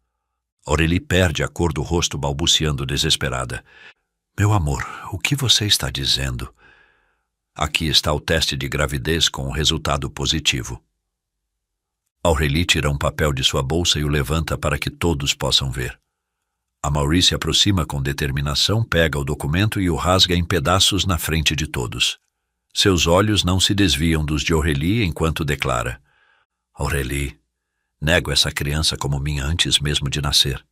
Aurélie perde a cor do rosto, balbuciando desesperada. Meu amor, o que você está dizendo? Aqui está o teste de gravidez com o resultado positivo. Aurélie tira um papel de sua bolsa e o levanta para que todos possam ver. Amaury se aproxima com determinação, pega o documento e o rasga em pedaços na frente de todos. Seus olhos não se desviam dos de Aurélie enquanto declara. Aurélie, nego essa criança como minha antes mesmo de nascer.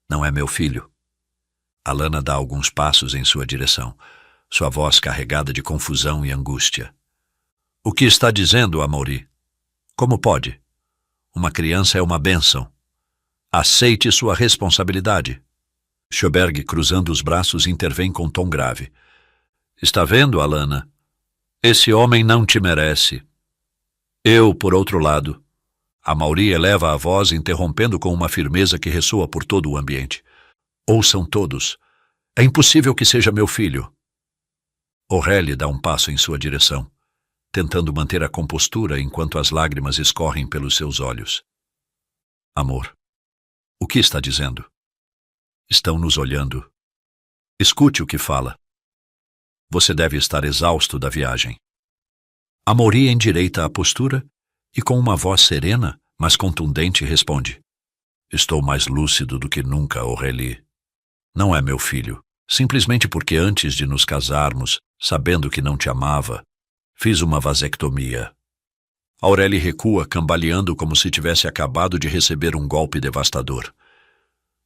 Não é meu filho. Alana dá alguns passos em sua direção, sua voz carregada de confusão e angústia. O que está dizendo, Amaury? Como pode? Uma criança é uma bênção. Aceite sua responsabilidade. Joberg, cruzando os braços, intervém com tom grave. Está vendo, Alana? Esse homem não te merece. Eu, por outro lado. Amaury eleva a voz, interrompendo com uma firmeza que ressoa por todo o ambiente. Ouçam todos. É impossível que seja meu filho. Aurélie dá um passo em sua direção, tentando manter a compostura enquanto as lágrimas escorrem pelos seus olhos. Amor, o que está dizendo? Estão nos olhando. Escute o que fala. Você deve estar exausto da viagem. Amaury endireita a postura e com uma voz serena, mas contundente, responde. Estou mais lúcido do que nunca, Aurélie. Não é meu filho. Simplesmente porque antes de nos casarmos, sabendo que não te amava, fiz uma vasectomia. Aurélie recua, cambaleando como se tivesse acabado de receber um golpe devastador.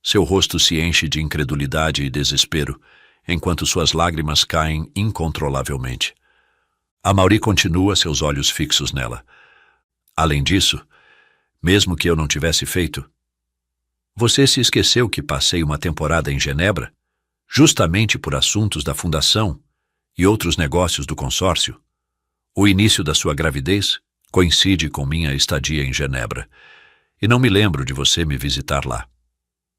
Seu rosto se enche de incredulidade e desespero, enquanto suas lágrimas caem incontrolavelmente. Amaury continua, seus olhos fixos nela. Além disso, mesmo que eu não tivesse feito, você se esqueceu que passei uma temporada em Genebra? Justamente por assuntos da fundação e outros negócios do consórcio. O início da sua gravidez coincide com minha estadia em Genebra, e não me lembro de você me visitar lá.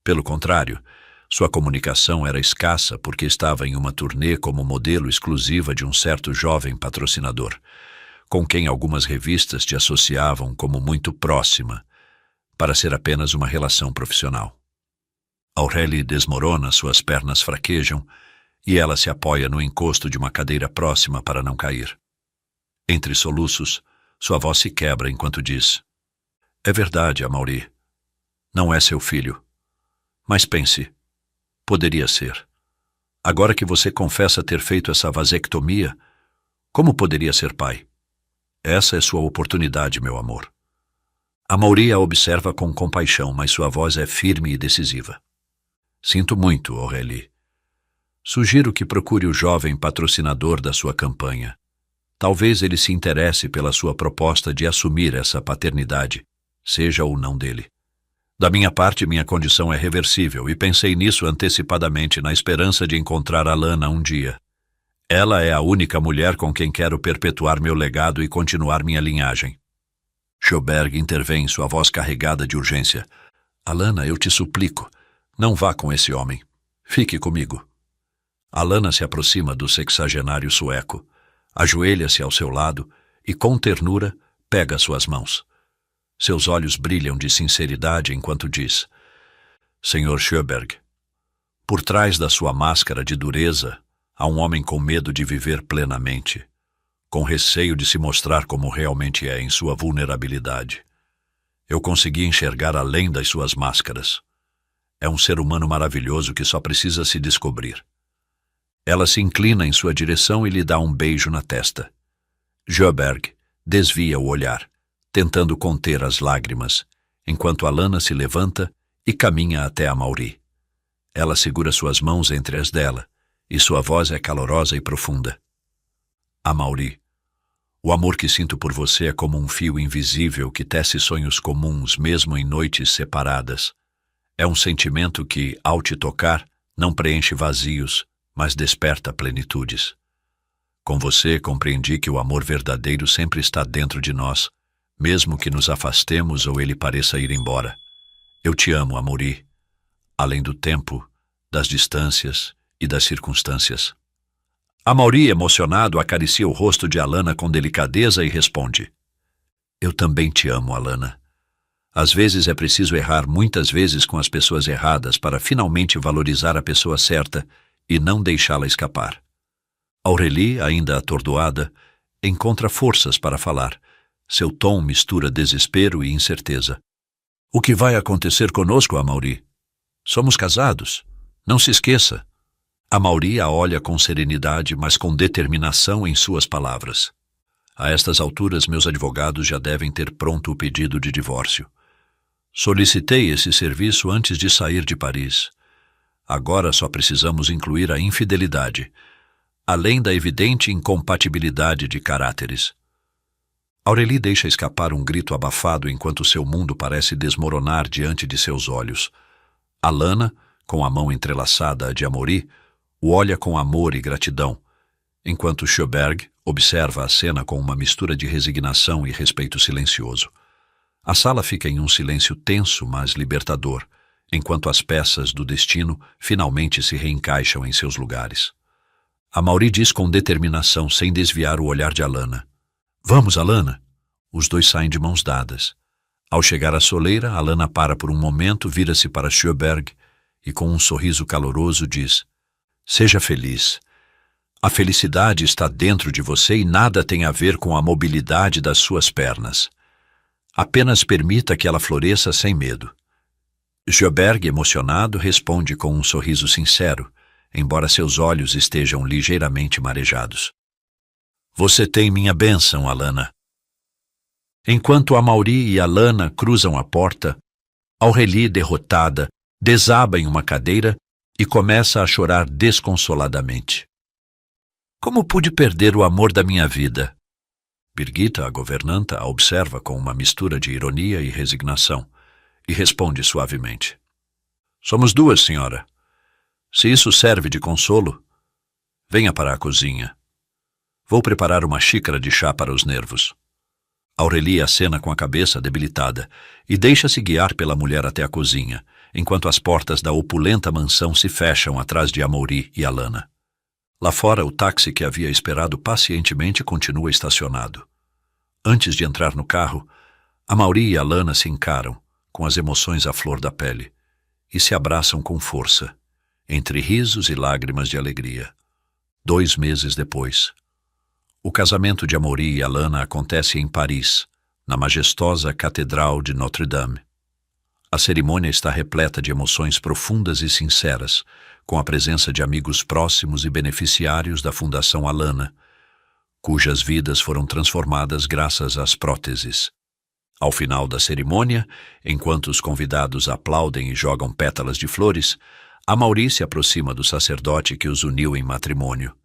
Pelo contrário, sua comunicação era escassa porque estava em uma turnê como modelo exclusiva de um certo jovem patrocinador, com quem algumas revistas te associavam como muito próxima, para ser apenas uma relação profissional. Aurélie desmorona, suas pernas fraquejam e ela se apoia no encosto de uma cadeira próxima para não cair. Entre soluços, sua voz se quebra enquanto diz: É verdade, Amaury. Não é seu filho. Mas pense, poderia ser. Agora que você confessa ter feito essa vasectomia, como poderia ser pai? Essa é sua oportunidade, meu amor. Amaury a observa com compaixão, mas sua voz é firme e decisiva. Sinto muito, Aurélie. Sugiro que procure o jovem patrocinador da sua campanha. Talvez ele se interesse pela sua proposta de assumir essa paternidade, seja ou não dele. Da minha parte, minha condição é reversível e pensei nisso antecipadamente na esperança de encontrar Alana um dia. Ela é a única mulher com quem quero perpetuar meu legado e continuar minha linhagem. Sjoberg intervém, sua voz carregada de urgência. Alana, eu te suplico, não vá com esse homem. Fique comigo. Alana se aproxima do sexagenário sueco, ajoelha-se ao seu lado e, com ternura, pega suas mãos. Seus olhos brilham de sinceridade enquanto diz: Senhor Sjoberg, por trás da sua máscara de dureza, há um homem com medo de viver plenamente, com receio de se mostrar como realmente é em sua vulnerabilidade. Eu consegui enxergar além das suas máscaras. É um ser humano maravilhoso que só precisa se descobrir. Ela se inclina em sua direção e lhe dá um beijo na testa. Sjoberg desvia o olhar, tentando conter as lágrimas, enquanto Alana se levanta e caminha até Amaury. Ela segura suas mãos entre as dela, e sua voz é calorosa e profunda. Amaury, o amor que sinto por você é como um fio invisível que tece sonhos comuns mesmo em noites separadas. É um sentimento que, ao te tocar, não preenche vazios, mas desperta plenitudes. Com você, compreendi que o amor verdadeiro sempre está dentro de nós, mesmo que nos afastemos ou ele pareça ir embora. Eu te amo, Amaury, além do tempo, das distâncias e das circunstâncias. Amaury, emocionado, acaricia o rosto de Alana com delicadeza e responde: Eu também te amo, Alana. Às vezes é preciso errar muitas vezes com as pessoas erradas para finalmente valorizar a pessoa certa e não deixá-la escapar. Aurélie, ainda atordoada, encontra forças para falar. Seu tom mistura desespero e incerteza. O que vai acontecer conosco, Amaury? Somos casados. Não se esqueça. Amaury a olha com serenidade, mas com determinação em suas palavras. A estas alturas, meus advogados já devem ter pronto o pedido de divórcio. Solicitei esse serviço antes de sair de Paris. Agora só precisamos incluir a infidelidade, além da evidente incompatibilidade de caráteres. Aurélie deixa escapar um grito abafado enquanto seu mundo parece desmoronar diante de seus olhos. Alana, com a mão entrelaçada à de Amaury, o olha com amor e gratidão, enquanto Sjoberg observa a cena com uma mistura de resignação e respeito silencioso. A sala fica em um silêncio tenso, mas libertador, enquanto as peças do destino finalmente se reencaixam em seus lugares. Amaury diz com determinação, sem desviar o olhar de Alana: Vamos, Alana. Os dois saem de mãos dadas. Ao chegar à soleira, Alana para por um momento, vira-se para Sjoberg e com um sorriso caloroso diz: Seja feliz. A felicidade está dentro de você e nada tem a ver com a mobilidade das suas pernas. Apenas permita que ela floresça sem medo. Sjoberg, emocionado, responde com um sorriso sincero, embora seus olhos estejam ligeiramente marejados: Você tem minha bênção, Alana. Enquanto Amaury e Alana cruzam a porta, Aurélie, derrotada, desaba em uma cadeira e começa a chorar desconsoladamente. Como pude perder o amor da minha vida? Birgitta, a governanta, a observa com uma mistura de ironia e resignação e responde suavemente: Somos duas, senhora. Se isso serve de consolo, venha para a cozinha. Vou preparar uma xícara de chá para os nervos. Aurélie acena com a cabeça debilitada e deixa-se guiar pela mulher até a cozinha, enquanto as portas da opulenta mansão se fecham atrás de Amaury e Alana. Lá fora, o táxi que havia esperado pacientemente continua estacionado. Antes de entrar no carro, Amaury e Alana se encaram, com as emoções à flor da pele, e se abraçam com força, entre risos e lágrimas de alegria. 2 meses depois, o casamento de Amaury e Alana acontece em Paris, na majestosa Catedral de Notre-Dame. A cerimônia está repleta de emoções profundas e sinceras, com a presença de amigos próximos e beneficiários da Fundação Alana, cujas vidas foram transformadas graças às próteses. Ao final da cerimônia, enquanto os convidados aplaudem e jogam pétalas de flores, Amaury se aproxima do sacerdote que os uniu em matrimônio.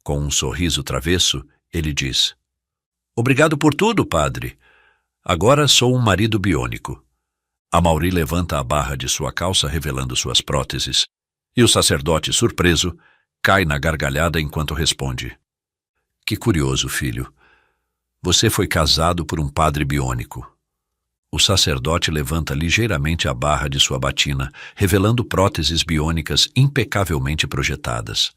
Com um sorriso travesso, ele diz: "Obrigado por tudo, padre. Agora sou um marido biônico." Amaury levanta a barra de sua calça revelando suas próteses, e o sacerdote, surpreso, cai na gargalhada enquanto responde: "Que curioso, filho. Você foi casado por um padre biônico." O sacerdote levanta ligeiramente a barra de sua batina, revelando próteses biônicas impecavelmente projetadas.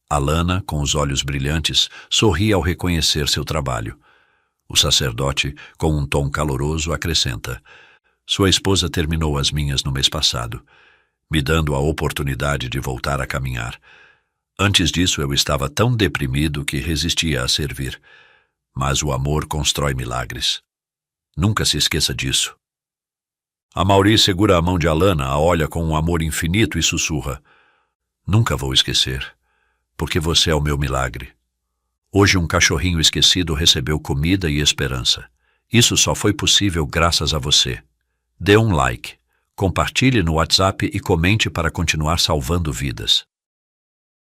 Alana, com os olhos brilhantes, sorri ao reconhecer seu trabalho. O sacerdote, com um tom caloroso, acrescenta: "Sua esposa terminou as minhas no mês passado, me dando a oportunidade de voltar a caminhar. Antes disso eu estava tão deprimido que resistia a servir. Mas o amor constrói milagres. Nunca se esqueça disso." Amaury segura a mão de Alana, a olha com um amor infinito e sussurra: "Nunca vou esquecer, porque você é o meu milagre. Hoje um cachorrinho esquecido recebeu comida e esperança. Isso só foi possível graças a você. Dê um like, compartilhe no WhatsApp e comente para continuar salvando vidas."